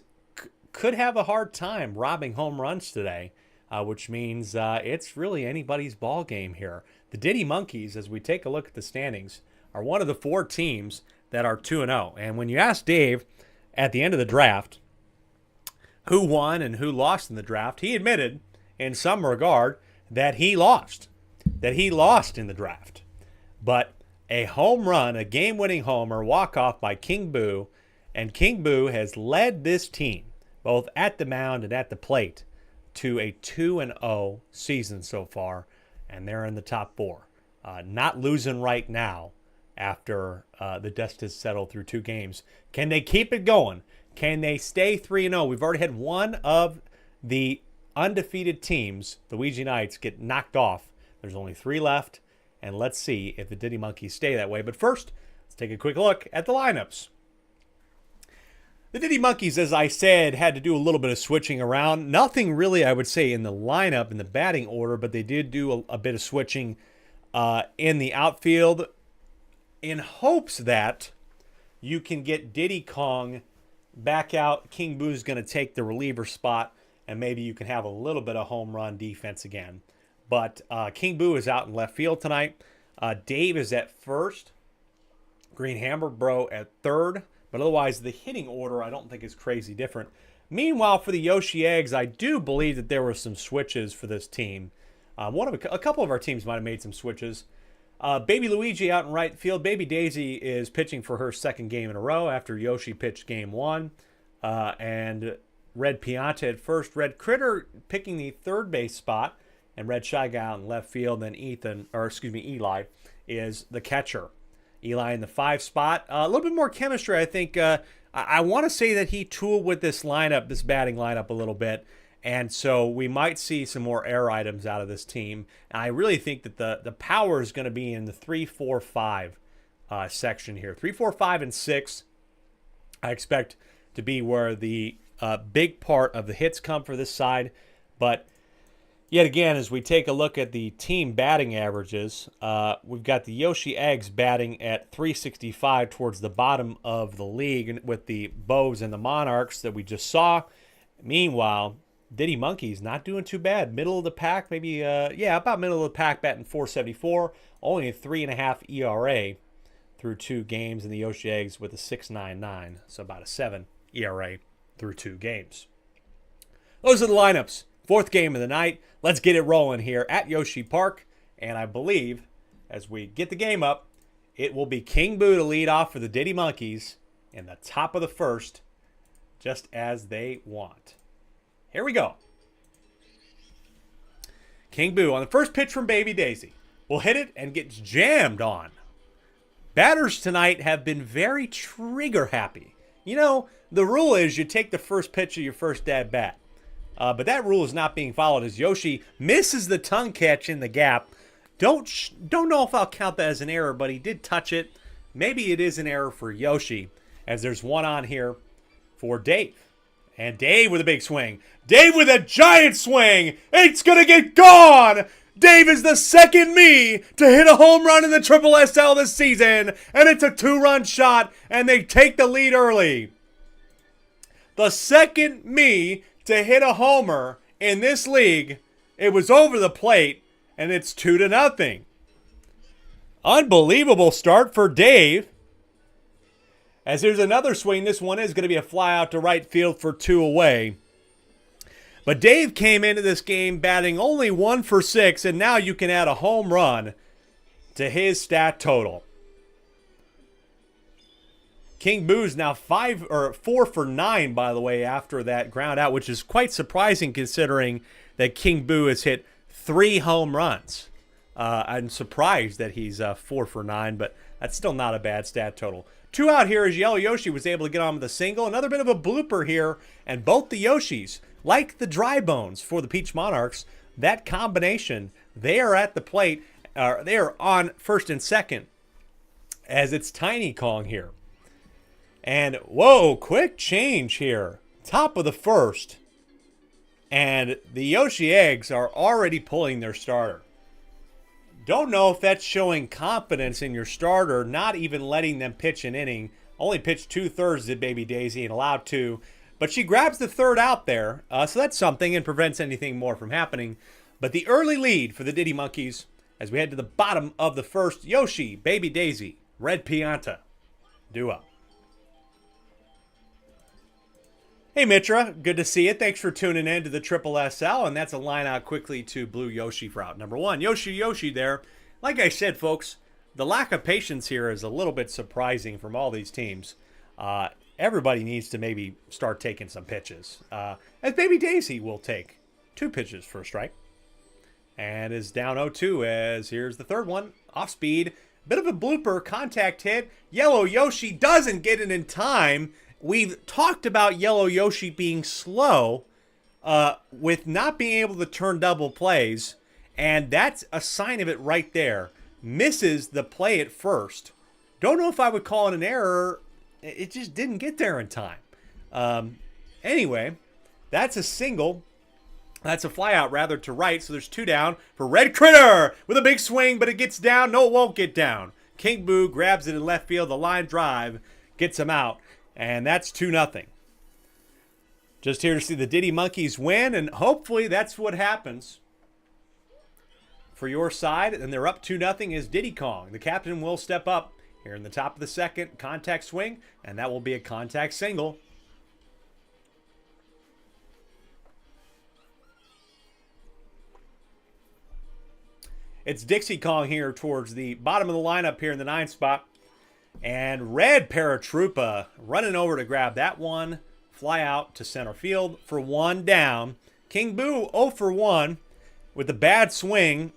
Speaker 1: could have a hard time robbing home runs today, which means it's really anybody's ball game here. The Diddy Monkeys, as we take a look at the standings, are one of the 4 teams that are 2-0. And when you ask Dave at the end of the draft who won and who lost in the draft, he admitted in some regard that he lost. That he lost in the draft. But a home run, a game-winning homer, walk-off by King Boo, and King Boo has led this team, both at the mound and at the plate, to a 2-0 season so far, and they're in the top 4. Not losing right now after the dust has settled through 2 games. Can they keep it going? Can they stay 3-0? We've already had one of the undefeated teams, the Ouija Knights, get knocked off. There's only 3 left, and let's see if the Diddy Monkeys stay that way. But first, let's take a quick look at the lineups. The Diddy Monkeys, as I said, had to do a little bit of switching around. Nothing really, I would say, in the lineup, in the batting order, but they did do a bit of switching in the outfield in hopes that you can get Diddy Kong back out. King Boo's going to take the reliever spot, and maybe you can have a little bit of home run defense again. But King Boo is out in left field tonight. Dave is at first. Green Hammer Bro at third. But otherwise, the hitting order I don't think is crazy different. Meanwhile, for the Yoshi Eggs, I do believe that there were some switches for this team. A couple of our teams might have made some switches. Baby Luigi out in right field. Baby Daisy is pitching for her second game in a row after Yoshi pitched game 1. And Red Pianta at first. Red Critter picking the third base spot. And Red Shy Guy out in left field. Then Eli is the catcher. Eli in the 5 spot. A little bit more chemistry, I think. I want to say that he tooled with this lineup, this batting lineup a little bit. And so we might see some more air items out of this team. And I really think that the power is going to be in the 3, 4, 5 section here. 3, 4, 5, and 6, I expect to be where the big part of the hits come for this side. But yet again, as we take a look at the team batting averages, we've got the Yoshi Eggs batting at 365 towards the bottom of the league with the Bows and the Monarchs that we just saw. Meanwhile, Diddy Monkeys not doing too bad. Middle of the pack, maybe, about middle of the pack, batting 474. Only a 3.5 ERA through 2 games, and the Yoshi Eggs with a 6.99, so about a 7 ERA through 2 games. Those are the lineups. 4th game of the night. Let's get it rolling here at Yoshi Park. And I believe, as we get the game up, it will be King Boo to lead off for the Diddy Monkeys in the top of the 1st. just as they want. Here we go. King Boo on the first pitch from Baby Daisy will hit it and gets jammed on. Batters tonight have been very trigger happy. You know, the rule is you take the first pitch of your first at bat. But that rule is not being followed as Yoshi misses the tongue catch in the gap. Don't know if I'll count that as an error, but he did touch it. Maybe it is an error for Yoshi, as there's one on here for Dave. And Dave with a big swing. Dave with a giant swing. It's going to get gone. Dave is the second me to hit a home run in the Triple SL this season. And it's a 2-run shot, and they take the lead early. The second me to hit a homer in this league. It was over the plate, and it's 2-0. Unbelievable start for Dave. As here's another swing. This one is going to be a fly out to right field for 2 away. But Dave came into this game batting only 1 for 6, and now you can add a home run to his stat total. King Boo's now 4 for 9, by the way, after that ground out, which is quite surprising considering that King Boo has hit 3 home runs. I'm surprised that he's 4 for 9, but that's still not a bad stat total. 2 out here as Yellow Yoshi was able to get on with a single. Another bit of a blooper here, and both the Yoshis, like the Dry Bones for the Peach Monarchs, that combination, they are at the plate. They are on first and second as it's Tiny Kong here. And, whoa, quick change here. Top of the first. And the Yoshi Eggs are already pulling their starter. Don't know if that's showing confidence in your starter, not even letting them pitch an inning. Only pitched 2/3 did Baby Daisy and allowed 2. But she grabs the third out there, so that's something and prevents anything more from happening. But the early lead for the Diddy Monkeys as we head to the bottom of the first. Yoshi, Baby Daisy, Red Pianta, duo. Hey Mitra, good to see you. Thanks for tuning in to the Triple SL, and that's a line out quickly to Blue Yoshi for out number 1. Yoshi there. Like I said, folks, the lack of patience here is a little bit surprising from all these teams. Everybody needs to maybe start taking some pitches. As Baby Daisy will take 2 pitches for a strike. And is down 0-2 as here's the third one. Off speed. Bit of a blooper, contact hit. Yellow Yoshi doesn't get it in time. We've talked about Yellow Yoshi being slow with not being able to turn double plays. And that's a sign of it right there. Misses the play at first. Don't know if I would call it an error. It just didn't get there in time. Anyway, that's a single. That's a fly out rather to right. So there's 2 down for Red Critter with a big swing, but it gets down. No, it won't get down. King Boo grabs it in left field. The line drive gets him out. And that's 2-0. Just here to see the Diddy Monkeys win, and hopefully that's what happens for your side. And they're up 2-0 is Diddy Kong. The captain will step up here in the top of the second. Contact swing, and that will be a contact single. It's Dixie Kong here towards the bottom of the lineup here in the 9 spot. And Red Paratroopa running over to grab that one. Fly out to center field for 1 down. King Boo 0 for 1 with a bad swing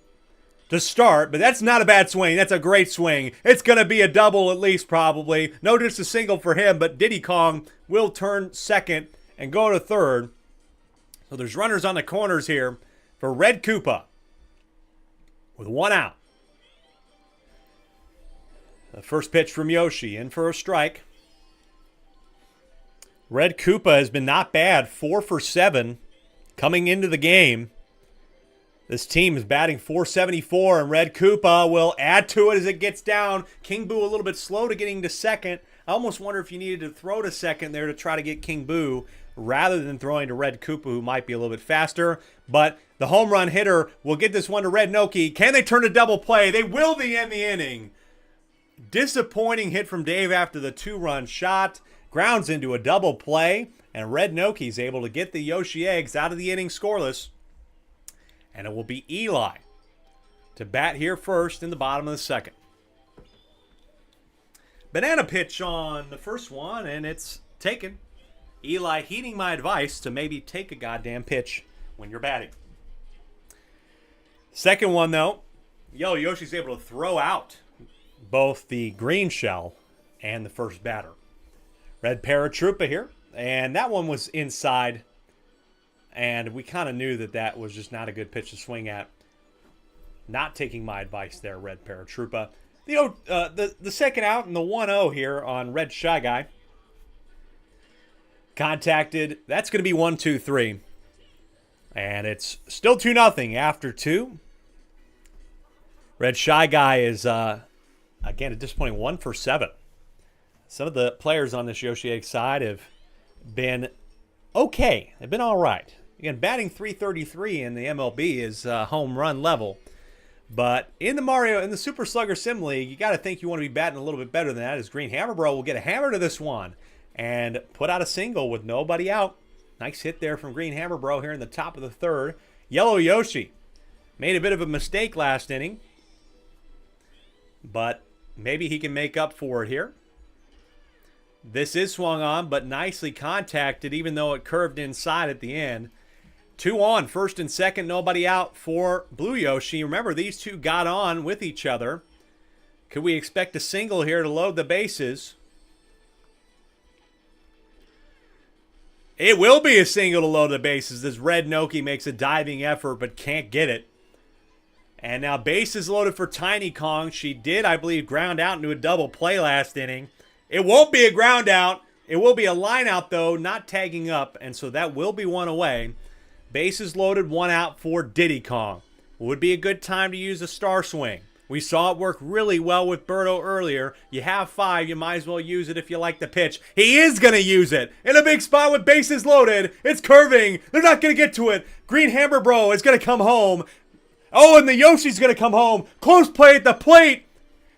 Speaker 1: to start. But that's not a bad swing. That's a great swing. It's going to be a double at least probably. No, just a single for him. But Diddy Kong will turn second and go to third. So there's runners on the corners here for Red Koopa with 1 out. The first pitch from Yoshi, in for a strike. Red Koopa has been not bad, 4 for 7 coming into the game. This team is batting .474, and Red Koopa will add to it as it gets down. King Boo a little bit slow to getting to second. I almost wonder if you needed to throw to second there to try to get King Boo rather than throwing to Red Koopa, who might be a little bit faster. But the home run hitter will get this one to Red Noki. Can they turn a double play? They will end the inning. Disappointing hit from Dave after the 2-run shot. Grounds into a double play. And Red Noki's able to get the Yoshi Eggs out of the inning scoreless. And it will be Eli to bat here first in the bottom of the second. Banana pitch on the first one, and it's taken. Eli heeding my advice to maybe take a goddamn pitch when you're batting. Second one, though, Yellow Yoshi's able to throw out both the green shell and the first batter. Red Paratroopa here, and that one was inside, and we kind of knew that that was just not a good pitch to swing at. Not taking my advice there, Red Paratroopa. The second out and the 1-0 here on Red Shy Guy. Contacted. That's going to be 1-2-3. And it's still 2-0 after 2. Red Shy Guy is, again, a disappointing 1 for 7. Some of the players on this Yoshi Egg side have been okay. They've been all right. Again, batting .333 in the MLB is home run level. But in the Super Slugger Sim League, you got to think you want to be batting a little bit better than that. As Green Hammer Bro will get a hammer to this one and put out a single with nobody out. Nice hit there from Green Hammer Bro here in the top of the third. Yellow Yoshi made a bit of a mistake last inning, but maybe he can make up for it here. This is swung on, but nicely contacted, even though it curved inside at the end. 2 on, first and second, nobody out for Blue Yoshi. Remember, these two got on with each other. Could we expect a single here to load the bases? It will be a single to load the bases. This Red Noki makes a diving effort but can't get it. And now bases loaded for Tiny Kong. She did, I believe, ground out into a double play last inning. It won't be a ground out. It will be a line out, though, not tagging up. And so that will be one away. Bases loaded, 1 out for Diddy Kong. Would be a good time to use a star swing. We saw it work really well with Birdo earlier. You have 5, you might as well use it if you like the pitch. He is going to use it. In a big spot with bases loaded. It's curving. They're not going to get to it. Green Hammer Bro is going to come home. Oh, and the Yoshi's going to come home. Close play at the plate.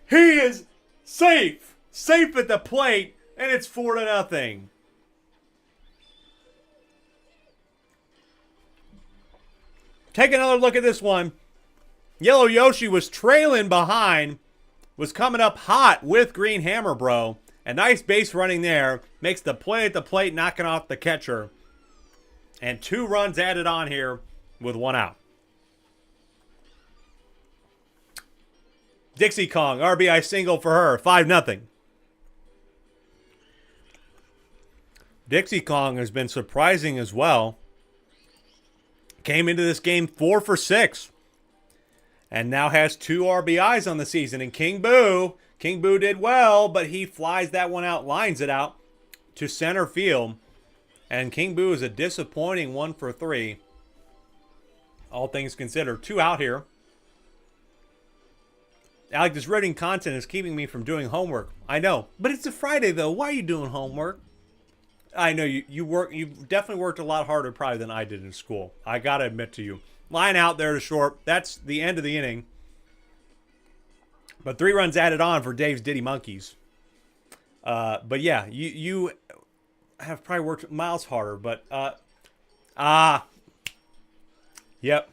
Speaker 1: He is safe. Safe at the plate. And it's 4-0. Take another look at this one. Yellow Yoshi was trailing behind, was coming up hot with Green Hammer Bro. A nice base running there. Makes the play at the plate, knocking off the catcher. And 2 runs added on here with 1 out. Dixie Kong, RBI single for her, 5-0. Dixie Kong has been surprising as well. Came into this game 4 for 6. And now has 2 RBIs on the season. And King Boo did well, but he flies that one out, lines it out to center field. And King Boo is a disappointing 1 for 3. All things considered. 2 out here. Alec, this writing content is keeping me from doing homework. I know. But it's a Friday, though. Why are you doing homework? I know you've definitely worked a lot harder probably than I did in school. I got to admit to you. Line out there to short. That's the end of the inning. But 3 runs added on for Dave's Diddy Monkeys. But yeah, you have probably worked miles harder. But, yep.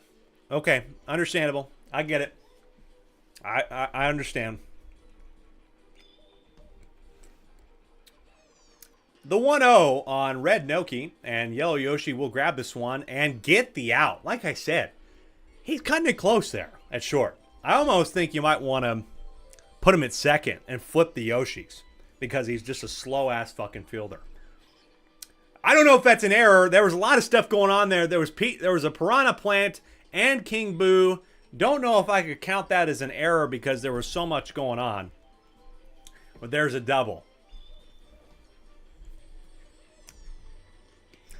Speaker 1: Okay, understandable. I get it. I understand. The 1-0 on Red Noki, and Yellow Yoshi will grab this one and get the out. Like I said, he's kind of close there at short. I almost think you might want to put him at second and flip the Yoshis because he's just a slow-ass fucking fielder. I don't know if that's an error. There was a lot of stuff going on there. There was a Piranha Plant and King Boo. Don't know if I could count that as an error because there was so much going on. But there's a double.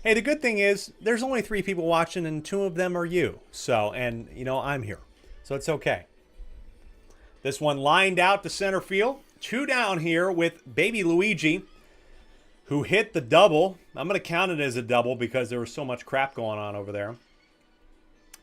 Speaker 1: Hey, the good thing is there's only 3 people watching and 2 of them are you. So, and, you know, I'm here. So it's okay. This one lined out to center field. 2 down here with Baby Luigi, who hit the double. I'm going to count it as a double because there was so much crap going on over there.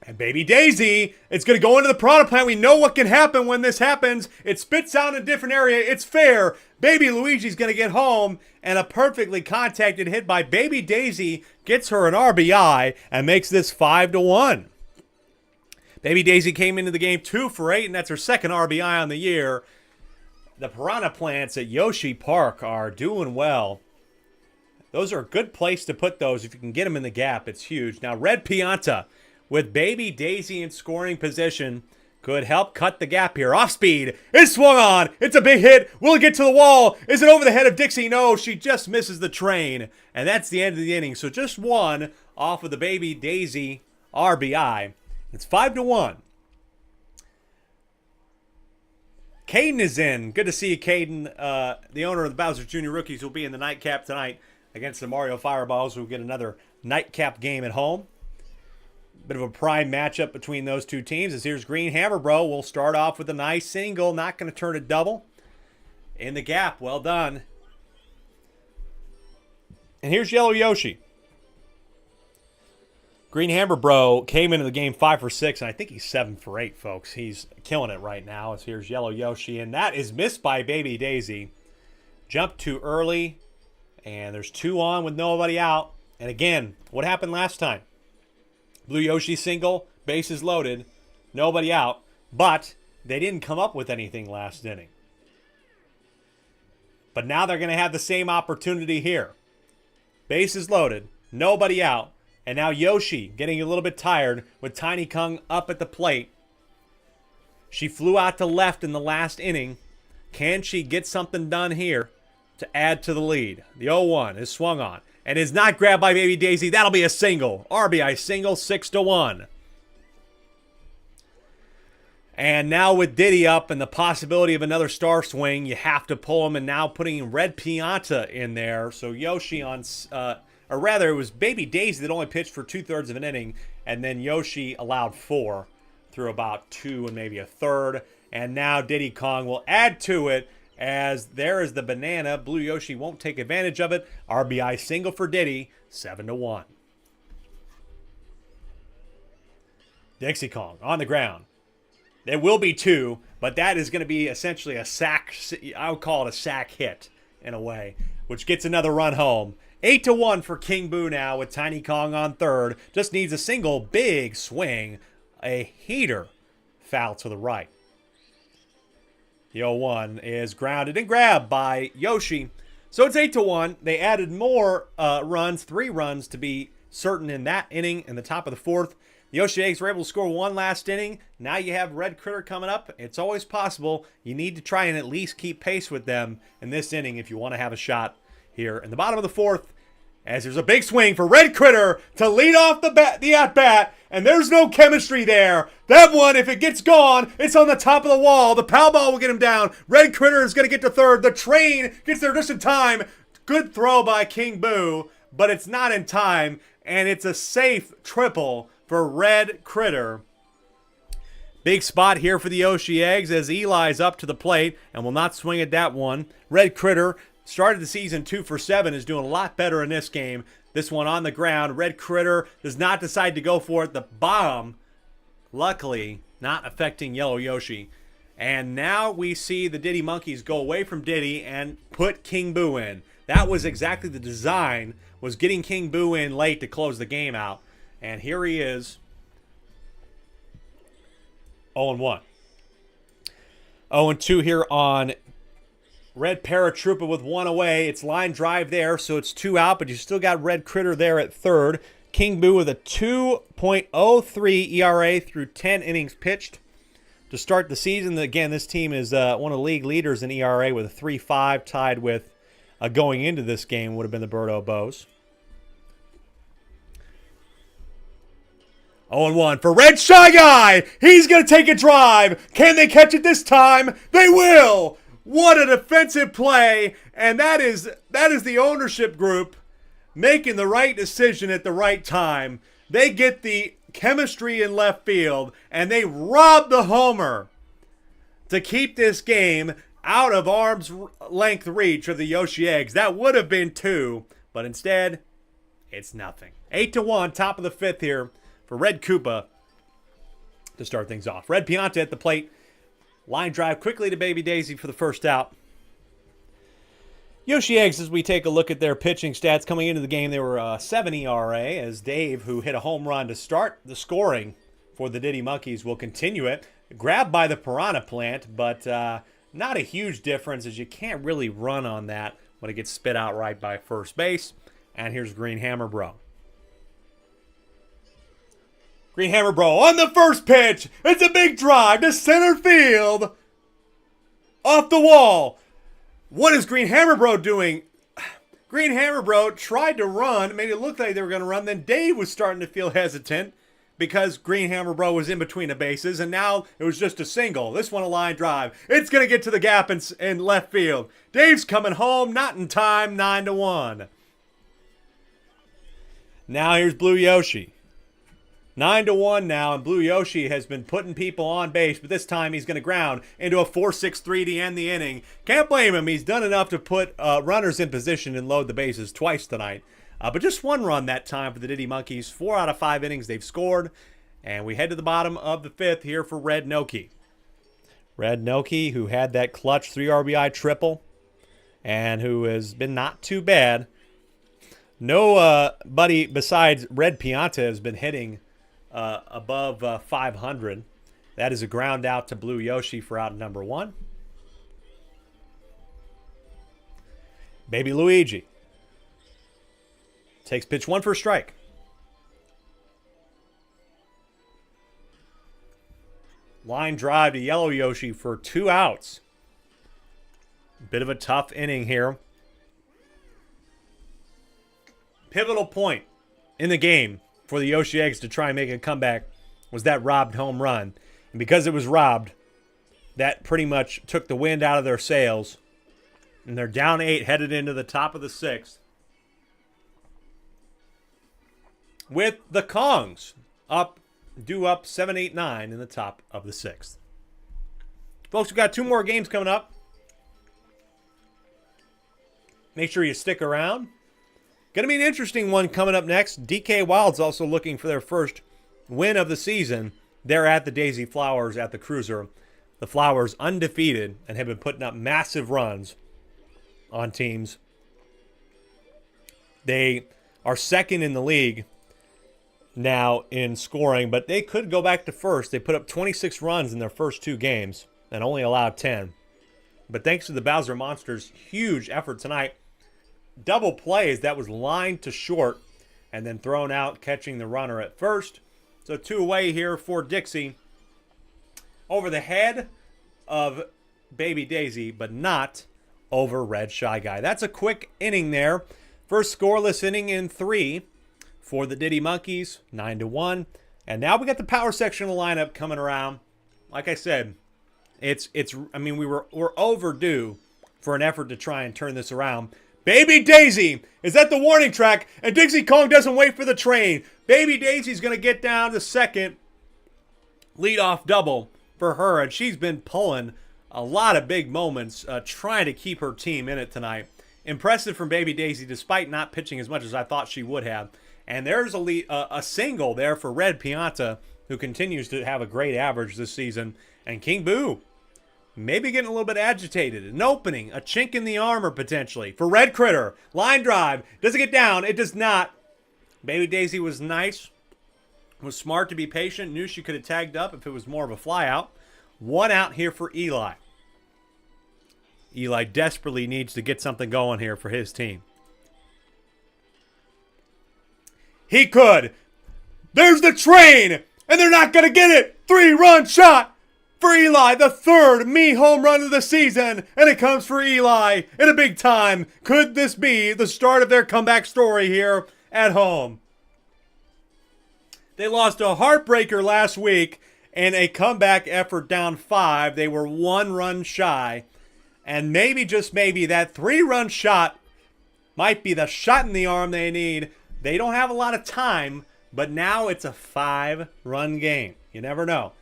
Speaker 1: And Baby Daisy, it's going to go into the Piranha Plant. We know what can happen when this happens. It spits out in a different area. It's fair. Baby Luigi's going to get home, and a perfectly contacted hit by Baby Daisy gets her an RBI and makes this 5-1. Baby Daisy came into the game 2 for 8, and that's her second RBI on the year. The Piranha Plants at Yoshi Park are doing well. Those are a good place to put those. If you can get them in the gap, it's huge. Now, Red Pianta with Baby Daisy in scoring position could help cut the gap here. Off speed. It's swung on. It's a big hit. Will it get to the wall? Is it over the head of Dixie? No, she just misses the train. And that's the end of the inning. So just one off of the Baby Daisy RBI. It's 5-1. Caden is in. Good to see you, Caden. The owner of the Bowser Jr. Rookies will be in the nightcap tonight against the Mario Fireballs. We'll get another nightcap game at home. Bit of a prime matchup between those two teams. As here's Green Hammer Bro. We'll start off with a nice single. Not going to turn it double. In the gap. Well done. And here's Yellow Yoshi. Green Hammer Bro came into the game 5 for 6, and I think he's 7 for 8, folks. He's killing it right now. As here's Yellow Yoshi, and that is missed by Baby Daisy. Jumped too early, and there's 2 on with nobody out. And again, what happened last time? Blue Yoshi single, bases loaded, nobody out, but they didn't come up with anything last inning. But now they're going to have the same opportunity here. Bases loaded, nobody out, and now Yoshi getting a little bit tired with Tiny Kung up at the plate. She flew out to left in the last inning. Can she get something done here to add to the lead? The 0-1 is swung on and is not grabbed by Baby Daisy. That'll be a single. RBI single, 6-1. And now with Diddy up and the possibility of another star swing, you have to pull him, and now putting Red Pianta in there. So Yoshi on, or rather it was Baby Daisy that only pitched for 2/3 of an inning, and then Yoshi allowed 4 through about 2 and maybe a third. And now Diddy Kong will add to it, as there is the banana. Blue Yoshi won't take advantage of it. RBI single for Diddy, 7-1. Dixie Kong on the ground. There will be 2, but that is going to be essentially a sack. I would call it a sack hit in a way, which gets another run home. 8-1 for King Boo now with Tiny Kong on third. Just needs a single big swing. A heater. Foul to the right. The 0-1 is grounded and grabbed by Yoshi. So it's 8-1. They added more runs, 3 runs to be certain in that inning in the top of the 4th. The Yoshi Eggs were able to score 1 last inning. Now you have Red Critter coming up. It's always possible. You need to try and at least keep pace with them in this inning if you want to have a shot here in the bottom of the 4th. As there's a big swing for Red Critter to lead off the at-bat, and there's no chemistry there. That one, if it gets gone, it's on the top of the wall. The foul ball will get him down. Red Critter is going to get to third. The train gets there just in time. Good throw by King Boo, but it's not in time, and it's a safe triple for Red Critter. Big spot here for the Yoshi Eggs as Eli's up to the plate and will not swing at that one. Red Critter started the season 2 for 7, is doing a lot better in this game. This one on the ground. Red Critter does not decide to go for it. The bomb, luckily, not affecting Yellow Yoshi. And now we see the Diddy Monkeys go away from Diddy and put King Boo in. That was exactly the design, was getting King Boo in late to close the game out. And here he is, 0-1. 0-2 here on Red Paratroopa with 1 away. It's line drive there, so it's 2 out, but you still got Red Critter there at third. King Boo with a 2.03 ERA through 10 innings pitched to start the season. Again, this team is one of the league leaders in ERA with a 3.5, tied with going into this game would have been the Birdo Bows. 0-1 for Red Shy Guy. He's going to take a drive. Can they catch it this time? They will. What a defensive play. And that is the ownership group making the right decision at the right time. They get the chemistry in left field, and they rob the homer to keep this game out of arm's length reach of the Yoshi Eggs. That would have been 2, but instead, it's nothing. 8-1, top of the 5th here for Red Koopa to start things off. Red Pianta at the plate. Line drive quickly to Baby Daisy for the first out. Yoshi Eggs, as we take a look at their pitching stats coming into the game, they were 7 ERA, as Dave, who hit a home run to start the scoring for the Diddy Monkeys, will continue it. Grabbed by the Piranha Plant, but not a huge difference, as you can't really run on that when it gets spit out right by first base. And here's Green Hammer Bro. Green Hammer Bro on the first pitch. It's a big drive to center field. Off the wall. What is Green Hammer Bro doing? Green Hammer Bro tried to run, made it look like they were going to run. Then Dave was starting to feel hesitant because Green Hammer Bro was in between the bases, and now it was just a single. This one a line drive. It's going to get to the gap in left field. Dave's coming home, not in time, 9-1. Now here's Blue Yoshi. 9-1 now, and Blue Yoshi has been putting people on base, but this time he's going to ground into a 4-6-3 to end the inning. Can't blame him. He's done enough to put runners in position and load the bases twice tonight. But just one run that time for the Diddy Monkeys. 4 out of 5 innings they've scored. And we head to the bottom of the 5th here for Red Noki. Red Noki, who had that clutch 3 RBI triple and who has been not too bad. Nobody besides Red Pianta has been hitting above 500. That is a ground out to Blue Yoshi for out number 1. Baby Luigi takes pitch 1 for a strike. Line drive to Yellow Yoshi for 2 outs. Bit of a tough inning here. Pivotal point in the game for the Yoshi Eggs to try and make a comeback was that robbed home run. And because it was robbed, that pretty much took the wind out of their sails. And they're down 8, headed into the top of the 6th. With the Kongs due up 7-8-9 in the top of the 6th. Folks, we've got 2 more games coming up. Make sure you stick around. Going to be an interesting one coming up next. DK Wild's also looking for their first win of the season. They're at the Daisy Flowers at the Cruiser. The Flowers undefeated and have been putting up massive runs on teams. They are second in the league now in scoring, but they could go back to first. They put up 26 runs in their first 2 games and only allowed 10. But thanks to the Bowser Monsters' huge effort tonight, double plays, that was lined to short and then thrown out, catching the runner at first. So 2 away here for Dixie. Over the head of Baby Daisy, but not over Red Shy Guy. That's a quick inning there. First scoreless inning in 3 for the Diddy Monkeys, 9-1. And now we got the power section of the lineup coming around. Like I said, we're overdue for an effort to try and turn this around. Baby Daisy is at the warning track, and Dixie Kong doesn't wait for the train. Baby Daisy's going to get down to second. Leadoff double for her, and she's been pulling a lot of big moments, trying to keep her team in it tonight. Impressive from Baby Daisy, despite not pitching as much as I thought she would have. And there's a single there for Red Pianta, who continues to have a great average this season. And King Boo, maybe getting a little bit agitated. An opening, a chink in the armor potentially for Red Critter. Line drive. Does it get down? It does not. Baby Daisy was nice. Was smart to be patient. Knew she could have tagged up if it was more of a fly out. 1 out here for Eli. Eli desperately needs to get something going here for his team. He could. There's the train. And they're not going to get it. 3-run shot for Eli, the 3rd home run of the season, and it comes for Eli in a big time. Could this be the start of their comeback story here at home? They lost a heartbreaker last week in a comeback effort down 5. They were 1 run shy, and maybe, just maybe, that 3-run shot might be the shot in the arm they need. They don't have a lot of time, but now it's a 5-run game. You never know.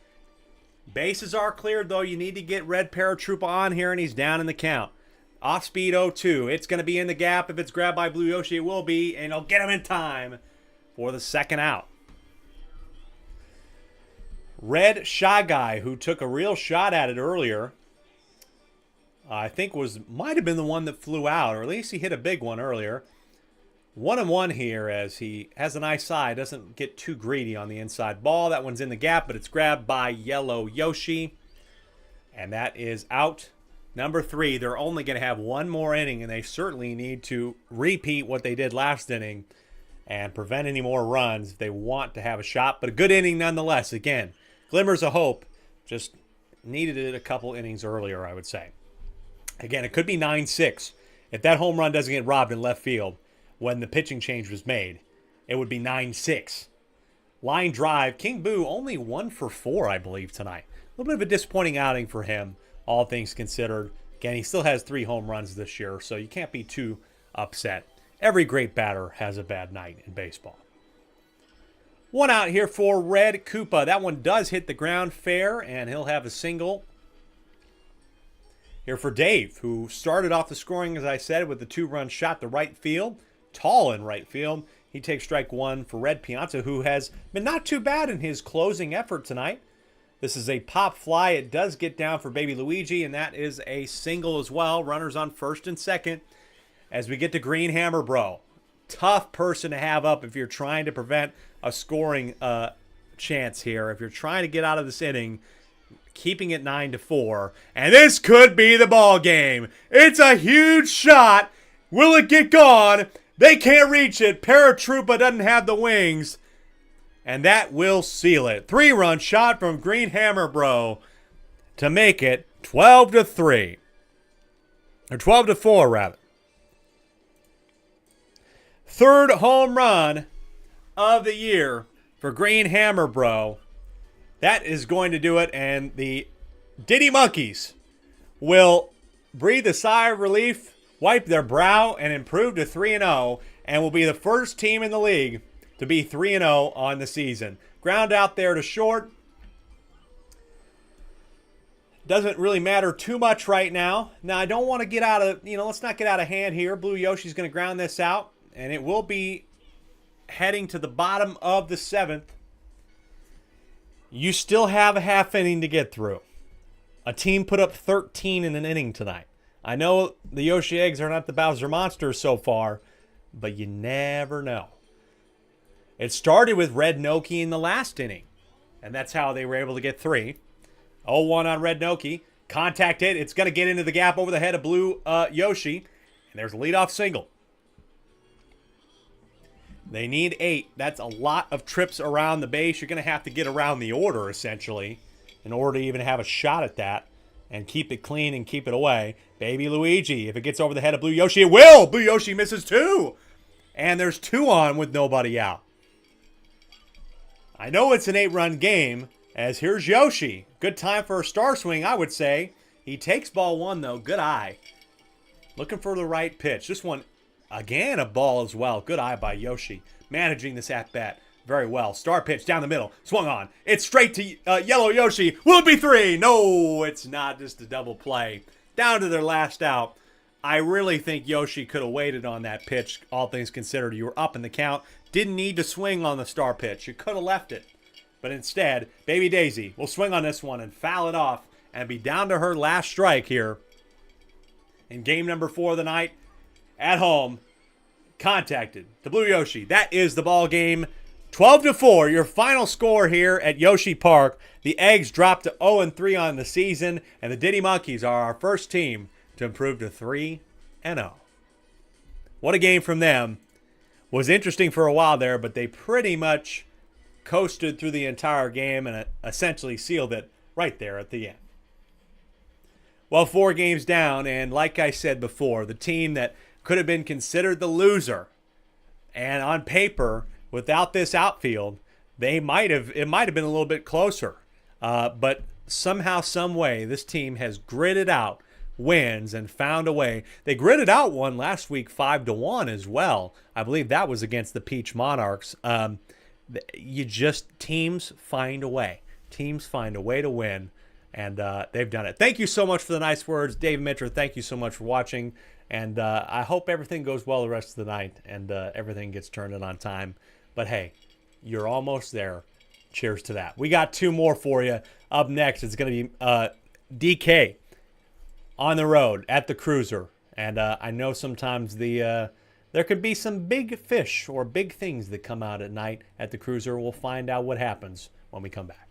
Speaker 1: Bases are cleared, though. You need to get Red Paratroopa on here, and he's down in the count. Off speed 0-2. It's going to be in the gap. If it's grabbed by Blue Yoshi, it will be, and he'll get him in time for the 2nd out. Red Shy Guy, who took a real shot at it earlier, I think might have been the one that flew out, or at least he hit a big one earlier. 1-1 here as he has a nice side, doesn't get too greedy on the inside ball. That one's in the gap, but it's grabbed by Yellow Yoshi. And that is out Number 3, they're only going to have one more inning, and they certainly need to repeat what they did last inning and prevent any more runs if they want to have a shot. But a good inning nonetheless. Again, glimmers of hope. Just needed it a couple innings earlier, I would say. Again, it could be 9-6. If that home run doesn't get robbed in left field when the pitching change was made, it would be 9-6. Line drive. King Boo only 1 for 4, I believe, tonight. A little bit of a disappointing outing for him, all things considered. Again, he still has 3 home runs this year, so you can't be too upset. Every great batter has a bad night in baseball. One out here for Red Koopa. That one does hit the ground fair, and he'll have a single. Here for Dave, who started off the scoring, as I said, with the 2-run shot to right field. Tall in right field. He takes strike 1 for Red Piazza, who has been not too bad in his closing effort tonight. This is a pop fly. It does get down for Baby Luigi, and that is a single as well. Runners on first and second. As we get to Green Hammer Bro. Tough person to have up if you're trying to prevent a scoring chance here. If you're trying to get out of this inning, keeping it 9-4. And this could be the ball game. It's a huge shot. Will it get gone? They can't reach it. Paratroopa doesn't have the wings. And that will seal it. 3-run shot from Green Hammer Bro to make it 12-3. Or 12-4, rather. 3rd home run of the year for Green Hammer Bro. That is going to do it, and the Diddy Monkeys will breathe a sigh of relief, wipe their brow, and improve to 3-0, and will be the first team in the league to be 3-0 on the season. Ground out there to short. Doesn't really matter too much right now. Now, I don't want to get out of, let's not get out of hand here. Blue Yoshi's going to ground this out, and it will be heading to the bottom of the 7th. You still have a half inning to get through. A team put up 13 in an inning tonight. I know the Yoshi Eggs are not the Bowser Monsters so far, but you never know. It started with Red Noki in the last inning, and that's how they were able to get 3. 0-1 on Red Noki. Contact hit. It's going to get into the gap over the head of Blue Yoshi, and there's a leadoff single. They need 8. That's a lot of trips around the base. You're going to have to get around the order, essentially, in order to even have a shot at that and keep it clean and keep it away. Baby Luigi, if it gets over the head of Blue Yoshi, it will. Blue Yoshi misses 2. And there's 2 on with nobody out. I know it's an 8-run game, as here's Yoshi. Good time for a star swing, I would say. He takes ball 1, though. Good eye. Looking for the right pitch. This one, again, a ball as well. Good eye by Yoshi. Managing this at-bat very well. Star pitch down the middle. Swung on. It's straight to Yellow Yoshi. Will it be 3? No, it's not. Just a double play. Down to their last out. I really think Yoshi could have waited on that pitch, all things considered. You were up in the count. Didn't need to swing on the star pitch. You could have left it. But instead, Baby Daisy will swing on this one and foul it off and be down to her last strike here in game number 4 of the night at home. Contacted to Blue Yoshi. That is the ball game. 12-4, your final score here at Yoshi Park. The Eggs dropped to 0-3 on the season, and the Diddy Monkeys are our first team to improve to 3-0. What a game from them. Was interesting for a while there, but they pretty much coasted through the entire game and essentially sealed it right there at the end. Well, 4 games down, and like I said before, the team that could have been considered the loser, and on paper, without this outfield, it might have been a little bit closer. But somehow, some way, this team has gritted out wins and found a way. They gritted out one last week 5-1 as well. I believe that was against the Peach Monarchs. Teams find a way. Teams find a way to win, and they've done it. Thank you so much for the nice words. Dave Mitra, thank you so much for watching, and I hope everything goes well the rest of the night and everything gets turned in on time. But hey, you're almost there. Cheers to that. We got 2 more for you. Up next, it's going to be DK on the road at the Cruiser. And I know sometimes there could be some big fish or big things that come out at night at the Cruiser. We'll find out what happens when we come back.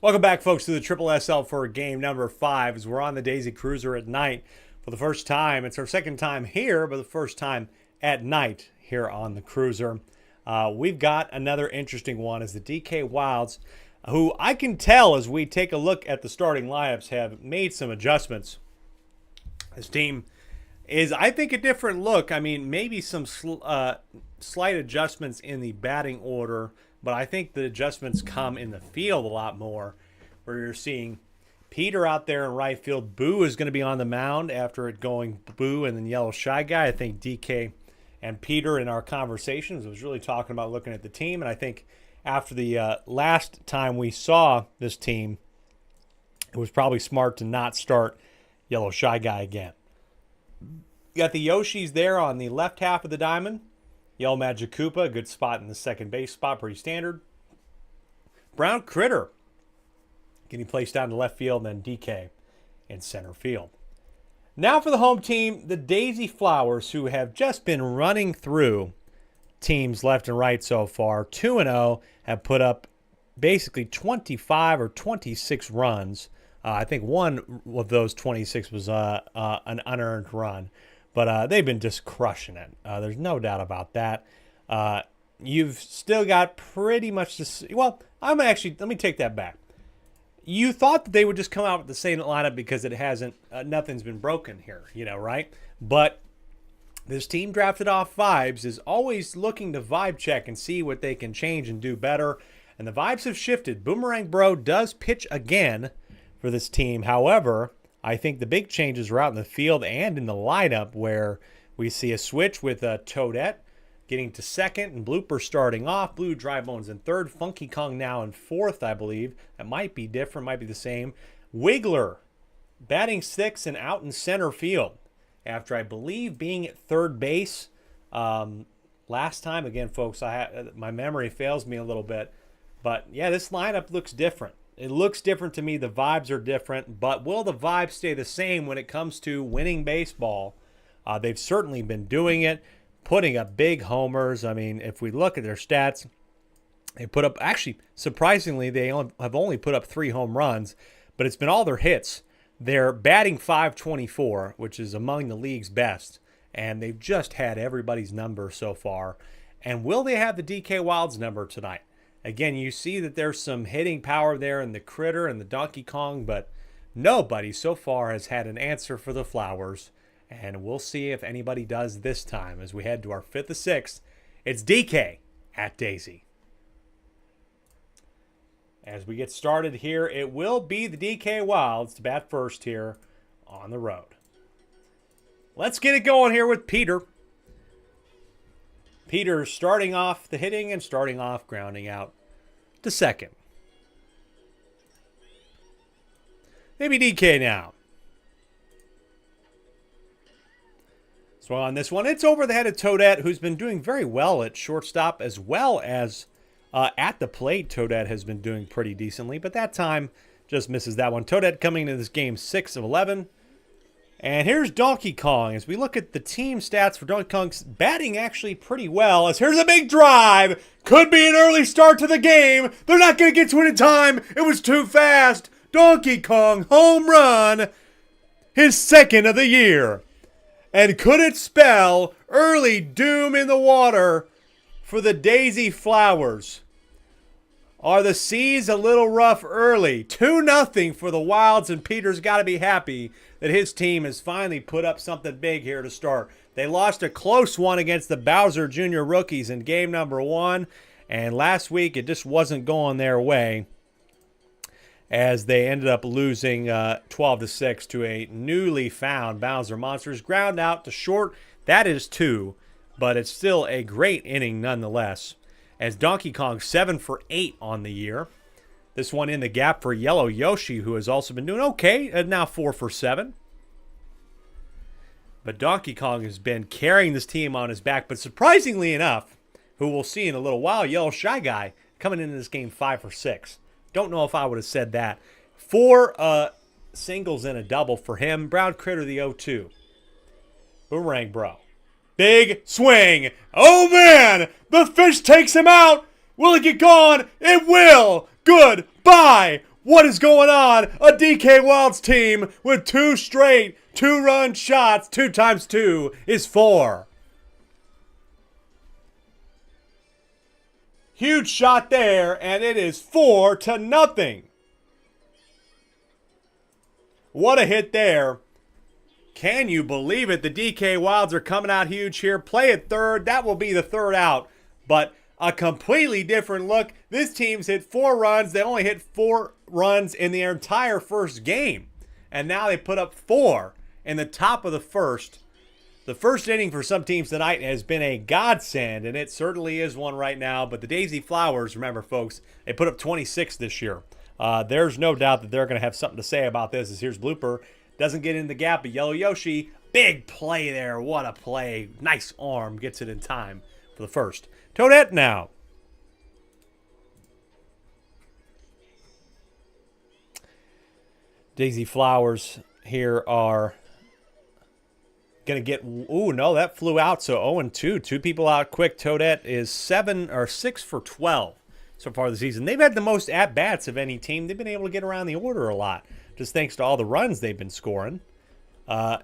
Speaker 1: Welcome back, folks, to the Triple SL for game number 5 as we're on the Daisy Cruiser at night for the first time. It's our second time here, but the first time at night here on the Cruiser. We've got another interesting one as the DK Wilds, who I can tell as we take a look at the starting lineups, have made some adjustments. This team is, I think, a different look. I mean, maybe some slight adjustments in the batting order, but I think the adjustments come in the field a lot more, where you're seeing Peter out there in right field. Boo is going to be on the mound after it going Boo and then Yellow Shy Guy. I think DK and Peter in our conversations was really talking about looking at the team, and I think after the last time we saw this team, it was probably smart to not start Yellow Shy Guy again. You got the Yoshis there on the left half of the diamond. Yellow Magic Koopa, a good spot in the second base spot, pretty standard. Brown Critter getting placed down to left field, and then DK in center field. Now for the home team, the Daisy Flowers, who have just been running through teams left and right so far. 2-0, have put up basically 25 or 26 runs. I think one of those 26 was an unearned run. But they've been just crushing it. There's no doubt about that. You've still got pretty much this. Well, let me take that back. You thought that they would just come out with the same lineup because it hasn't, nothing's been broken here, right? But this team drafted off vibes is always looking to vibe check and see what they can change and do better. And the vibes have shifted. Boomerang Bro does pitch again for this team. However, I think the big changes are out in the field and in the lineup, where we see a switch with Toadette getting to second and Blooper starting off. Blue Dry Bones in third. Funky Kong now in fourth, I believe. That might be different, might be the same. Wiggler batting sixth and out in center field after, I believe, being at third base last time. Again, folks, my memory fails me a little bit. But, yeah, this lineup looks different. It looks different to me. The vibes are different, but will the vibes stay the same when it comes to winning baseball? They've certainly been doing it, putting up big homers. I mean, if we look at their stats, they put up, actually, surprisingly, they have only put up 3 home runs, but it's been all their hits. They're batting .524, which is among the league's best, and they've just had everybody's number so far. And will they have the DK Wilds number tonight? Again, you see that there's some hitting power there in the Critter and the Donkey Kong, but nobody so far has had an answer for the Flowers. And we'll see if anybody does this time as we head to our 5th of 6th. It's DK at Daisy. As we get started here, it will be the DK Wilds to bat first here on the road. Let's get it going here with Peter. Peter starting off the hitting and starting off grounding out to second. Maybe DK now. So on this one, it's over the head of Toadette, who's been doing very well at shortstop as well as at the plate. Toadette has been doing pretty decently, but that time just misses that one. Toadette coming into this game 6 of 11. And here's Donkey Kong. As we look at the team stats for Donkey Kong's batting actually pretty well. As here's a big drive. Could be an early start to the game. They're not going to get to it in time. It was too fast. Donkey Kong home run. His 2nd of the year. And could it spell early doom in the water for the Daisy Flowers? Are the seas a little rough early? 2-0 for the Wilds, and Peter's got to be happy that his team has finally put up something big here to start. They lost a close one against the Bowser Jr. rookies in game number 1, and last week it just wasn't going their way as they ended up losing 12-6 to a newly found Bowser Monsters. Ground out to short, that is 2, but it's still a great inning nonetheless. As Donkey Kong 7 for 8 on the year. This one in the gap for Yellow Yoshi, who has also been doing okay, and now 4 for 7. But Donkey Kong has been carrying this team on his back. But surprisingly enough, who we'll see in a little while, Yellow Shy Guy coming into this game 5 for 6. Don't know if I would have said that. 4 singles and a double for him. Brown Critter the 0-2. Boomerang Bro. Big swing. Oh, man. The fish takes him out. Will it get gone? It will. Goodbye. What is going on? A DK Wilds team with 2 straight 2-run shots. 2 times 2 is 4. Huge shot there, and it is 4-0. What a hit there. Can you believe it? The DK Wilds are coming out huge here. Play at third. That will be the 3rd out. But a completely different look. This team's hit 4 runs. They only hit 4 runs in the entire first game. And now they put up 4 in the top of the first. The first inning for some teams tonight has been a godsend, and it certainly is one right now. But the Daisy Flowers, remember, folks, they put up 26 this year. There's no doubt that they're going to have something to say about this. As here's blooper. Doesn't get in the gap, but Yellow Yoshi, big play there. What a play. Nice arm. Gets it in time for the first. Toadette now. Daisy Flowers here are going to get, ooh, no, that flew out. So 0-2. 2 people out quick. Toadette is 6 for 12 so far this season. They've had the most at-bats of any team. They've been able to get around the order a lot, just thanks to all the runs they've been scoring. That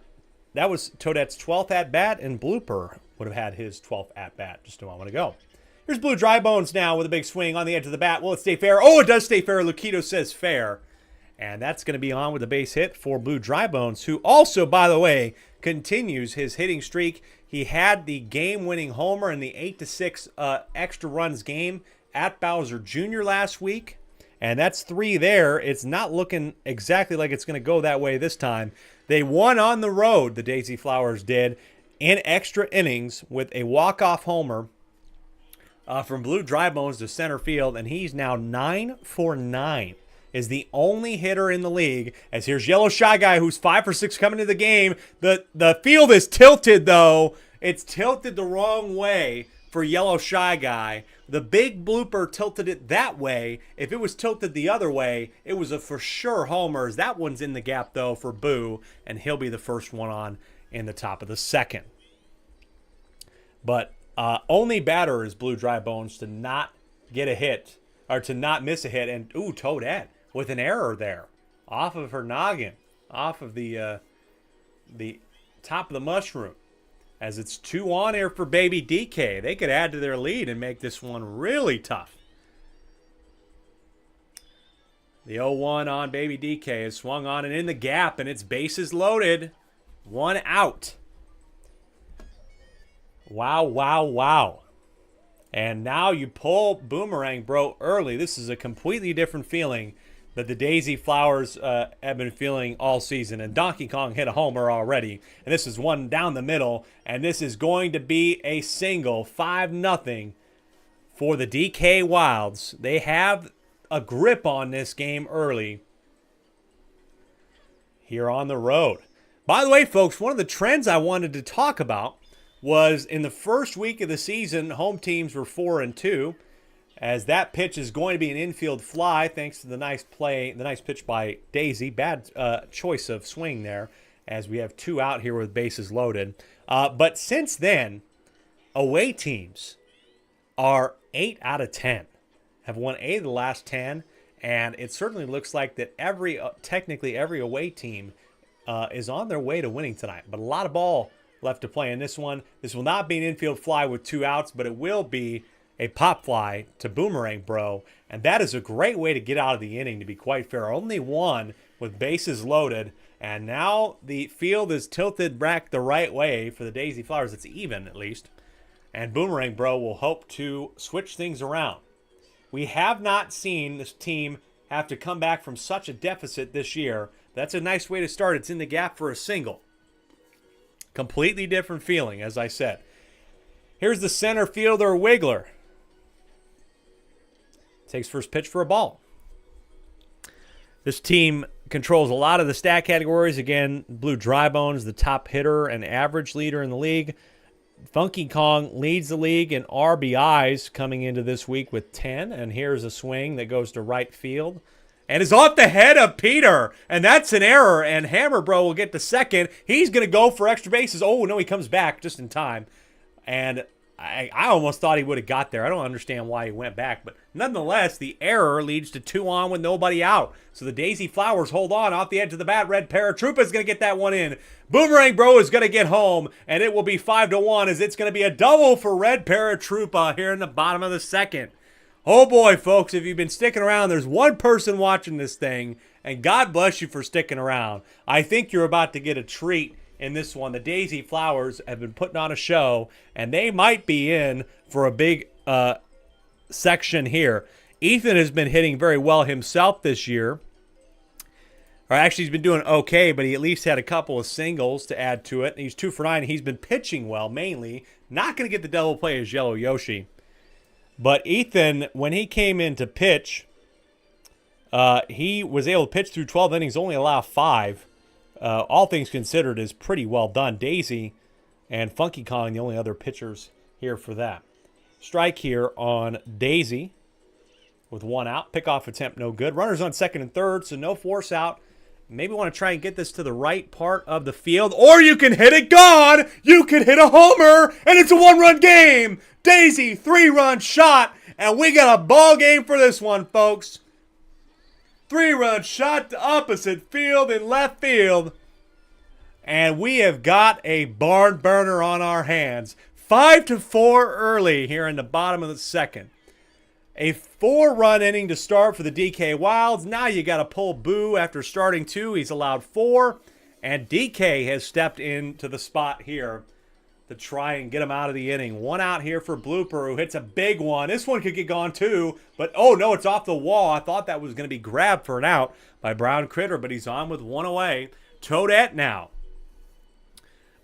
Speaker 1: was Toadette's 12th at-bat, and Blooper would have had his 12th at-bat just a moment ago. Here's Blue Drybones now with a big swing on the edge of the bat. Will it stay fair? Oh, it does stay fair. Luquito says fair. And that's going to be on with a base hit for Blue Drybones, who also, by the way, continues his hitting streak. He had the game-winning homer in the 8-6 extra runs game at Bowser Jr. last week. And that's 3 there. It's not looking exactly like it's going to go that way this time. They won on the road, the Daisy Flowers did, in extra innings with a walk-off homer from Blue Drybones to center field. And he's now 9 for 9. Is the only hitter in the league. As here's Yellow Shy Guy, who's 5 for 6 coming to the game. The field is tilted, though. It's tilted the wrong way for Yellow Shy Guy. The big blooper tilted it that way. If it was tilted the other way, it was a for sure homers. That one's in the gap, though, for Boo, and he'll be the first one on in the top of the second. But only batter is Blue Drybones to not get a hit, or to not miss a hit. And, ooh, Toadette with an error there. Off of her noggin. Off of the top of the mushroom. As it's 2 on here for Baby DK. They could add to their lead and make this one really tough. The 0-1 on Baby DK is swung on and in the gap, and it's bases loaded. 1 out. Wow, wow, wow. And now you pull Boomerang Bro early. This is a completely different feeling that the Daisy Flowers have been feeling all season. And Donkey Kong hit a homer already. And this is one down the middle. And this is going to be a single. 5-0 for the DK Wilds. They have a grip on this game early here on the road. By the way, folks, one of the trends I wanted to talk about was in the first week of the season, home teams were 4-2. As that pitch is going to be an infield fly, thanks to the nice play, the nice pitch by Daisy. Bad choice of swing there, as we have 2 out here with bases loaded. But since then, away teams are 8 out of 10. Have won 8 of the last 10, and it certainly looks like that technically every away team is on their way to winning tonight. But a lot of ball left to play in this one. This will not be an infield fly with 2 outs, but it will be a pop fly to Boomerang Bro, and that is a great way to get out of the inning, to be quite fair. Only 1 with bases loaded, and now the field is tilted back the right way for the Daisy Flowers. It's even, at least, and Boomerang Bro will hope to switch things around. We have not seen this team have to come back from such a deficit this year. That's a nice way to start. It's in the gap for a single. Completely different feeling, as I said. Here's the center fielder, Wiggler. Takes first pitch for a ball. This team controls a lot of the stat categories. Again, Blue Drybones, the top hitter and average leader in the league. Funky Kong leads the league in RBIs coming into this week with 10. And here's a swing that goes to right field and is off the head of Peter. And that's an error. And Hammer Bro will get to second. He's going to go for extra bases. Oh, no, he comes back just in time. And I almost thought he would have got there. I don't understand why he went back. But nonetheless, the error leads to 2 on with nobody out. So the Daisy Flowers hold on off the edge of the bat. Red Paratroopa is going to get that one in. Boomerang Bro is going to get home. And it will be 5-1 as it's going to be a double for Red Paratroopa here in the bottom of the second. Oh boy, folks, if you've been sticking around, there's one person watching this thing. And God bless you for sticking around. I think you're about to get a treat in this one. The Daisy Flowers have been putting on a show, and they might be in for a big section here. Ethan has been hitting very well himself this year. Or actually, he's been doing okay, but he at least had a couple of singles to add to it. And he's 2 for 9. He's been pitching well, mainly. Not going to get the double play as Yellow Yoshi. But Ethan, when he came in to pitch, he was able to pitch through 12 innings, only allow 5. All things considered, is pretty well done. Daisy and Funky Kong, the only other pitchers here for that. Strike here on Daisy with 1 out. Pickoff attempt no good. Runners on second and third, so no force out. Maybe want to try and get this to the right part of the field, or you can hit it gone. You can hit a homer, and it's a 1-run game. Daisy, 3-run shot, and we got a ball game for this one, folks. 3-run shot to opposite field in left field. And we have got a barn burner on our hands. 5-4 early here in the bottom of the second. A 4-run inning to start for the DK Wilds. Now you got to pull Boo after starting 2. He's allowed 4. And DK has stepped into the spot here to try and get him out of the inning. 1 out here for Blooper, who hits a big one. This one could get gone too, but oh no, it's off the wall. I thought that was going to be grabbed for an out by Brown Critter, but he's on with 1 away. Toadette now.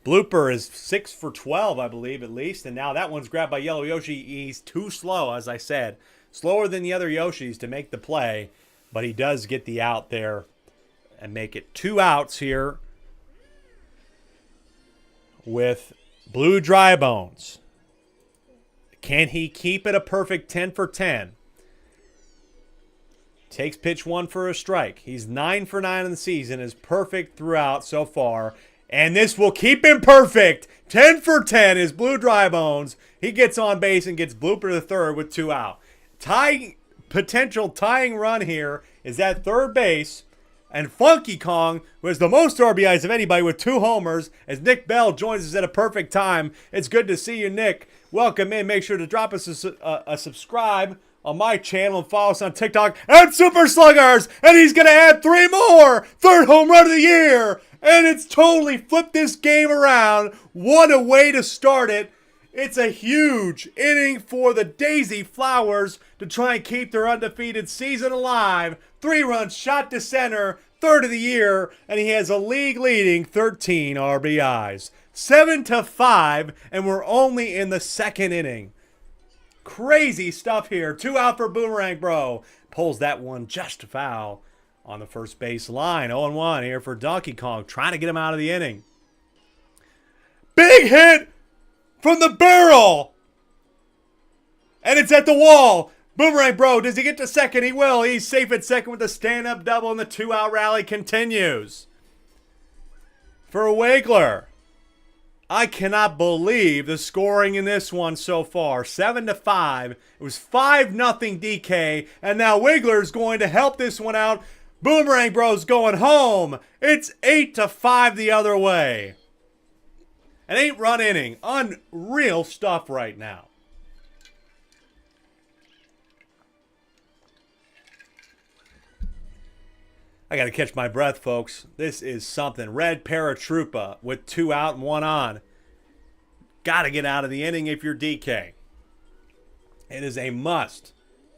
Speaker 1: Blooper is 6 for 12, I believe, at least, and now that one's grabbed by Yellow Yoshi. He's too slow, as I said. Slower than the other Yoshis to make the play, but he does get the out there and make it 2 outs here with Blue Dry Bones. Can he keep it a perfect 10 for 10? Takes pitch 1 for a strike. He's 9 for 9 in the season, is perfect throughout so far. And this will keep him perfect. 10 for 10 is Blue Dry Bones. He gets on base and gets Blooper to third with 2 out. Potential tying run here is at third base. And Funky Kong, who has the most RBIs of anybody with 2 homers, as Nick Bell joins us at a perfect time. It's good to see you, Nick. Welcome in. Make sure to drop us a subscribe on my channel and follow us on TikTok at Super Sluggers. And he's going to add 3 more. 3rd home run of the year. And it's totally flipped this game around. What a way to start it. It's a huge inning for the Daisy Flowers to try and keep their undefeated season alive. 3-run shot to center, 3rd of the year, and he has a league-leading 13 RBIs. 7-5, and we're only in the 2nd inning. Crazy stuff here. 2 out for Boomerang Bro. Pulls that one just foul on the first base line. 0-1 here for Donkey Kong, trying to get him out of the inning. Big hit from the barrel. And it's at the wall. Boomerang Bro, does he get to second? He will. He's safe at second with a stand-up double, and the 2-out rally continues. For Wigler, I cannot believe the scoring in this one so far. 7-5. It was 5-0 DK, and now Wigler's going to help this one out. Boomerang Bro's going home. It's 8-5 the other way. An 8-run inning. Unreal stuff right now. I got to catch my breath, folks. This is something. Red Paratroopa with 2 out and 1 on. Got to get out of the inning if you're DK. It is a must.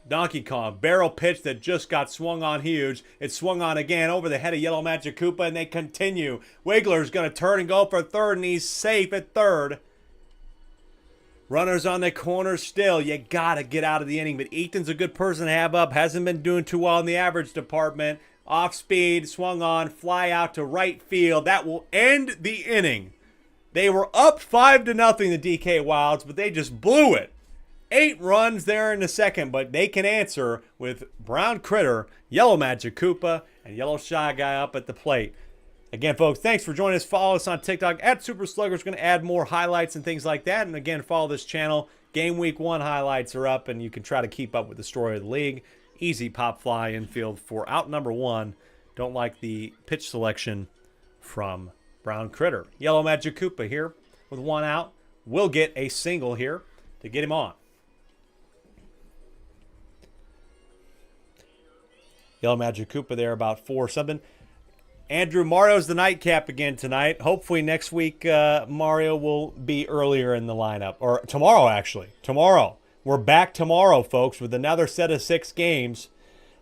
Speaker 1: Donkey Kong, barrel pitch that just got swung on huge. It's swung on again over the head of Yellow Magic Koopa, and they continue. Wiggler's going to turn and go for 3rd, and he's safe at 3rd. Runners on the corner still. You got to get out of the inning, but Ethan's a good person to have up. Hasn't been doing too well in the average department. Off speed, swung on, fly out to right field. That will end the inning. They were up 5-0, the DK Wilds, but they just blew it. 8 runs there in the second, but they can answer with Brown Critter, Yellow Magic Koopa, and Yellow Shy Guy up at the plate. Again, folks, thanks for joining us. Follow us on TikTok at Super Sluggers. We're going to add more highlights and things like that. And again, follow this channel. Game Week 1 highlights are up, and you can try to keep up with the story of the league. Easy pop fly infield for out number 1. Don't like the pitch selection from Brown Critter. Yellow Magic Koopa here with 1 out. Will get a single here to get him on. Yellow Magic Koopa there about 4-something. Andrew, Mario's the nightcap again tonight. Hopefully next week Mario will be earlier in the lineup. Or tomorrow, actually. Tomorrow. We're back tomorrow, folks, with another set of 6 games.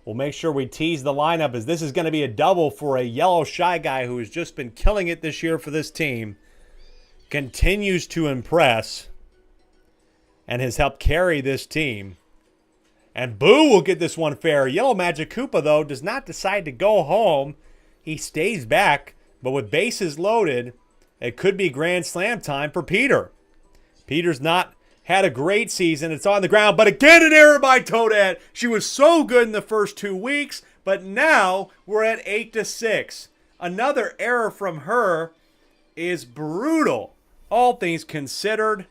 Speaker 1: We'll make sure we tease the lineup, as this is going to be a double for a yellow shy guy who has just been killing it this year for this team. Continues to impress and has helped carry this team. And Boo will get this one fair. Yellow Magic Koopa, though, does not decide to go home. He stays back, but with bases loaded, it could be grand slam time for Peter. Peter's not had a great season. It's on the ground, but again an error by Toadette. She was so good in the first 2 weeks, but now we're at 8-6. Another error from her is brutal, all things considered.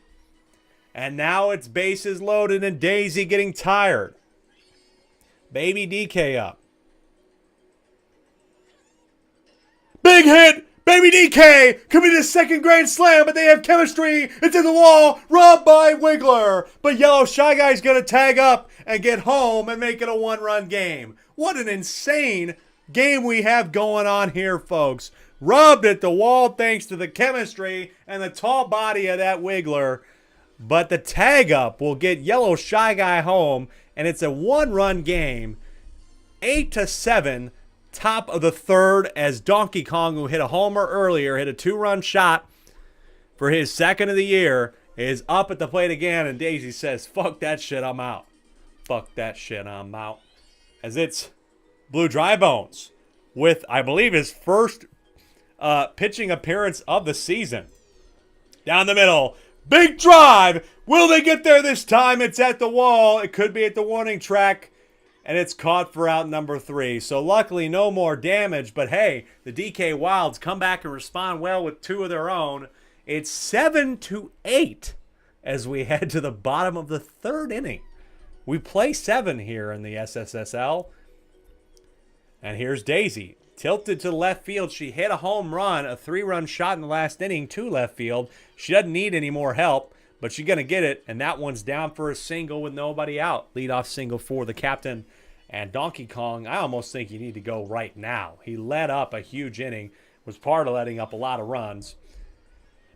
Speaker 1: And now it's bases loaded and Daisy getting tired. Baby DK up. Big hit! Baby DK! Could be the second grand slam, but they have chemistry. It's in the wall. Robbed by Wiggler. But Yellow Shy Guy's going to tag up and get home and make it a 1-run game. What an insane game we have going on here, folks. Rubbed at the wall thanks to the chemistry and the tall body of that Wiggler. But the tag up will get Yellow Shy Guy home, and it's a 1-run game. 8-7. Top of the 3rd, as Donkey Kong, who hit a homer earlier, hit a 2-run shot for his 2nd of the year, is up at the plate again, and Daisy says, fuck that shit, I'm out. Fuck that shit, I'm out. As it's Blue Dry Bones with, I believe, his first pitching appearance of the season. Down the middle, big drive. Will they get there this time? It's at the wall. It could be at the warning track. And it's caught for out number 3. So luckily no more damage. But hey, the DK Wilds come back and respond well with 2 of their own. It's 7-8 as we head to the bottom of the 3rd inning. We play 7 here in the SSSL. And here's Daisy. Tilted to left field. She hit a home run, a 3-run shot in the last inning to left field. She doesn't need any more help, but she's going to get it. And that one's down for a single with nobody out. Leadoff single for the captain. And Donkey Kong, I almost think you need to go right now. He let up a huge inning, was part of letting up a lot of runs.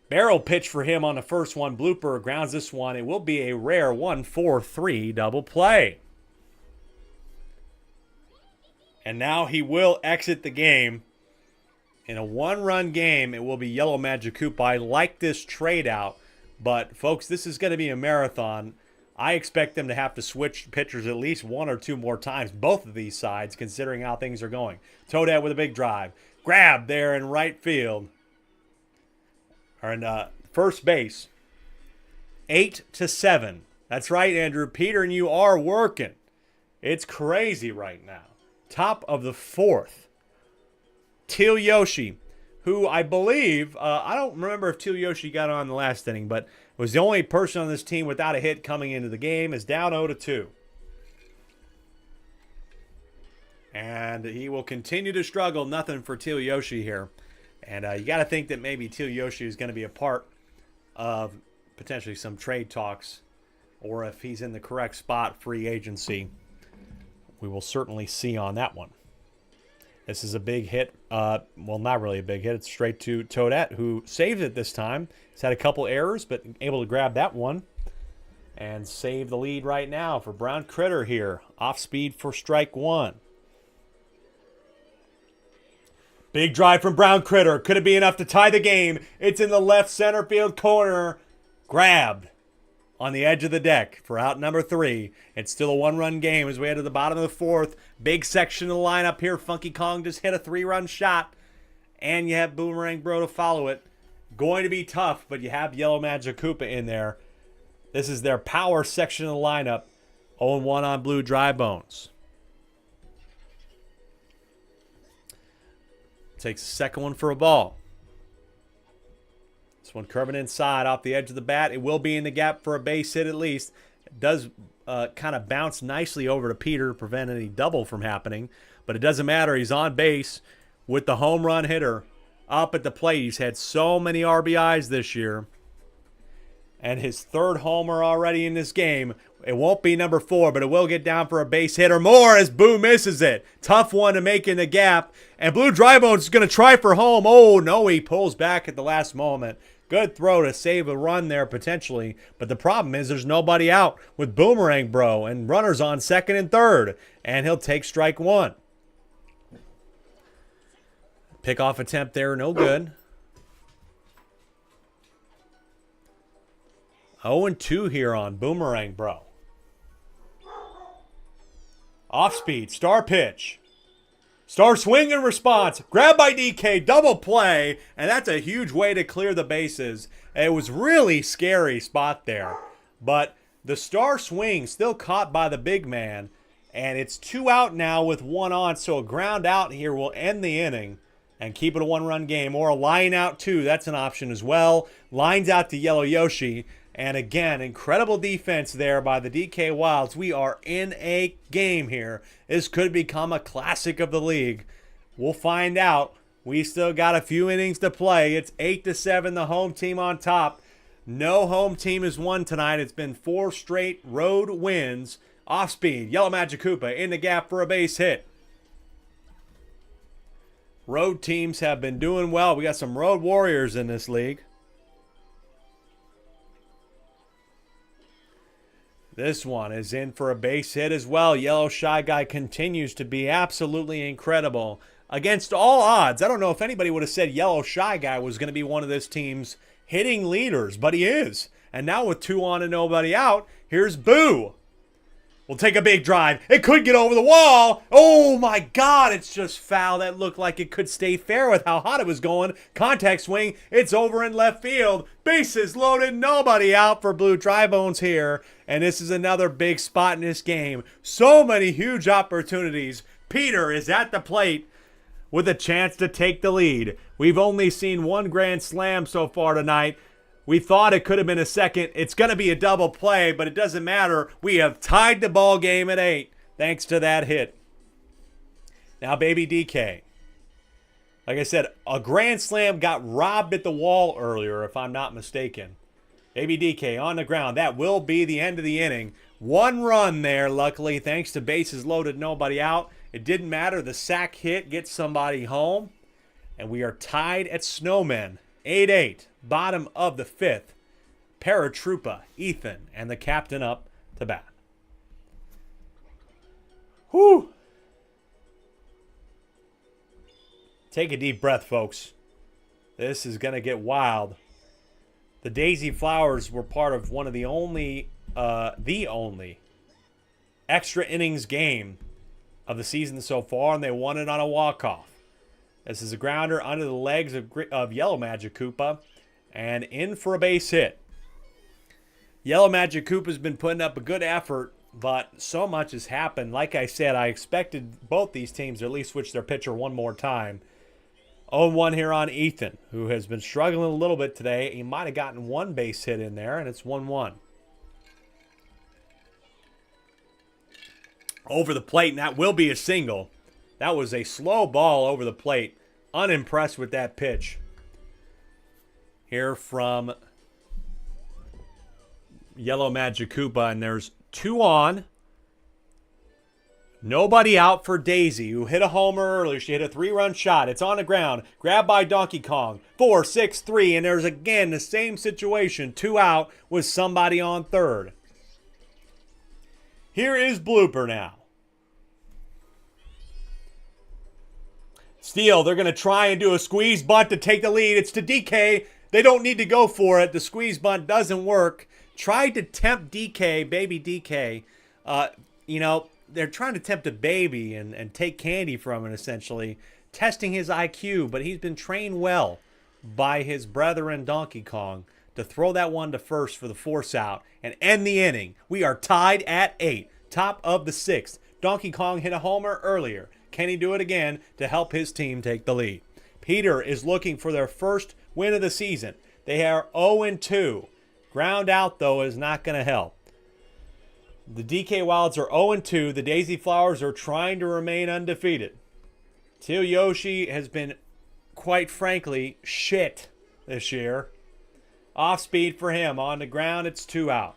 Speaker 1: Barrel pitch for him on the first one. Blooper grounds this one. It will be a rare 1-4-3 double play. And now he will exit the game. In a 1-run game, it will be Yellow Magic Koopa. I like this trade out, but folks, this is going to be a marathon. I expect them to have to switch pitchers at least 1 or 2 more times, both of these sides, considering how things are going. Toadette with a big drive. Grab there in right field. Or in first base. 8-7. That's right, Andrew. Peter and you are working. It's crazy right now. Top of the 4th. Teal Yoshi, who I believe, I don't remember if Teal Yoshi got on the last inning, but was the only person on this team without a hit coming into the game, is down 0-2. And he will continue to struggle. Nothing for Teal Yoshi here. And you got to think that maybe Teal Yoshi is going to be a part of potentially some trade talks, or if he's in the correct spot, free agency. We will certainly see on that one. This is a big hit. Well, not really a big hit. It's straight to Toadette, who saved it this time. He's had a couple errors, but able to grab that one and save the lead right now for Brown Critter here. Off speed for strike 1. Big drive from Brown Critter. Could it be enough to tie the game? It's in the left center field corner. Grabbed on the edge of the deck for out number 3. It's still a 1-run game as we head to the bottom of the 4th. Big section of the lineup here. Funky Kong just hit a 3-run shot. And you have Boomerang Bro to follow it. Going to be tough, but you have Yellow Magic Koopa in there. This is their power section of the lineup. 0-1 on Blue Dry Bones. Takes the second one for a ball. This one curving inside off the edge of the bat. It will be in the gap for a base hit at least. It does kind of bounce nicely over to Peter to prevent any double from happening. But it doesn't matter. He's on base with the home run hitter up at the plate. He's had so many RBIs this year. And his third homer already in this game. It won't be number 4, but it will get down for a base hit or more as Boo misses it. Tough one to make in the gap. And Blue Drybones is going to try for home. Oh, no, he pulls back at the last moment. Good throw to save a run there potentially. But the problem is there's nobody out with Boomerang Bro and runners on second and third. And he'll take strike one. Pickoff attempt there, no good. 0-2 here on Boomerang Bro. Off speed, star pitch. Star swing and response. Grab by DK, double play. And that's a huge way to clear the bases. It was really scary spot there. But the star swing still caught by the big man. And it's 2 out now with 1 on. So a ground out here will end the inning and keep it a 1-run game. Or a line out too. That's an option as well. Lines out to Yellow Yoshi. And again, incredible defense there by the DK Wilds. We are in a game here. This could become a classic of the league. We'll find out. We still got a few innings to play. It's 8-7, the home team on top. No home team has won tonight. It's been 4 straight road wins. Off speed, Yellow Magic Koopa in the gap for a base hit. Road teams have been doing well. We got some road warriors in this league. This one is in for a base hit as well. Yellow Shy Guy continues to be absolutely incredible. Against all odds, I don't know if anybody would have said Yellow Shy Guy was going to be one of this team's hitting leaders, but he is. And now with 2 on and nobody out, here's Boo. We'll take a big drive. It could get over the wall. Oh my God, it's just foul. That looked like it could stay fair with how hot it was going. Contact swing. It's over in left field. Bases loaded. Nobody out for Blue Drybones here. And this is another big spot in this game. So many huge opportunities. Peter is at the plate with a chance to take the lead. We've only seen 1 grand slam so far tonight. We thought it could have been a second. It's going to be a double play, but it doesn't matter. We have tied the ball game at 8 thanks to that hit. Now, baby DK. Like I said, a grand slam got robbed at the wall earlier, if I'm not mistaken. Baby DK on the ground. That will be the end of the inning. 1 run there, luckily, thanks to bases loaded, nobody out. It didn't matter. The sack hit gets somebody home. And we are tied at Snowmen. 8-8. Bottom of the 5th. Paratroopa, Ethan, and the captain up to bat. Whew. Take a deep breath, folks. This is going to get wild. The Daisy Flowers were part of one of the only extra innings game of the season so far, and they won it on a walk-off. This is a grounder under the legs of Yellow Magic Koopa. And in for a base hit. Yellow Magic Koopa's been putting up a good effort, but so much has happened. Like I said, I expected both these teams to at least switch their pitcher one more time. 0-1 here on Ethan, who has been struggling a little bit today. He might have gotten 1 base hit in there, and it's 1-1. Over the plate, and that will be a single. That was a slow ball over the plate. Unimpressed with that pitch. Here from Yellow Magic Koopa, and there's 2 on. Nobody out for Daisy, who hit a homer earlier. She hit a 3-run shot. It's on the ground. Grabbed by Donkey Kong. 4-6-3, and there's again the same situation. 2 out with somebody on third. Here is Blooper now. Steele, they're going to try and do a squeeze bunt to take the lead. It's to DK. They don't need to go for it. The squeeze bunt doesn't work. Tried to tempt DK, baby DK. They're trying to tempt a baby and take candy from it, essentially. Testing his IQ, but he's been trained well by his brethren Donkey Kong to throw that one to first for the force out and end the inning. We are tied at 8, top of the 6th. Donkey Kong hit a homer earlier. Can he do it again to help his team take the lead? Peter is looking for their first win of the season. They are 0-2. Ground out, though, is not going to help. The DK Wilds are 0-2. The Daisy Flowers are trying to remain undefeated. Teal Yoshi has been, quite frankly, shit this year. Off speed for him. On the ground, it's 2 out.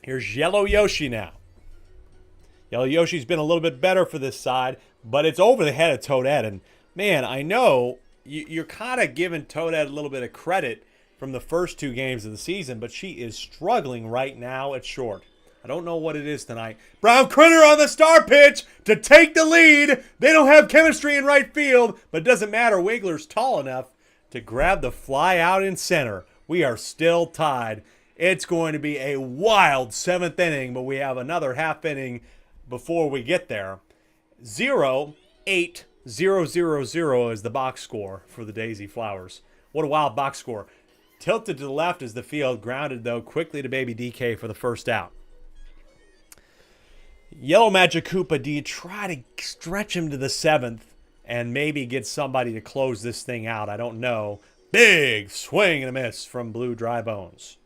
Speaker 1: Here's Yellow Yoshi now. Yellow Yoshi's been a little bit better for this side, but it's over the head of Toadette. And, man, I know you're kind of giving Toadette a little bit of credit from the first 2 games of the season, but she is struggling right now at short. I don't know what it is tonight. Brown Critter on the star pitch to take the lead. They don't have chemistry in right field, but it doesn't matter. Wiggler's tall enough to grab the fly out in center. We are still tied. It's going to be a wild 7th inning, but we have another half inning before we get there. 0-8-0-0-0 is the box score for the Daisy Flowers. What a wild box score. Tilted to the left is the field. Grounded, though, quickly to Baby DK for the first out. Yellow Magic Koopa, do you try to stretch him to the 7th and maybe get somebody to close this thing out? I don't know. Big swing and a miss from Blue Dry Bones.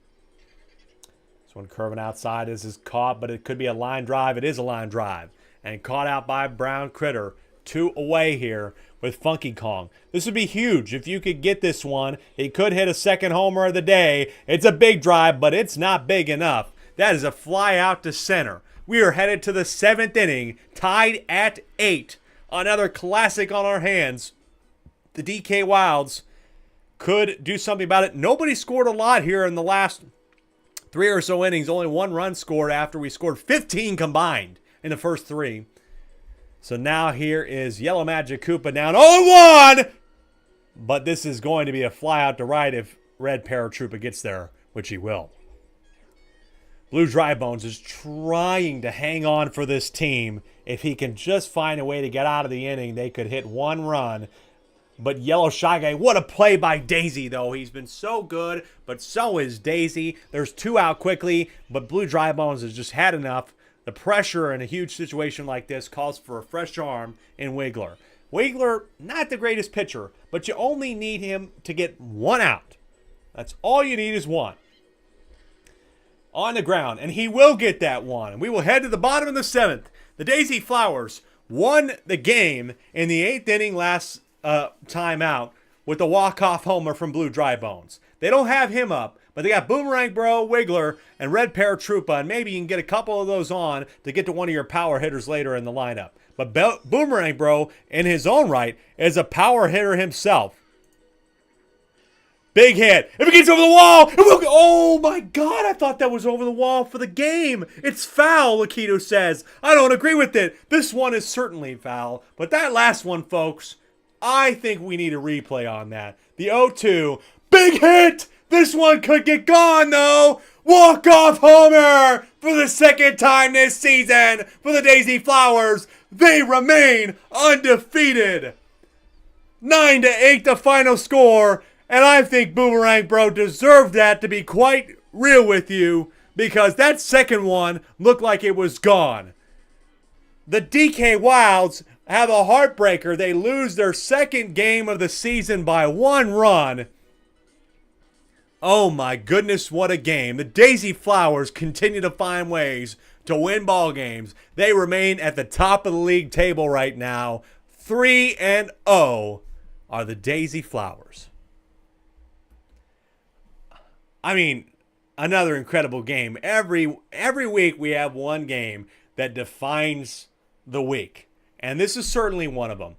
Speaker 1: This one curving outside. This is caught, but it could be a line drive. It is a line drive. And caught out by Brown Critter. 2 away here with Funky Kong. This would be huge if you could get this one. He could hit a second homer of the day. It's a big drive, but it's not big enough. That is a fly out to center. We are headed to the 7th inning, tied at 8. Another classic on our hands. The DK Wilds could do something about it. Nobody scored a lot here in the last 3 or so innings. Only 1 run scored after we scored 15 combined in the first 3. So now here is Yellow Magic Koopa down 0-1. But this is going to be a fly out to right if Red Paratroopa gets there, which he will. Blue Dry Bones is trying to hang on for this team. If he can just find a way to get out of the inning, they could hit 1 run. But Yellow Shy Guy, what a play by Daisy, though. He's been so good, but so is Daisy. There's 2 out quickly, but Blue Dry Bones has just had enough. The pressure in a huge situation like this calls for a fresh arm in Wiggler. Wiggler, not the greatest pitcher, but you only need him to get 1 out. That's all you need is 1. On the ground, and he will get that 1. And we will head to the bottom of the 7th. The Daisy Flowers won the game in the 8th inning last time out with a walk-off homer from Blue Dry Bones. They don't have him up, but they got Boomerang Bro, Wiggler, and Red Paratroopa, and maybe you can get a couple of those on to get to one of your power hitters later in the lineup. But Boomerang Bro, in his own right, is a power hitter himself. Big hit. If it gets over the wall, it will go. Oh, my God. I thought that was over the wall for the game. It's foul, Lakito says. I don't agree with it. This one is certainly foul. But that last one, folks, I think we need a replay on that. The 0-2. Big hit. This one could get gone, though. Walk-off homer for the 2nd time this season for the Daisy Flowers. They remain undefeated. 9-8 the final score. And I think Boomerang Bro deserved that, to be quite real with you, because that second one looked like it was gone. The DK Wilds have a heartbreaker. They lose their 2nd game of the season by 1 run. Oh my goodness, what a game. The Daisy Flowers continue to find ways to win ball games. They remain at the top of the league table right now. 3-0 are the Daisy Flowers. I mean, another incredible game. Every week we have one game that defines the week. And this is certainly one of them.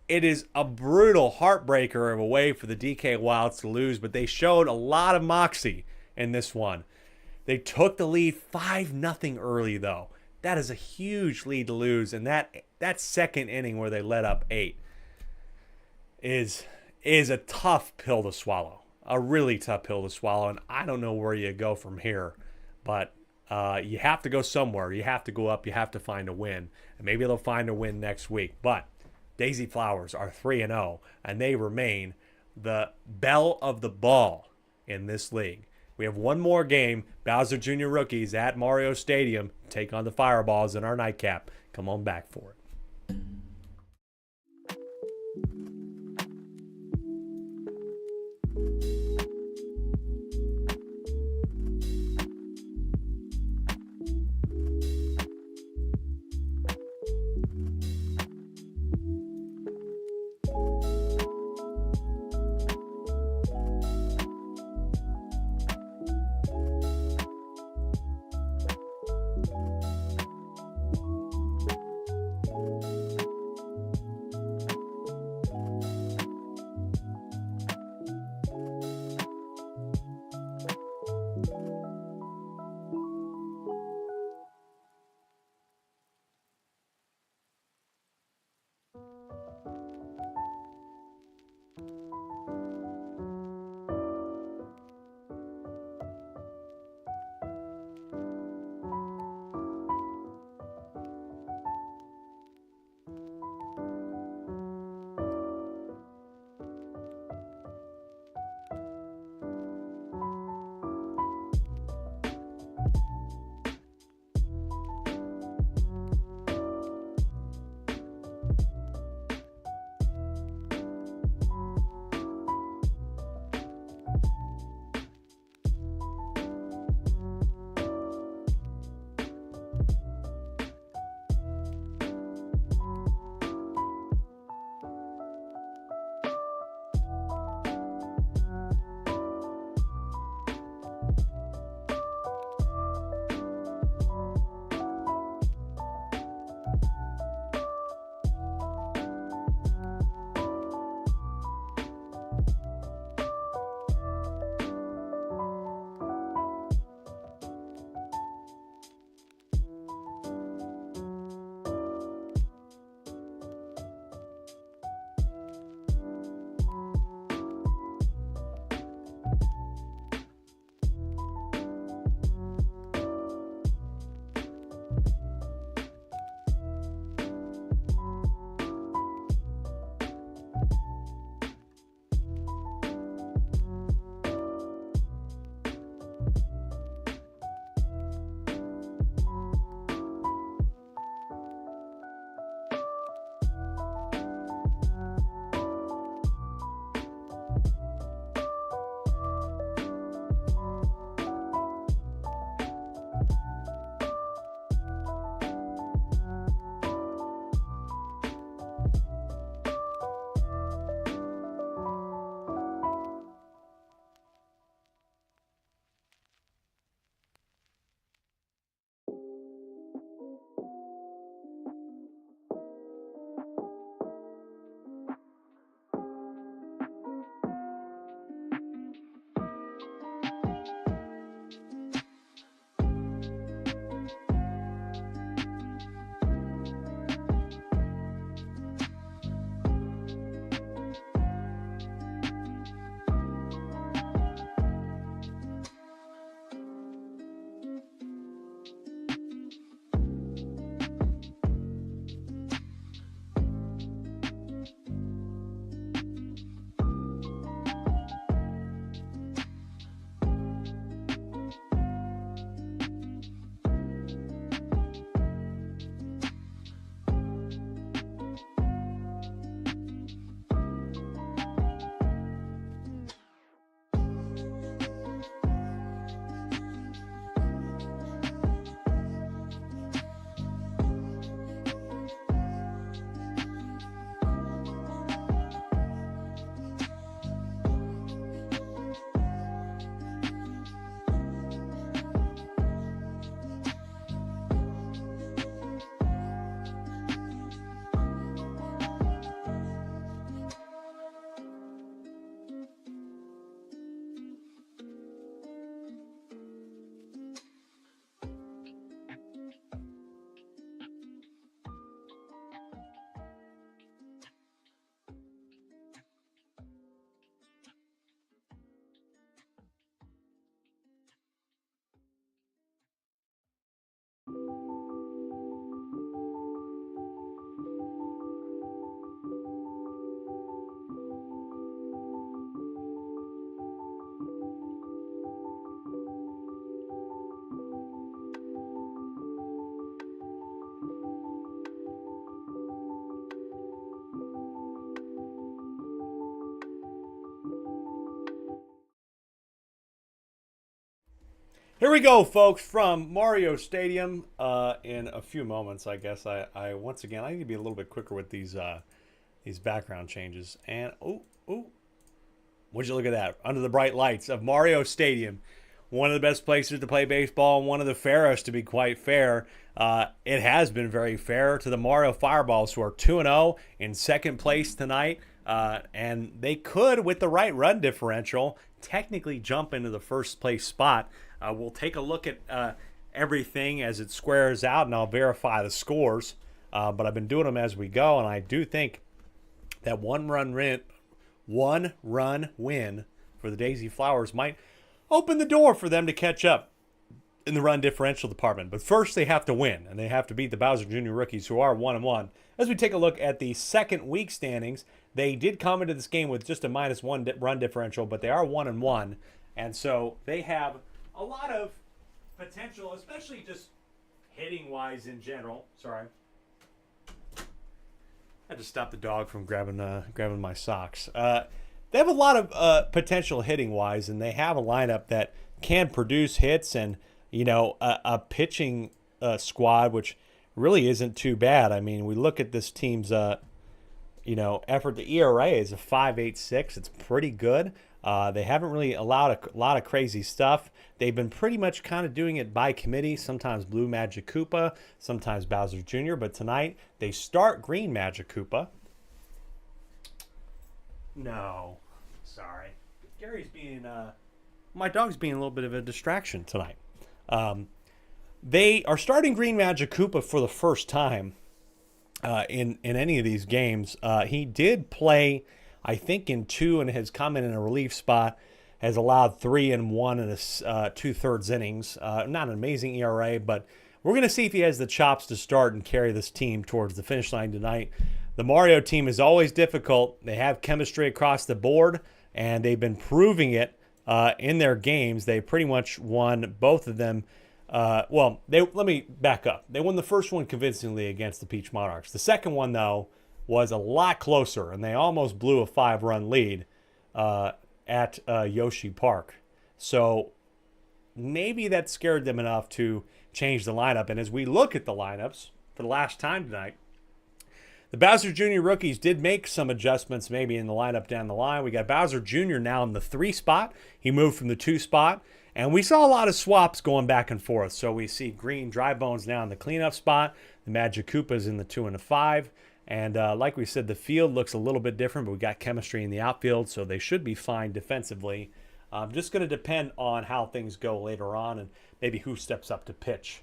Speaker 1: It is a brutal heartbreaker of a way for the DK Wilds to lose, but they showed a lot of moxie in this one. They took the lead 5-0 early, though. That is a huge lead to lose, and that 2nd inning where they let up 8 is a tough pill to swallow. A really tough pill to swallow, and I don't know where you go from here. But you have to go somewhere. You have to go up. You have to find a win. And maybe they'll find a win next week. But Daisy Flowers are 3-0, and they remain the belle of the ball in this league. We have one more game. Bowser Jr. Rookies at Mario Stadium take on the Fireballs in our nightcap. Come on back for it. Here we go, folks, from Mario Stadium. In a few moments, I guess. I once again, I need to be a little bit quicker with these background changes. And would you look at that? Under the bright lights of Mario Stadium, one of the best places to play baseball, and one of the fairest, to be quite fair. It has been very fair to the Mario Fireballs, who are 2-0 in second place tonight. And they could, with the right run differential, technically jump into the first place spot. We'll take a look at everything as it squares out, and I'll verify the scores. But I've been doing them as we go, and I do think that one run win for the Daisy Flowers might open the door for them to catch up in the run differential department. But first, they have to win, and they have to beat the Bowser Jr. Rookies, who are 1-1. As we take a look at the second week standings, they did come into this game with just a -1 run differential, but they are 1-1, and so they have a lot of potential, especially just hitting-wise in general. Sorry. I had to stop the dog from grabbing my socks. They have a lot of potential hitting-wise, and they have a lineup that can produce hits, and a pitching squad, which really isn't too bad. I mean, we look at this team's effort. The ERA is a 5.86. It's pretty good. They haven't really allowed a lot of crazy stuff. They've been pretty much kind of doing it by committee, sometimes Blue Magic Koopa, sometimes Bowser Jr., but tonight they start Green Magic Koopa. No, sorry. Gary's being, my dog's being a little bit of a distraction tonight. They are starting Green Magic Koopa for the first time in any of these games. He did play, I think, in 2 and has come in a relief spot, has allowed 3 and 1 in his 2/3 innings. Not an amazing ERA, but we're going to see if he has the chops to start and carry this team towards the finish line tonight. The Mario team is always difficult. They have chemistry across the board, and they've been proving it in their games. They pretty much won both of them. Let me back up. They won the first one convincingly against the Peach Monarchs. The second one, though, was a lot closer, and they almost blew a 5-run lead at Yoshi Park. So maybe that scared them enough to change the lineup. And as we look at the lineups for the last time tonight, the Bowser Jr. Rookies did make some adjustments maybe in the lineup down the line. We got Bowser Jr. now in the 3 spot. He moved from the 2 spot. And we saw a lot of swaps going back and forth. So we see Green Dry Bones now in the cleanup spot. The Magic Koopa's in the 2 and the 5. And like we said, the field looks a little bit different, but we got chemistry in the outfield, so they should be fine defensively. Just going to depend on how things go later on and maybe who steps up to pitch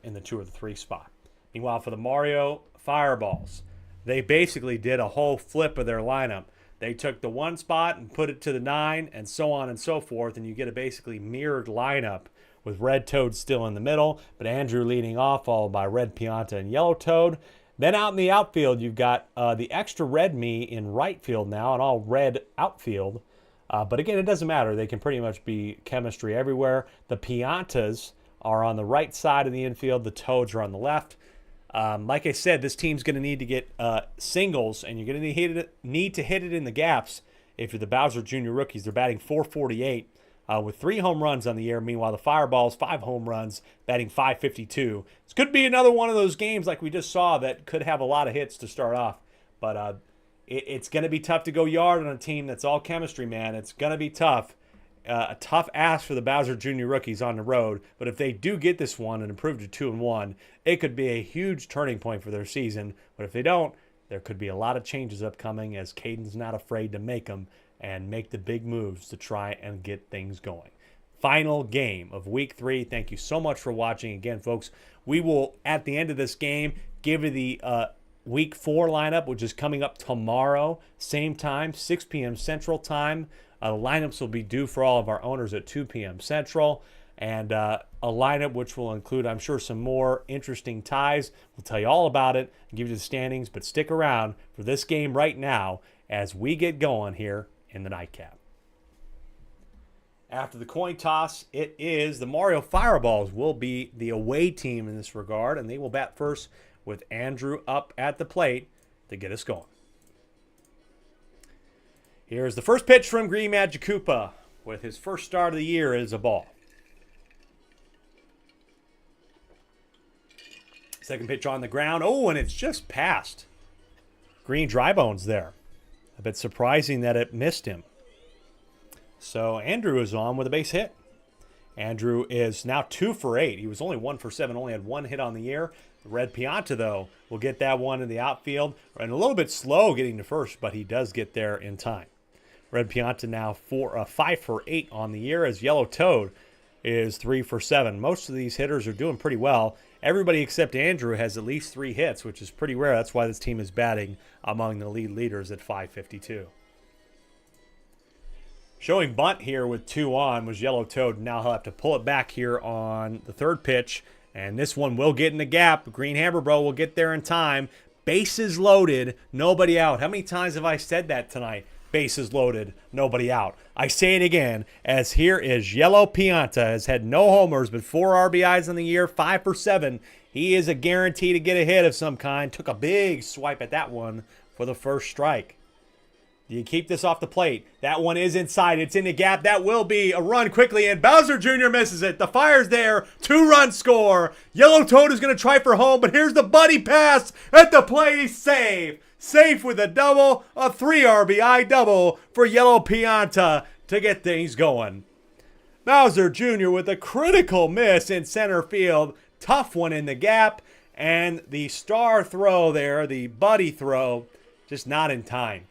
Speaker 1: in the 2 or the 3 spot. Meanwhile, for the Mario Fireballs, they basically did a whole flip of their lineup. They took the 1 spot and put it to the 9 and so on and so forth, and you get a basically mirrored lineup with Red Toad still in the middle, but Andrew leading off, followed by Red Pianta and Yellow Toad. Then out in the outfield, you've got the extra red me in right field now, and all red outfield. But again, it doesn't matter. They can pretty much be chemistry everywhere. The Piantas are on the right side of the infield. The Toads are on the left. Like I said, this team's going to need to get singles, and you're going to need to hit it in the gaps if you're the Bowser Jr. Rookies. They're batting .448 with 3 home runs on the year. Meanwhile, the Fireballs, 5 home runs, batting .552. This could be another one of those games like we just saw that could have a lot of hits to start off. But it's going to be tough to go yard on a team that's all chemistry, man. It's going to be tough. A tough ask for the Bowser Jr. Rookies on the road, but if they do get this one and improve to 2-1, it could be a huge turning point for their season. But if they don't, there could be a lot of changes upcoming, as Caden's not afraid to make them and make the big moves to try and get things going. Final game of Week 3. Thank you so much for watching. Again, folks, we will, at the end of this game, give you the Week 4 lineup, which is coming up tomorrow, same time, 6 p.m. Central Time. The lineups will be due for all of our owners at 2 p.m. Central, and a lineup which will include, I'm sure, some more interesting ties. We'll tell you all about it and give you the standings, but stick around for this game right now as we get going here in the nightcap. After the coin toss, it is the Mario Fireballs will be the away team in this regard, and they will bat first with Andrew up at the plate to get us going. Here's the first pitch from Green Magic Koopa with his first start of the year as a ball. Second pitch on the ground. Oh, and it's just past Green dry bones there. A bit surprising that it missed him. So Andrew is on with a base hit. Andrew is now 2 for 8. He was only 1 for 7, only had 1 hit on the year. Red Pianta, though, will get that one in the outfield. And a little bit slow getting to first, but he does get there in time. Red Pianta now 5 for 8 on the year, as Yellow Toad is 3 for 7. Most of these hitters are doing pretty well. Everybody except Andrew has at least 3 hits, which is pretty rare. That's why this team is batting among the lead leaders at .552. Showing bunt here with 2 on was Yellow Toad. Now he'll have to pull it back here on the third pitch. And this one will get in the gap. Green Hammer Bro will get there in time. Bases loaded, nobody out. How many times have I said that tonight? Bases loaded, nobody out. I say it again, as here is Yellow Pianta. Has had no homers, but 4 RBIs in the year, 5 for 7. He is a guarantee to get a hit of some kind. Took a big swipe at that one for the first strike. Do you keep this off the plate? That one is inside. It's in the gap. That will be a run quickly, and Bowser Jr. misses it. The fire's there. 2-run score. Yellow Toad is going to try for home, but here's the buddy pass at the plate. Safe. Safe with a double, a 3 RBI double for Yellow Pianta to get things going. Bowser Jr. with a critical miss in center field. Tough one in the gap, and the star throw there, the buddy throw, just not in time.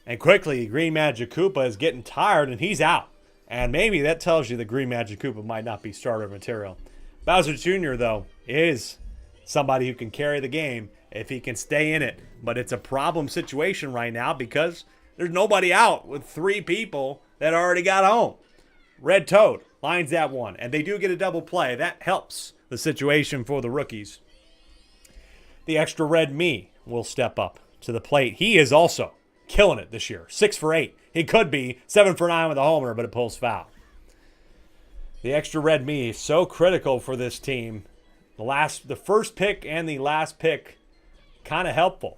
Speaker 1: And quickly, Green Magic Koopa is getting tired, and he's out. And maybe that tells you the Green Magic Koopa might not be starter material. Bowser Jr., though, is somebody who can carry the game if he can stay in it. But it's a problem situation right now because there's nobody out with 3 people that already got home. Red Toad lines that one, and they do get a double play. That helps the situation for the rookies. The extra red me will step up to the plate. He is also killing it this year. 6 for 8. He could be 7 for 9 with a homer, but it pulls foul. The extra red me is so critical for this team. The first pick and the last pick, kind of helpful.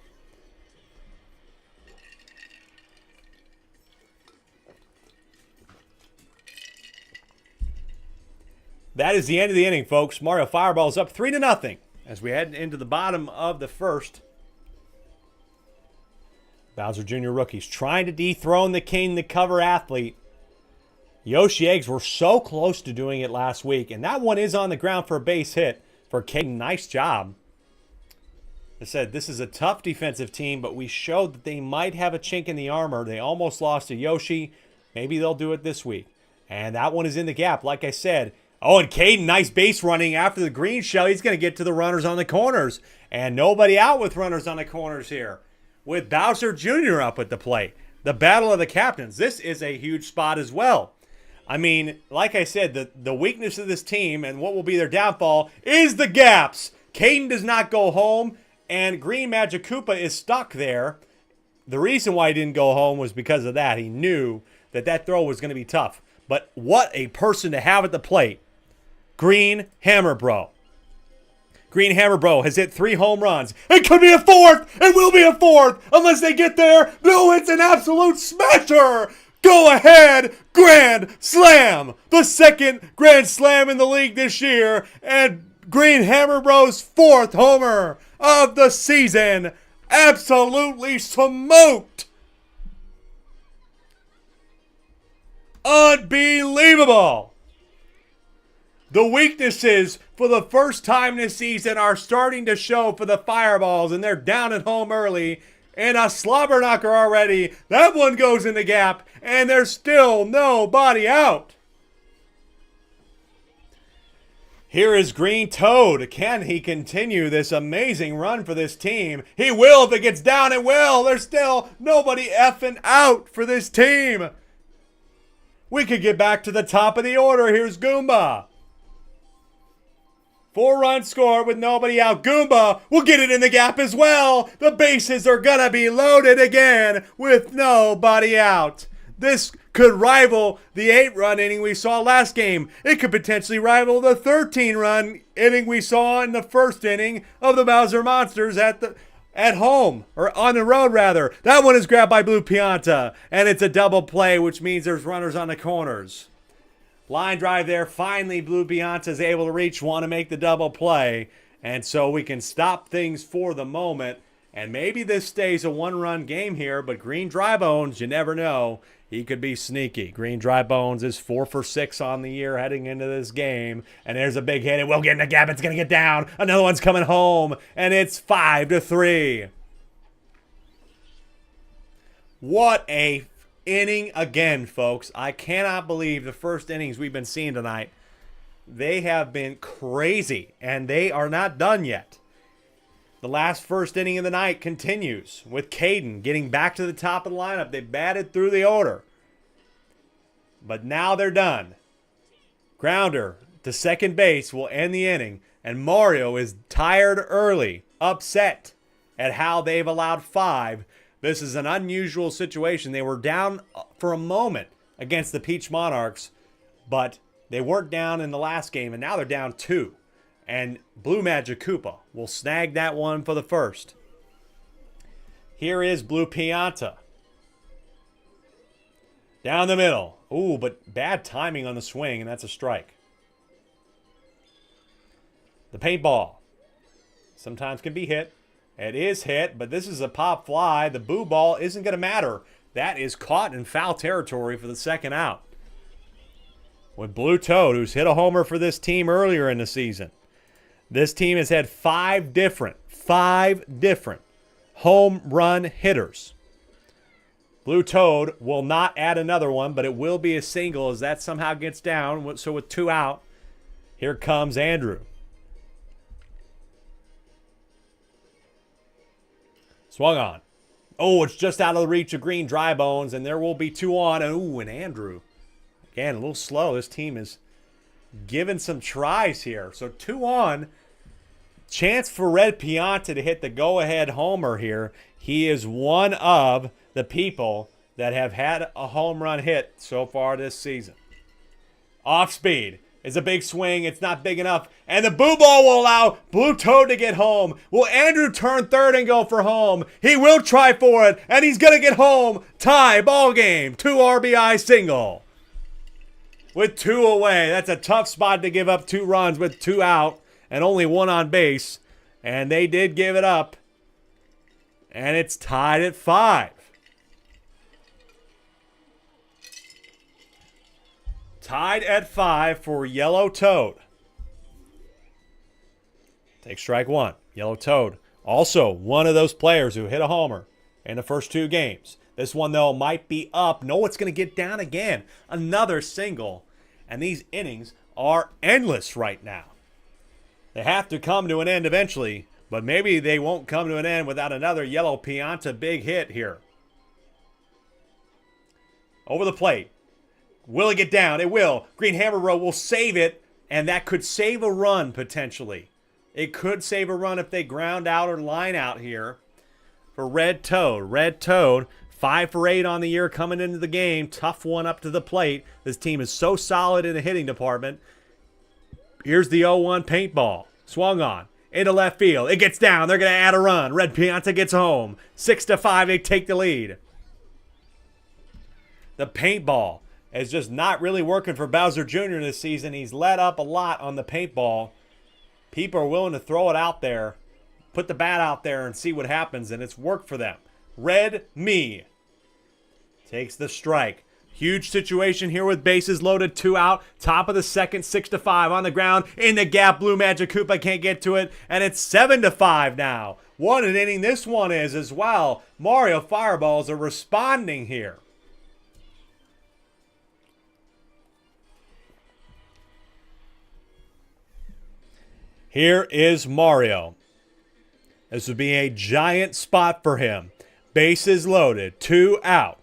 Speaker 1: That is the end of the inning, folks. Mario Fireball's up 3-0 as we head into the bottom of the first. Bowser Jr. rookies trying to dethrone the king, the cover athlete. Yoshi Eggs were so close to doing it last week, and that one is on the ground for a base hit for Caden. Nice job. I said this is a tough defensive team, but we showed that they might have a chink in the armor. They almost lost to Yoshi. Maybe they'll do it this week. And that one is in the gap, like I said. Oh, and Caden, nice base running after the green shell. He's going to get to the runners on the corners. And nobody out with runners on the corners here, with Bowser Jr. up at the plate. The battle of the captains. This is a huge spot as well. I mean, like I said, the weakness of this team and what will be their downfall is the gaps. Caden does not go home, and Green Magic Koopa is stuck there. The reason why he didn't go home was because of that. He knew that that throw was going to be tough. But what a person to have at the plate. Green Hammer Bro. Green Hammer Bro has hit 3 home runs. It could be a 4th. It will be a 4th unless they get there. No, it's an absolute smasher. Go ahead, grand slam. The second grand slam in the league this year. And Green Hammer Bro's 4th homer of the season. Absolutely smoked. Unbelievable. The weaknesses for the first time this season are starting to show for the Fireballs, and they're down at home early. And a slobber knocker already. That one goes in the gap, and there's still nobody out. Here is Green Toad. Can he continue this amazing run for this team? He will if it gets down, it will. There's still nobody effing out for this team. We could get back to the top of the order. Here's Goomba. 4-run score with nobody out. Goomba will get it in the gap as well. The bases are going to be loaded again with nobody out. This could rival the 8-run inning we saw last game. It could potentially rival the 13-run inning we saw in the first inning of the Bowser Monsters at home, or on the road rather. That one is grabbed by Blue Pianta, and it's a double play, which means there's runners on the corners. Line drive there. Finally, Blue Pianta is able to reach one and make the double play. And so we can stop things for the moment. And maybe this stays a one-run game here, but Green Drybones, you never know. He could be sneaky. Green Drybones is 4 for 6 on the year heading into this game. And there's a big hit. It will get in the gap. It's going to get down. Another one's coming home. And it's 5-3. What a inning again, folks. I cannot believe the first innings we've been seeing tonight. They have been crazy, and they are not done yet. The last first inning of the night continues with Caden getting back to the top of the lineup. They batted through the order, but now they're done. Grounder to second base will end the inning, and Mario is tired early, upset at how they've allowed 5. This is an unusual situation. They were down for a moment against the Peach Monarchs, but they weren't down in the last game, and now they're down 2. And Blue Magic Koopa will snag that one for the first. Here is Blue Pianta. Down the middle. Ooh, but bad timing on the swing, and that's a strike. The paintball sometimes can be hit. It is hit, but this is a pop fly. The boo ball isn't going to matter. That is caught in foul territory for the second out. With Blue Toad, who's hit a homer for this team earlier in the season. This team has had 5 different home run hitters. Blue Toad will not add another one, but it will be a single as that somehow gets down. So with 2 out, here comes Andrew. Swung on. Oh, it's just out of the reach of Green Drybones, and there will be 2 on. Ooh, and Andrew. Again, a little slow. This team is giving some tries here. So 2 on. Chance for Red Pianta to hit the go-ahead homer here. He is one of the people that have had a home run hit so far this season. Off speed. It's a big swing. It's not big enough. And the boo ball will allow Blue Toad to get home. Will Andrew turn third and go for home? He will try for it, and he's going to get home. Tie, ball game. 2 RBI single. With 2 away. That's a tough spot to give up 2 runs with 2 out and only 1 on base. And they did give it up. And it's tied at 5. Tied at 5 for Yellow Toad. Take strike 1. Yellow Toad. Also one of those players who hit a homer in the first 2 games. This one, though, might be up. No, it's going to get down again. Another single. And these innings are endless right now. They have to come to an end eventually, but maybe they won't come to an end without another Yellow Pianta big hit here. Over the plate. Will it get down? It will. Green Hammer Row will save it, and that could save a run potentially. It could save a run if they ground out or line out here for Red Toad. Red Toad, 5 for 8 on the year coming into the game. Tough one up to the plate. This team is so solid in the hitting department. Here's the 0-1 paintball. Swung on. Into left field. It gets down. They're going to add a run. Red Pianta gets home. 6-5. They take the lead. The paintball is just not really working for Bowser Jr. this season. He's let up a lot on the paintball. People are willing to throw it out there, put the bat out there and see what happens, and it's worked for them. Red Me takes the strike. Huge situation here with bases loaded, 2 out. Top of the second, 6-5 on the ground. In the gap, Blue Magic Koopa can't get to it, and it's 7-5 now. What an inning this one is as well. Mario Fireballs are responding here. Here is Mario. This would be a giant spot for him. Bases loaded, 2 out.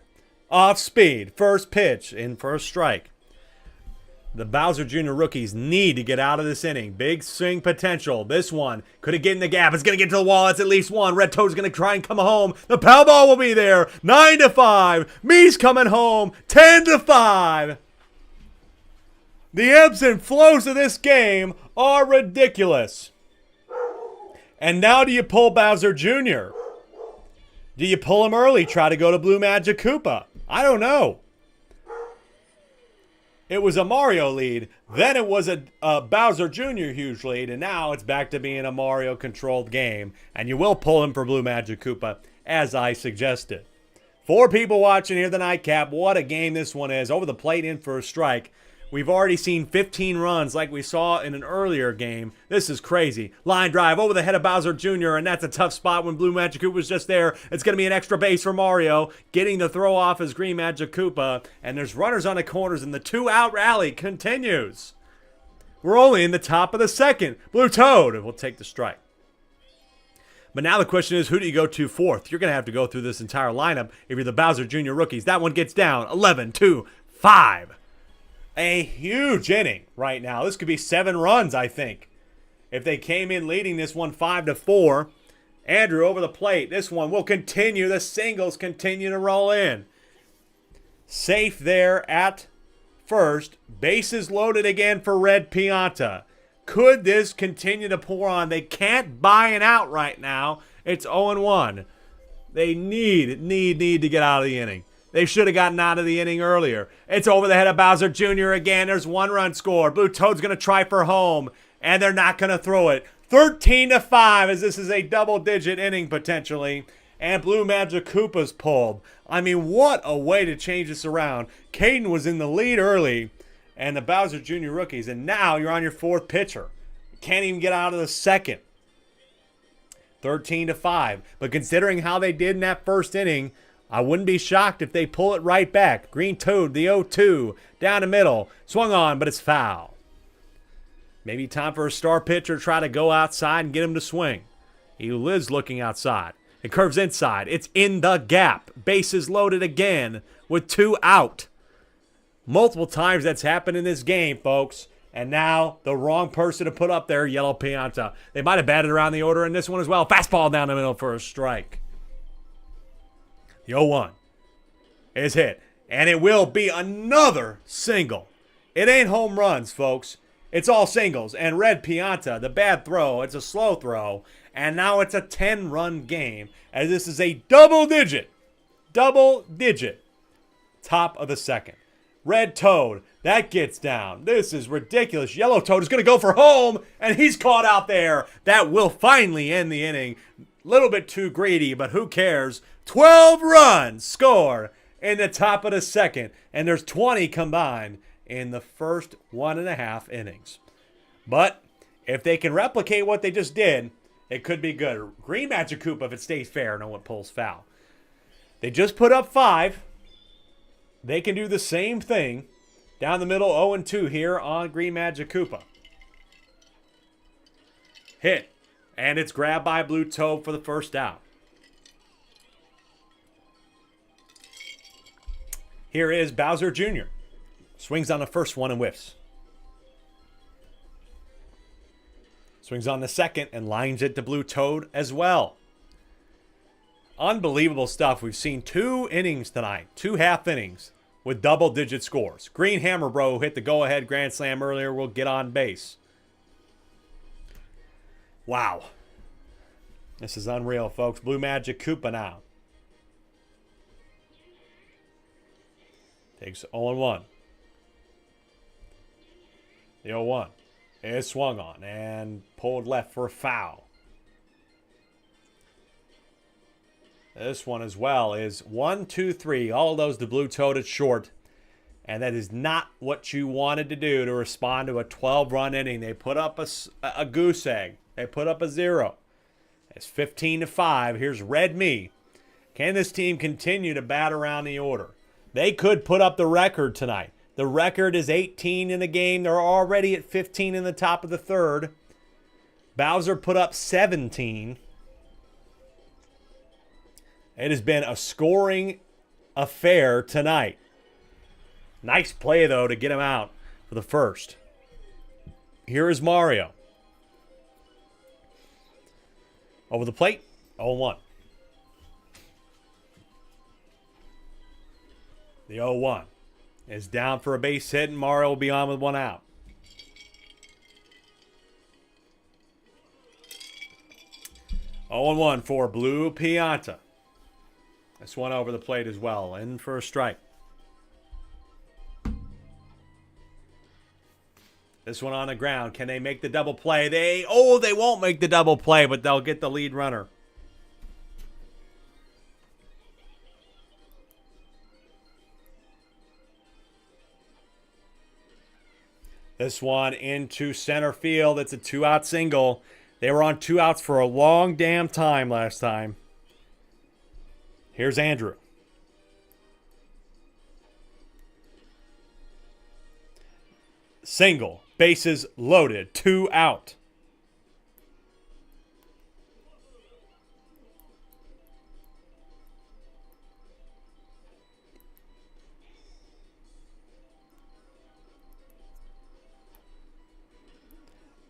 Speaker 1: Off speed, first pitch, in first strike. The Bowser Jr. rookies need to get out of this inning. Big swing potential. This one, could it get in the gap? It's going to get to the wall. It's at least 1. Red Toad's going to try and come home. The power ball will be there. 9-5. Me's coming home. 10-5. The ebbs and flows of this game are ridiculous. And now do you pull Bowser Jr.? Do you pull him early, try to go to Blue Magic Koopa? I don't know. It was a Mario lead, then it was a Bowser Jr. huge lead, and now it's back to being a Mario-controlled game. And you will pull him for Blue Magic Koopa, as I suggested. 4 people watching here, the nightcap. What a game this one is. Over the plate, in for a strike. We've already seen 15 runs like we saw in an earlier game. This is crazy. Line drive over the head of Bowser Jr., and that's a tough spot when Blue Magic Koopa was just there. It's going to be an extra base for Mario. Getting the throw off is Green Magic Koopa, and there's runners on the corners, and the 2-out rally continues. We're only in the top of the second. Blue Toad will take the strike. But now the question is, who do you go to fourth? You're going to have to go through this entire lineup if you're the Bowser Jr. rookies. That one gets down 11-5. A huge inning right now. This could be 7 runs, I think. If they came in leading this one 5-4. Andrew over the plate. This one will continue. The singles continue to roll in. Safe there at first. Bases loaded again for Red Pianta. Could this continue to pour on? They can't buy an out right now. It's 0-1. They need to get out of the inning. They should have gotten out of the inning earlier. It's over the head of Bowser Jr. again. There's 1 run scored. Blue Toad's going to try for home, and they're not going to throw it. 13-5, as this is a double-digit inning potentially, and Blue Magic Koopa's pulled. I mean, what a way to change this around. Caden was in the lead early, and the Bowser Jr. rookies, and now you're on your 4th pitcher. Can't even get out of the second. 13-5, but considering how they did in that first inning, I wouldn't be shocked if they pull it right back. Green Toad, the 0-2, down the middle. Swung on, but it's foul. Maybe time for a star pitcher to try to go outside and get him to swing. He is looking outside. It curves inside. It's in the gap. Bases loaded again with 2 out. Multiple times that's happened in this game, folks. And now the wrong person to put up there, Yellow Pianta. They might have batted around the order in this one as well. Fastball down the middle for a strike. The 0-1 is hit, and it will be another single. It ain't home runs, folks. It's all singles. And Red Pianta, the bad throw, it's a slow throw, and now it's a 10-run game, as this is a double-digit, top of the second. Red Toad, that gets down. This is ridiculous. Yellow Toad is going to go for home, and he's caught out there. That will finally end the inning. Little bit too greedy, but who cares? 12 runs score in the top of the second, and there's 20 combined in the first 1.5 innings. But if they can replicate what they just did, it could be good. Green Magic Koopa, if it stays fair, no one pulls foul. They just put up 5. They can do the same thing down the middle, 0-2 here on Green Magic Koopa. Hit, and it's grabbed by Blue Toad for the first out. Here is Bowser Jr. Swings on the first one and whiffs. Swings on the second and lines it to Blue Toad as well. Unbelievable stuff. We've seen 2 innings tonight, 2 half innings with double-digit scores. Green Hammer Bro hit the go-ahead grand slam earlier. Will get on base. Wow. This is unreal, folks. Blue Magic Koopa now. Takes 0-1. The 0-1 is swung on and pulled left for a foul. This one as well is 1, 2, 3. All of those to Blue Toad at short. And that is not what you wanted to do to respond to a 12-run inning. They put up a goose egg. They put up a 0. It's 15-5. Here's Red Me. Can this team continue to bat around the order? They could put up the record tonight. The record is 18 in the game. They're already at 15 in the top of the third. Bowser put up 17. It has been a scoring affair tonight. Nice play, though, to get him out for the first. Here is Mario. Over the plate, 0-1. The 0-1 is down for a base hit, and Mario will be on with 1 out. Oh, 0-1 for Blue Pianta. This one over the plate as well, in for a strike. This one on the ground. Can they make the double play? They won't make the double play, but they'll get the lead runner. This one into center field. It's a 2-out single. They were on 2 outs for a long damn time last time. Here's Andrew. Single. Bases loaded. 2 out.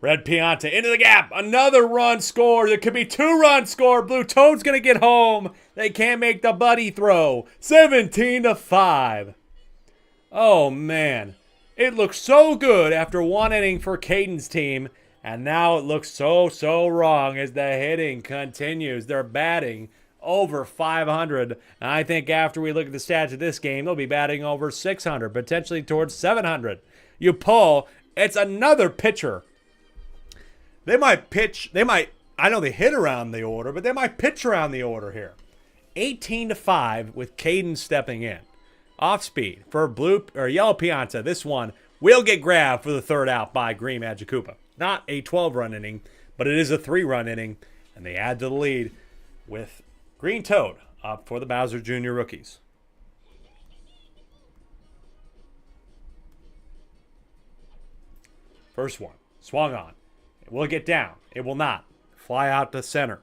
Speaker 1: Red Pianta into the gap. Another run scored. It could be 2 runs scored. Blue Toad's going to get home. They can't make the buddy throw. 17-5. Oh, man. It looks so good after 1 inning for Caden's team. And now it looks so wrong as the hitting continues. They're batting over 500. And I think after we look at the stats of this game, they'll be batting over 600, potentially towards 700. You pull. It's another pitcher. They might pitch. I know they hit around the order, but they might pitch around the order here. 18-5 with Caden stepping in. Off speed for blue or yellow Pianta. This one will get grabbed for the 3rd out by Green Magic Koopa. Not a 12-run inning, but it is a 3-run inning, and they add to the lead with Green Toad up for the Bowser Jr. rookies. First one swung on. Will it get down? It will not. Fly out to center.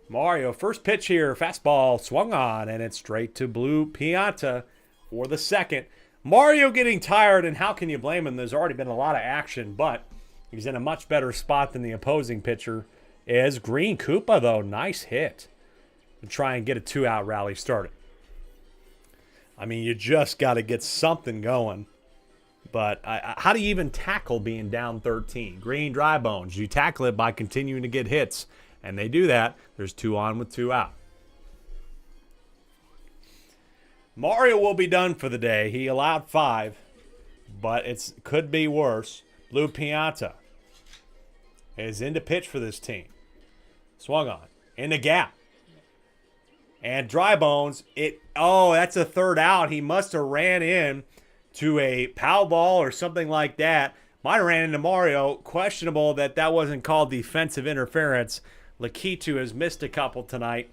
Speaker 1: Mario, first pitch here. Fastball swung on, and it's straight to Blue Pianta for the 2nd. Mario getting tired, and how can you blame him? There's already been a lot of action, but he's in a much better spot than the opposing pitcher is. Green Koopa, though. Nice hit to try and get a 2-out rally started. I mean, you just got to get something going. But how do you even tackle being down 13? Green dry bones. You tackle it by continuing to get hits. And they do that. There's 2 on with 2 out. Mario will be done for the day. He allowed 5. But it could be worse. Blue Pianta is in to pitch for this team. Swung on. In the gap. And dry bones, that's a 3rd out. He must have ran in to a foul ball or something like that. Might have ran into Mario. Questionable that wasn't called defensive interference. Lakitu has missed a couple tonight.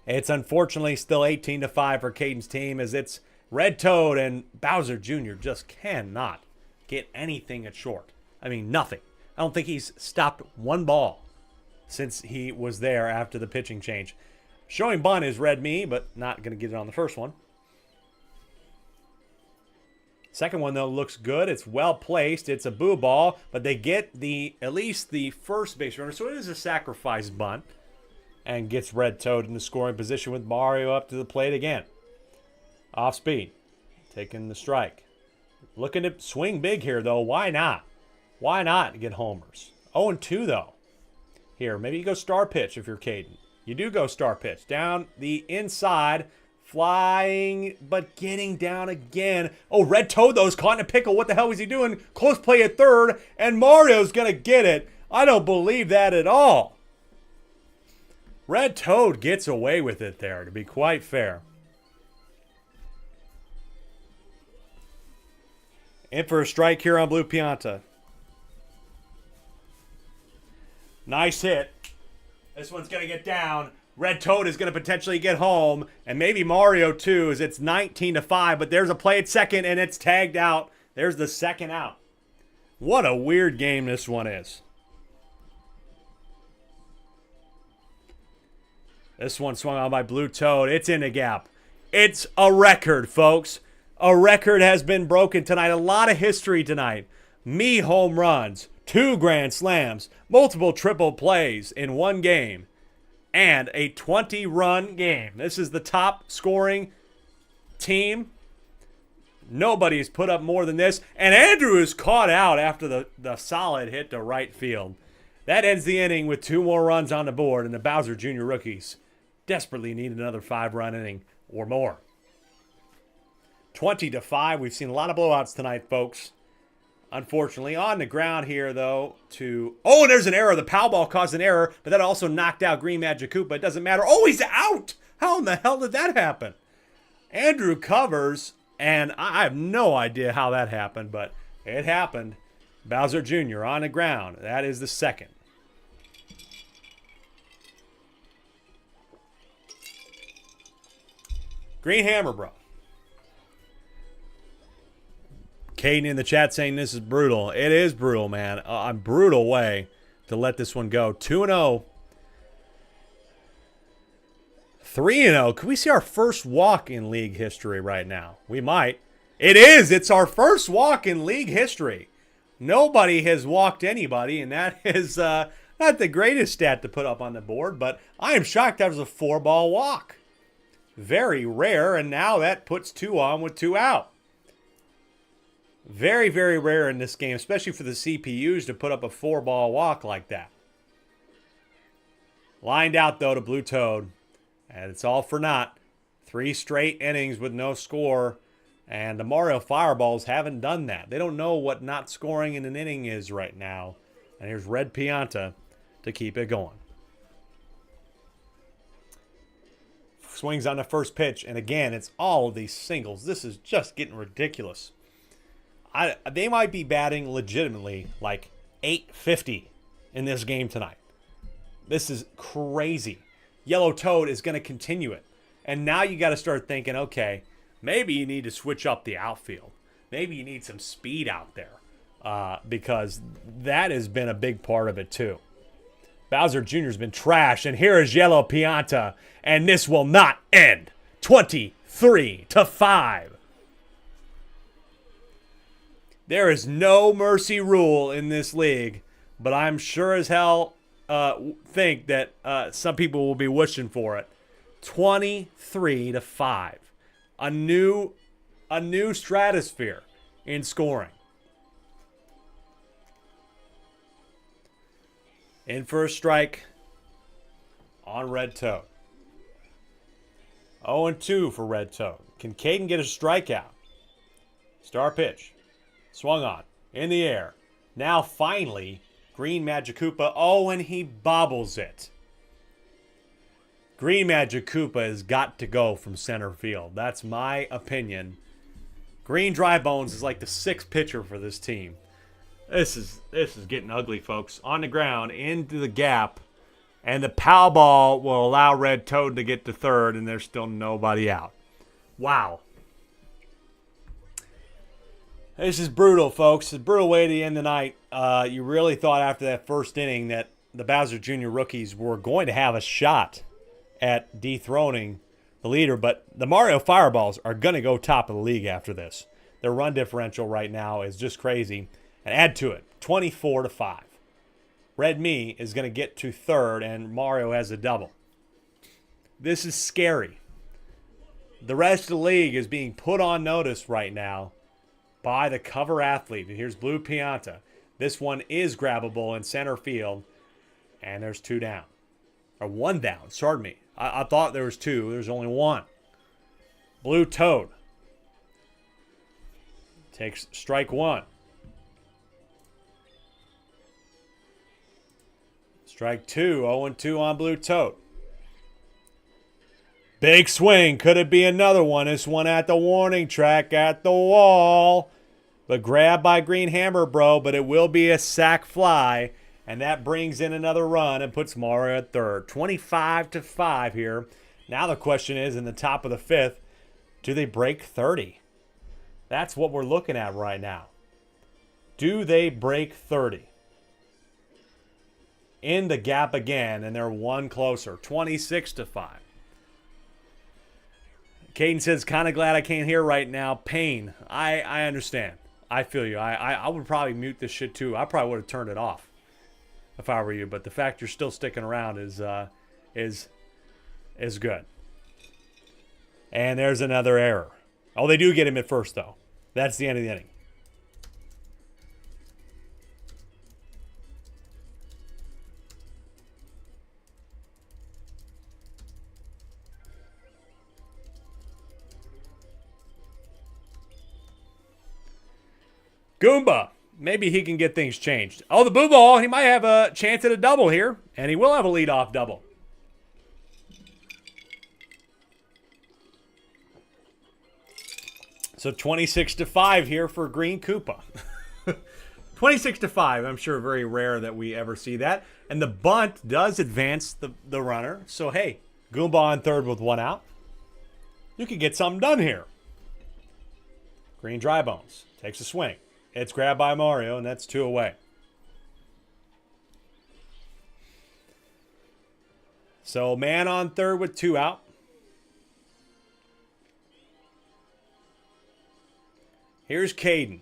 Speaker 1: It's unfortunately still 18-5 for Caden's team as it's Red Toad and Bowser Jr. just cannot get anything at short. I mean, nothing. I don't think he's stopped one ball since he was there after the pitching change. Showing bunt is red me, but not going to get it on the first one. Second one, though, looks good. It's well placed. It's a boo ball, but they get at least the first base runner. So it is a sacrifice bunt and gets Red Toad in the scoring position with Mario up to the plate again. Off speed, taking the strike. Looking to swing big here, though. Why not? Why not get homers? 0-2, though. Here, maybe you go star pitch if you're Caden. You do go star pitch. Down the inside, flying, but getting down again. Oh, Red Toad, though, is caught in a pickle. What the hell was he doing? Close play at third, and Mario's going to get it. I don't believe that at all. Red Toad gets away with it there, to be quite fair. In for a strike here on Blue Pianta. Nice hit. This one's going to get down. Red Toad is going to potentially get home. And maybe Mario, too, as it's 19-5. But there's a play at second, and it's tagged out. There's the 2nd out. What a weird game this one is. This one swung on by Blue Toad. It's in the gap. It's a record, folks. A record has been broken tonight. A lot of history tonight. Me home runs. 2 grand slams, multiple triple plays in one game, and a 20-run game. This is the top scoring team. Nobody's put up more than this. And Andrew is caught out after the solid hit to right field. That ends the inning with 2 more runs on the board, and the Bowser Jr. rookies desperately need another 5-run inning or more. 20-5. We've seen a lot of blowouts tonight, folks. Unfortunately, on the ground here, though, oh, there's an error. The pow ball caused an error, but that also knocked out Green Magic Koopa. It doesn't matter. Oh, he's out! How in the hell did that happen? Andrew covers, and I have no idea how that happened, but it happened. Bowser Jr. on the ground. That is the second. Green Hammer, bro. Caden in the chat saying this is brutal. It is brutal, man. A brutal way to let this one go. 2-0. 3-0. Could we see our first walk in league history right now? We might. It is. It's our first walk in league history. Nobody has walked anybody, and that is not the greatest stat to put up on the board, but I am shocked that was a 4-ball walk. Very rare, and now that puts 2 on with 2 out. Very, very rare in this game, especially for the CPUs to put up a 4-ball walk like that. Lined out, though, to Blue Toad. And it's all for naught. 3 straight innings with no score. And the Mario Fireballs haven't done that. They don't know what not scoring in an inning is right now. And here's Red Pianta to keep it going. Swings on the first pitch. And again, it's all of these singles. This is just getting ridiculous. They might be batting legitimately like .850 in this game tonight. This is crazy. Yellow Toad is going to continue it. And now you got to start thinking, okay, maybe you need to switch up the outfield. Maybe you need some speed out there because that has been a big part of it too. Bowser Jr. has been trashed, and here is Yellow Pianta, and this will not end. 23-5. There is no mercy rule in this league, but I'm sure as hell think that some people will be wishing for it. 23-5. A new stratosphere in scoring. In for a strike on Red Toad. 0-2 for Red Toad. Can Caden get a strikeout? Star pitch. Swung on. In the air. Now finally, Green Magic Koopa. Oh, and he bobbles it. Green Magic Koopa has got to go from center field. That's my opinion. Green Dry Bones is like the 6th pitcher for this team. This is getting ugly, folks. On the ground, into the gap. And the pow ball will allow Red Toad to get to third, and there's still nobody out. Wow. This is brutal, folks. It's a brutal way to end the night. You really thought after that first inning that the Bowser Jr. rookies were going to have a shot at dethroning the leader, but the Mario Fireballs are going to go top of the league after this. Their run differential right now is just crazy. And add to it, 24-5. Red Me is going to get to third, and Mario has a double. This is scary. The rest of the league is being put on notice right now by the cover athlete. And here's Blue Pianta. This one is grabbable in center field, and there's 2 down. Or 1 down, pardon me. I thought there was 2. There's only 1. Blue Toad takes strike 1. Strike 2, 0-2 on Blue Toad. Big swing. Could it be another one? This one at the warning track at the wall. But grabbed by Green Hammer, bro. But it will be a sac fly. And that brings in another run and puts Mario at third. 25-5 here. Now the question is, in the top of the 5th, do they break 30? That's what we're looking at right now. Do they break 30? In the gap again, and they're 1 closer. 26-5. Caden says, kind of glad I can't hear right now. Pain. I understand. I feel you. I would probably mute this shit too. I probably would have turned it off if I were you. But the fact you're still sticking around is good. And there's another error. Oh, they do get him at first, though. That's the end of the inning. Goomba. Maybe he can get things changed. Oh, the blue ball. He might have a chance at a double here, and he will have a leadoff double. So 26-5 here for Green Koopa. 26-5. I'm sure very rare that we ever see that. And the bunt does advance the runner. So, hey, Goomba on third with one out. You can get something done here. Green Dry Bones takes a swing. It's grabbed by Mario, and that's 2 away. So, man on third with 2 out. Here's Caden.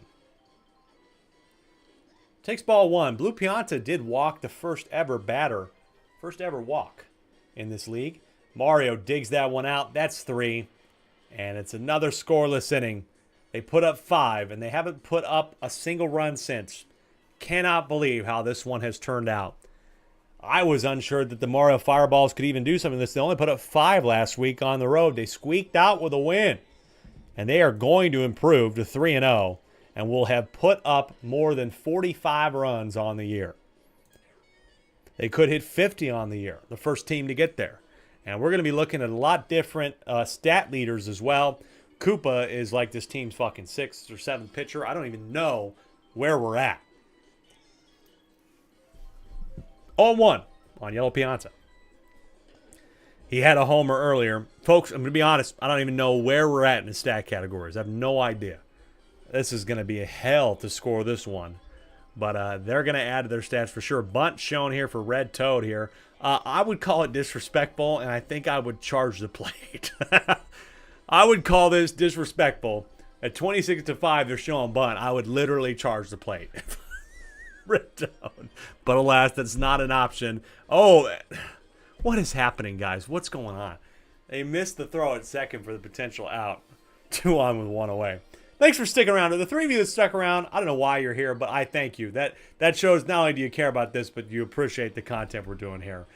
Speaker 1: Takes ball 1. Blue Pianta did walk the first ever walk in this league. Mario digs that one out. That's 3. And it's another scoreless inning. They put up 5, and they haven't put up a single run since. Cannot believe how this one has turned out. I was unsure that the Mario Fireballs could even do something like this. They only put up 5 last week on the road. They squeaked out with a win. And they are going to improve to 3-0 and will have put up more than 45 runs on the year. They could hit 50 on the year, the first team to get there. And we're going to be looking at a lot different stat leaders as well. Koopa is like this team's fucking 6th or 7th pitcher. I don't even know where we're at. 0-1 on Yellow Pianta. He had a homer earlier. Folks, I'm going to be honest. I don't even know where we're at in the stat categories. I have no idea. This is going to be a hell to score this one. But they're going to add to their stats for sure. Bunt shown here for Red Toad here. I would call it disrespectful, and I think I would charge the plate. I would call this disrespectful. At 26-5, they're showing bunt. I would literally charge the plate. Red Toad. But alas, that's not an option. Oh, what is happening, guys? What's going on? They missed the throw at second for the potential out. 2 on with 1 away. Thanks for sticking around. To the 3 of you that stuck around, I don't know why you're here, but I thank you. That shows not only do you care about this, but you appreciate the content we're doing here.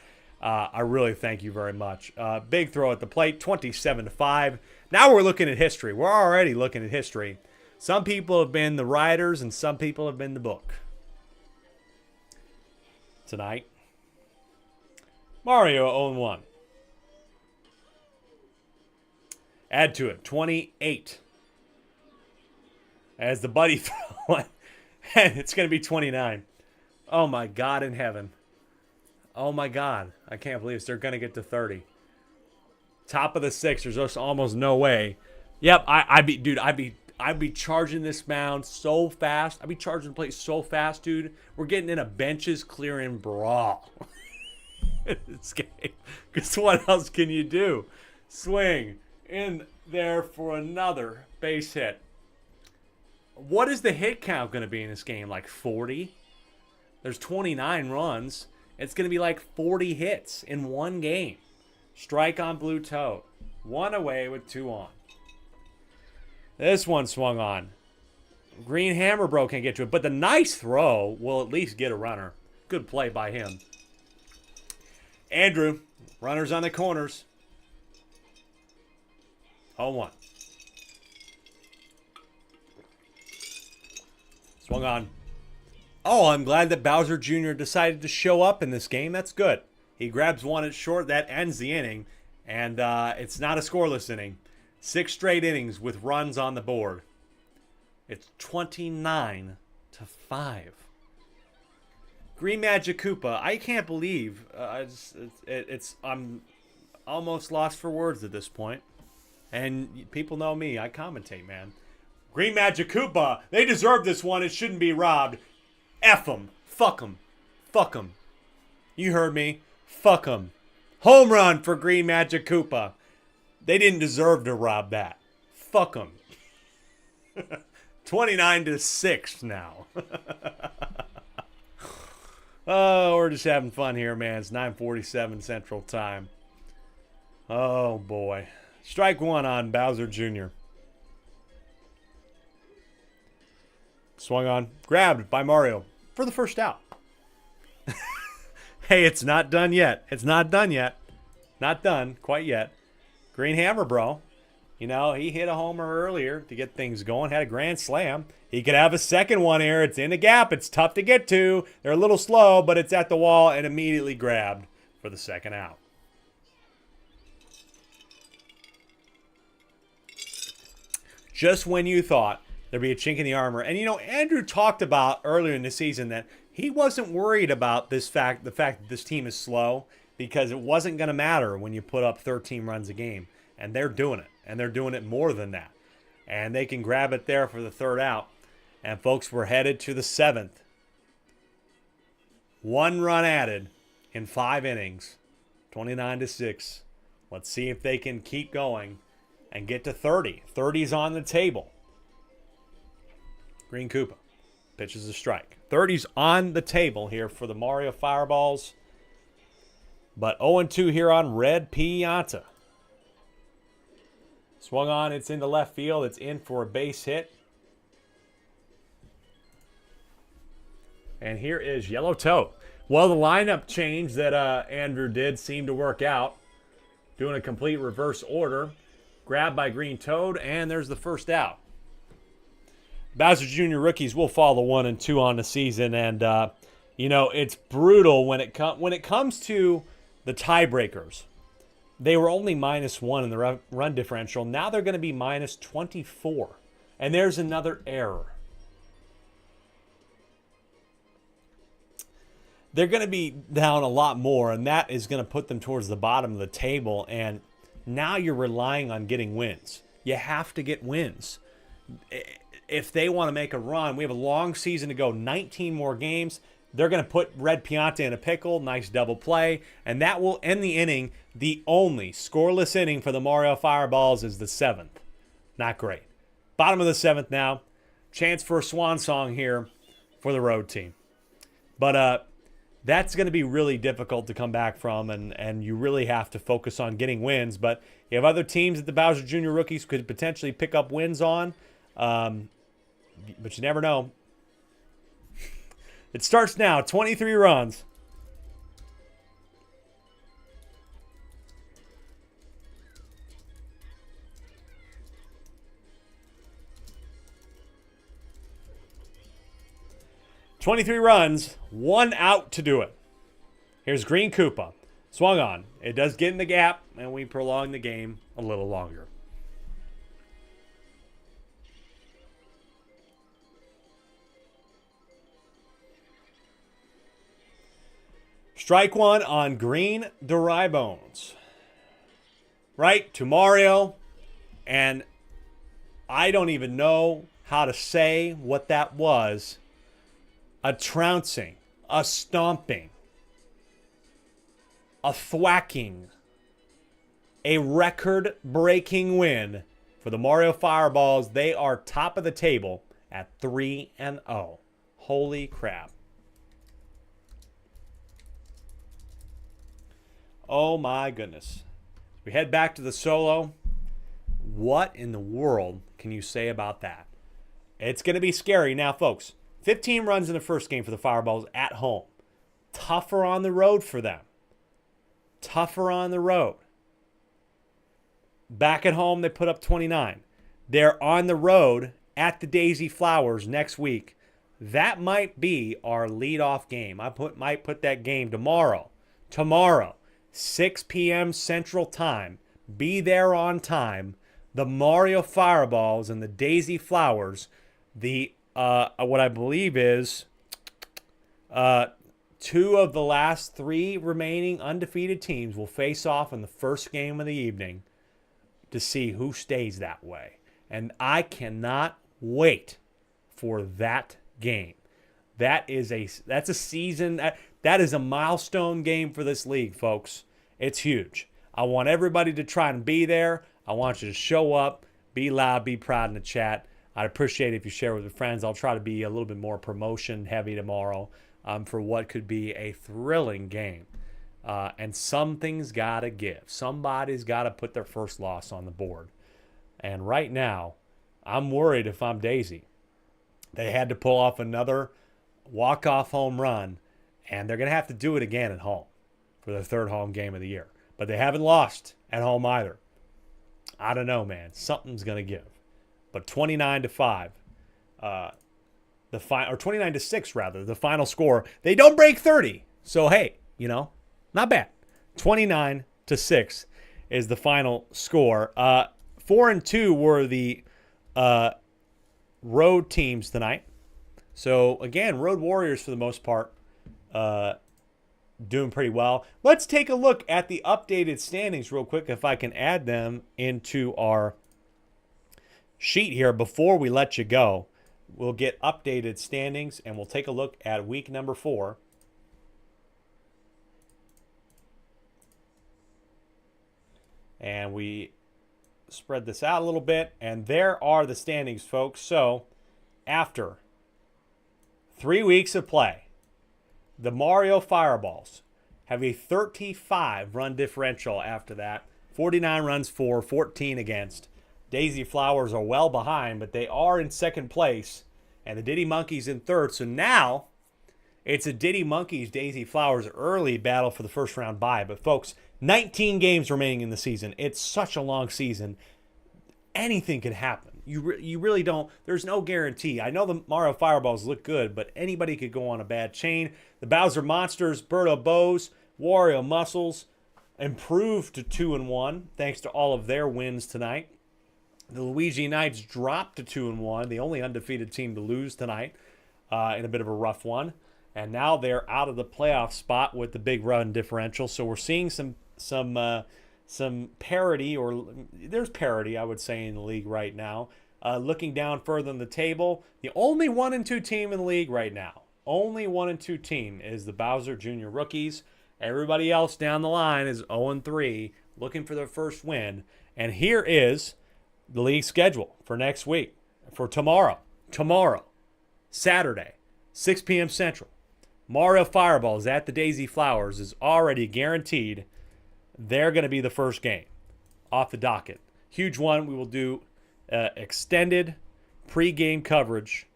Speaker 1: I really thank you very much. Big throw at the plate, 27-5. Now we're looking at history. We're already looking at history. Some people have been the writers, and some people have been the book. Tonight, Mario 0-1. Add to it, 28. As the buddy throw, and it's going to be 29. Oh, my God in heaven. Oh, my God. I can't believe it. They're going to get to 30. Top of the 6th. There's just almost no way. Yep, I'd be charging this mound so fast. I'd be charging the plate so fast, dude. We're getting in a benches clearing brawl. This game. Because what else can you do? Swing in there for another base hit. What is the hit count going to be in this game? Like 40? There's 29 runs. It's going to be like 40 hits in one game. Strike on Blue Toad. 1 away with 2 on. This one swung on. Green Hammer Bro can't get to it, but the nice throw will at least get a runner. Good play by him. Andrew, runners on the corners. 0-1. Swung on. Oh, I'm glad that Bowser Jr. decided to show up in this game. That's good. He grabs one at short. That ends the inning. And it's not a scoreless inning. 6 straight innings with runs on the board. It's 29-5. Green Magic Koopa. I can't believe I'm almost lost for words at this point. And people know me. I commentate, man. Green Magic Koopa. They deserve this one. It shouldn't be robbed. F them. Fuck them. Fuck them. You heard me. Fuck them. Home run for Green Magic Koopa. They didn't deserve to rob that. Fuck them. 29-6 now. Oh, we're just having fun here, man. It's 9:47 Central Time. Oh, boy. Strike 1 on Bowser Jr. Swung on. Grabbed by Mario for the first out. Hey, it's not done yet. It's not done yet. Not done quite yet. Green Hammer Bro. You know, he hit a homer earlier to get things going. Had a grand slam. He could have a second one here. It's in the gap. It's tough to get to. They're a little slow, but it's at the wall and immediately grabbed for the second out. Just when you thought there'd be a chink in the armor. And, Andrew talked about earlier in the season that he wasn't worried about the fact that this team is slow, because it wasn't going to matter when you put up 13 runs a game. And they're doing it. And they're doing it more than that. And they can grab it there for the third out. And, folks, we're headed to the seventh. 1 run added in 5 innings. 29-6. Let's see if they can keep going and get to 30. 30's on the table. Green Koopa pitches a strike. 30's on the table here for the Mario Fireballs. But 0-2 here on Red Pianta. Swung on, it's into left field. It's in for a base hit. And here is Yellow Toad. Well, the lineup change that Andrew did seemed to work out. Doing a complete reverse order. Grabbed by Green Toad, and there's the first out. Bowser Jr. rookies will fall to 1-2 on the season, and it's brutal when it comes to the tiebreakers. They were only -1 in the run differential. Now they're going to be -24, and there's another error. They're going to be down a lot more, and that is going to put them towards the bottom of the table, and now you're relying on getting wins. You have to get wins. If they want to make a run, we have a long season to go, 19 more games. They're going to put Red Pianta in a pickle, nice double play, and that will end the inning. The only scoreless inning for the Mario Fireballs is the 7th. Not great. Bottom of the 7th now. Chance for a swan song here for the road team. But that's going to be really difficult to come back from, and you really have to focus on getting wins. But you have other teams that the Bowser Jr. rookies could potentially pick up wins on, but you never know. It starts now, 23 runs. "23 runs, 1 out to do it." Here's Green Koopa. Swung on. It does get in the gap, and we prolong the game a little longer. Strike 1 on Green Dry Bones. Right to Mario, and I don't even know how to say what that was. A trouncing, a stomping, a thwacking, a record-breaking win for the Mario Fireballs. They are top of the table at 3-0. Holy crap. Oh my goodness. We head back to the solo. What in the world can you say about that? It's going to be scary. Now, folks, 15 runs in the first game for the Fireballs at home. Tougher on the road for them. Tougher on the road. Back at home, they put up 29. They're on the road at the Daisy Flowers next week. That might be our leadoff game. Might put that game tomorrow. Tomorrow, 6 p.m. Central Time. Be there on time. The Mario Fireballs and the Daisy Flowers. What I believe is 2 of the last 3 remaining undefeated teams will face off in the first game of the evening to see who stays that way. And I cannot wait for that game. That's a season. That is a milestone game for this league, folks. It's huge. I want everybody to try and be there. I want you to show up, be loud, be proud in the chat. I'd appreciate it if you share with your friends. I'll try to be a little bit more promotion heavy tomorrow for what could be a thrilling game. And something's got to give. Somebody's got to put their first loss on the board. And right now, I'm worried if I'm Daisy. They had to pull off another walk-off home run, and they're going to have to do it again at home for their 3rd home game of the year. But they haven't lost at home either. I don't know, man. Something's going to give. But 29-5, or 29-6 rather, the final score. They don't break 30. So hey, not bad. 29-6 is the final score. 4-2 were the road teams tonight. So again, Road Warriors for the most part doing pretty well. Let's take a look at the updated standings real quick, if I can add them into our sheet here before we let you go. We'll get updated standings, and we'll take a look at week number 4. And we spread this out a little bit, and there are the standings, folks. So after 3 weeks of play, the Mario Fireballs have a 35 run differential after that. 49 runs for, 14 against. Daisy Flowers are well behind, but they are in second place. And the Diddy Monkeys in third. So now it's a Diddy Monkeys, Daisy Flowers early battle for the first round bye. But folks, 19 games remaining in the season. It's such a long season. Anything can happen. You really don't. There's no guarantee. I know the Mario Fireballs look good, but anybody could go on a bad chain. The Bowser Monsters, Birdo Bows, Wario Muscles improved to 2-1 thanks to all of their wins tonight. The Luigi Knights dropped to 2-1, the only undefeated team to lose tonight in a bit of a rough one. And now they're out of the playoff spot with the big run differential. So we're seeing some parity, or there's parity, I would say, in the league right now. Looking down further in the table, the only 1-2 team in the league right now, only 1-2 team is the Bowser Jr. Rookies. Everybody else down the line is 0-3, looking for their first win. And here is the league schedule for next week, for tomorrow, Saturday, 6 p.m. Central. Mario Fireballs at the Daisy Flowers is already guaranteed. They're going to be the first game off the docket. Huge one. We will do extended pre-game coverage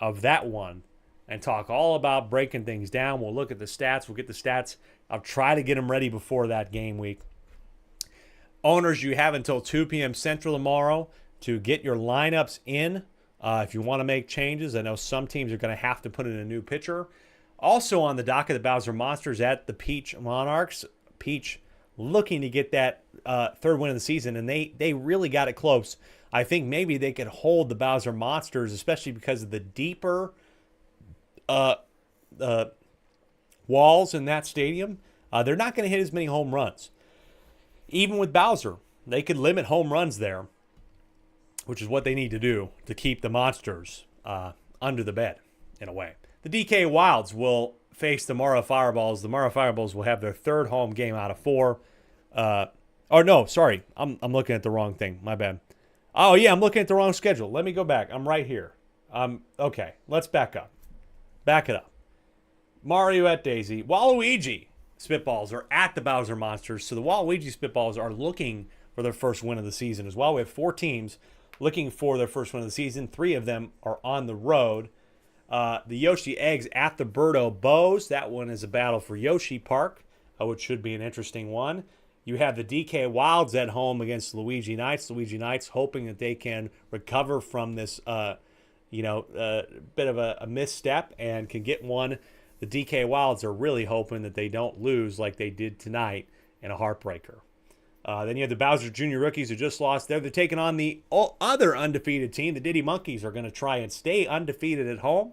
Speaker 1: of that one and talk all about breaking things down. We'll look at the stats. We'll get the stats. I'll try to get them ready before that game week. Owners, you have until 2 p.m. Central tomorrow to get your lineups in. If you want to make changes, I know some teams are going to have to put in a new pitcher. Also on the docket, the Bowser Monsters at the Peach Monarchs. Peach looking to get that third win of the season, and they really got it close. I think maybe they could hold the Bowser Monsters, especially because of the deeper walls in that stadium. They're not going to hit as many home runs. Even with Bowser, they could limit home runs there, which is what they need to do to keep the Monsters under the bed, in a way. The DK Wilds will face the Mario Fireballs. The Mario Fireballs will have their third home game out of 4. I'm looking at the wrong thing. My bad. Oh, yeah, I'm looking at the wrong schedule. Let me go back. I'm right here. Okay, let's back up. Back it up. Mario at Daisy. Waluigi Spitballs are at the Bowser Monsters. So the Waluigi Spitballs are looking for their first win of the season as well. We have 4 teams looking for their first win of the season. 3 of them are on the road. The Yoshi Eggs at the Birdo Bows. That one is a battle for Yoshi Park, which should be an interesting one. You have the DK Wilds at home against Luigi Knights. Luigi Knights hoping that they can recover from this, bit of a misstep and can get one. The DK Wilds are really hoping that they don't lose like they did tonight in a heartbreaker. Then you have the Bowser Jr. Rookies who just lost there. They're taking on the other undefeated team. The Diddy Monkeys are going to try and stay undefeated at home.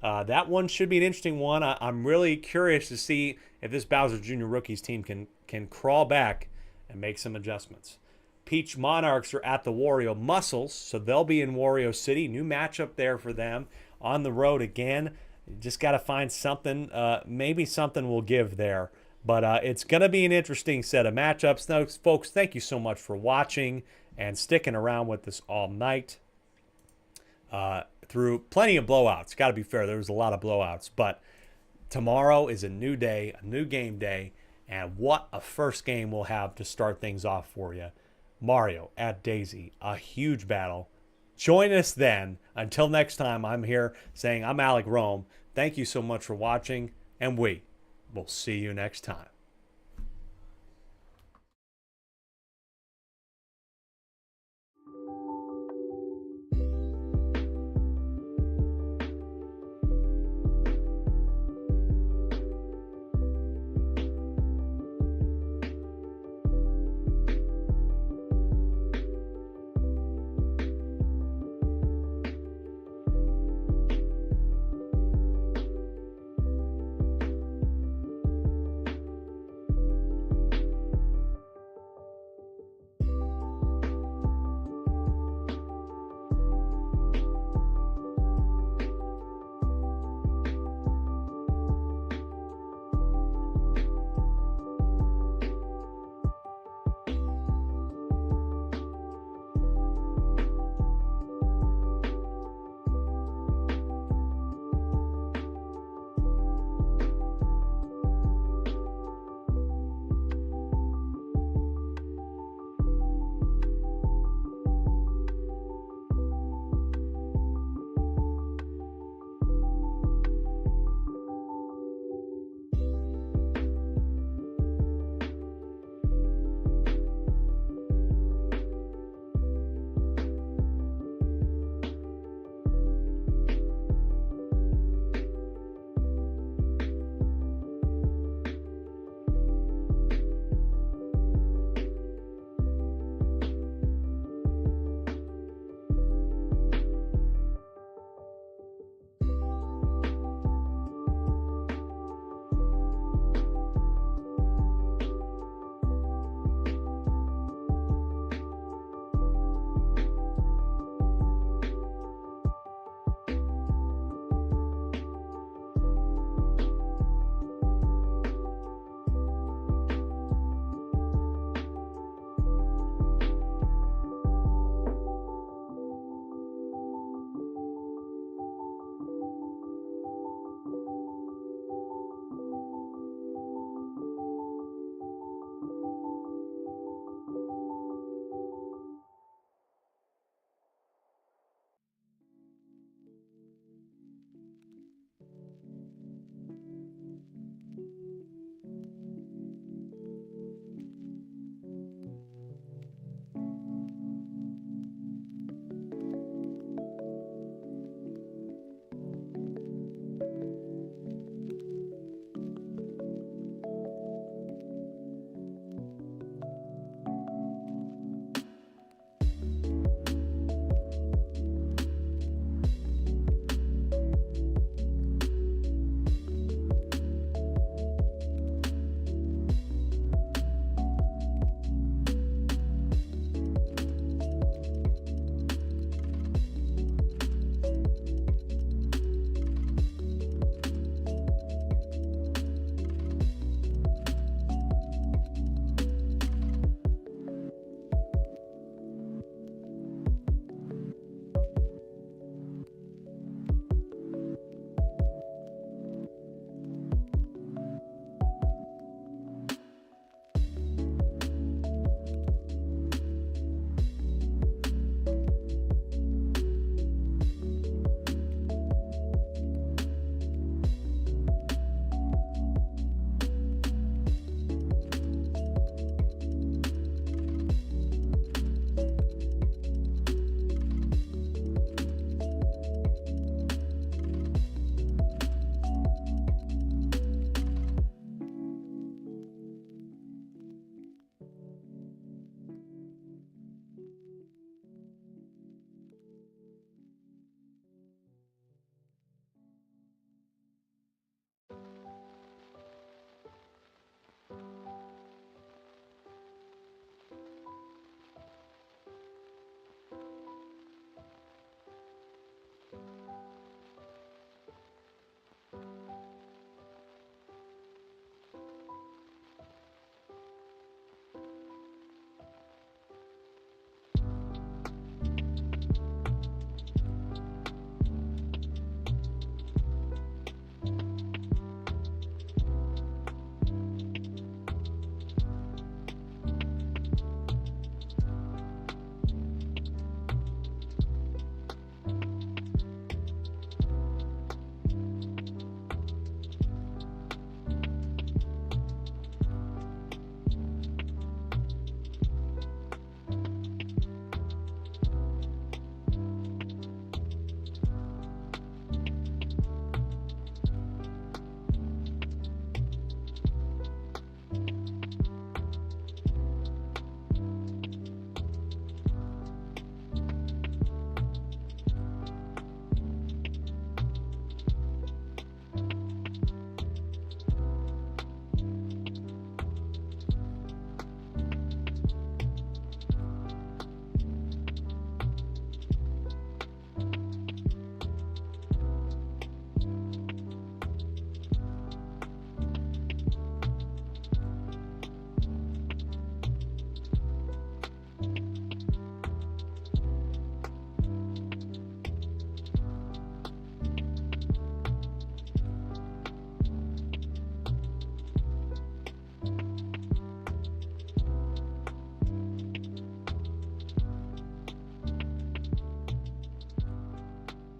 Speaker 1: That one should be an interesting one. I'm really curious to see if this Bowser Jr. Rookies team can crawl back and make some adjustments. Peach Monarchs are at the Wario Muscles, so they'll be in Wario City. New matchup there for them. On the road again. You just got to find something. Maybe something will give there. But it's going to be an interesting set of matchups. Now, folks, thank you so much for watching and sticking around with us all night. Through plenty of blowouts. Got to be fair. There was a lot of blowouts. But tomorrow is a new day, a new game day. And what a first game we'll have to start things off for you. Mario at Daisy. A huge battle. Join us then. Until next time, I'm here saying I'm Alec Rome. Thank you so much for watching. And we will see you next time.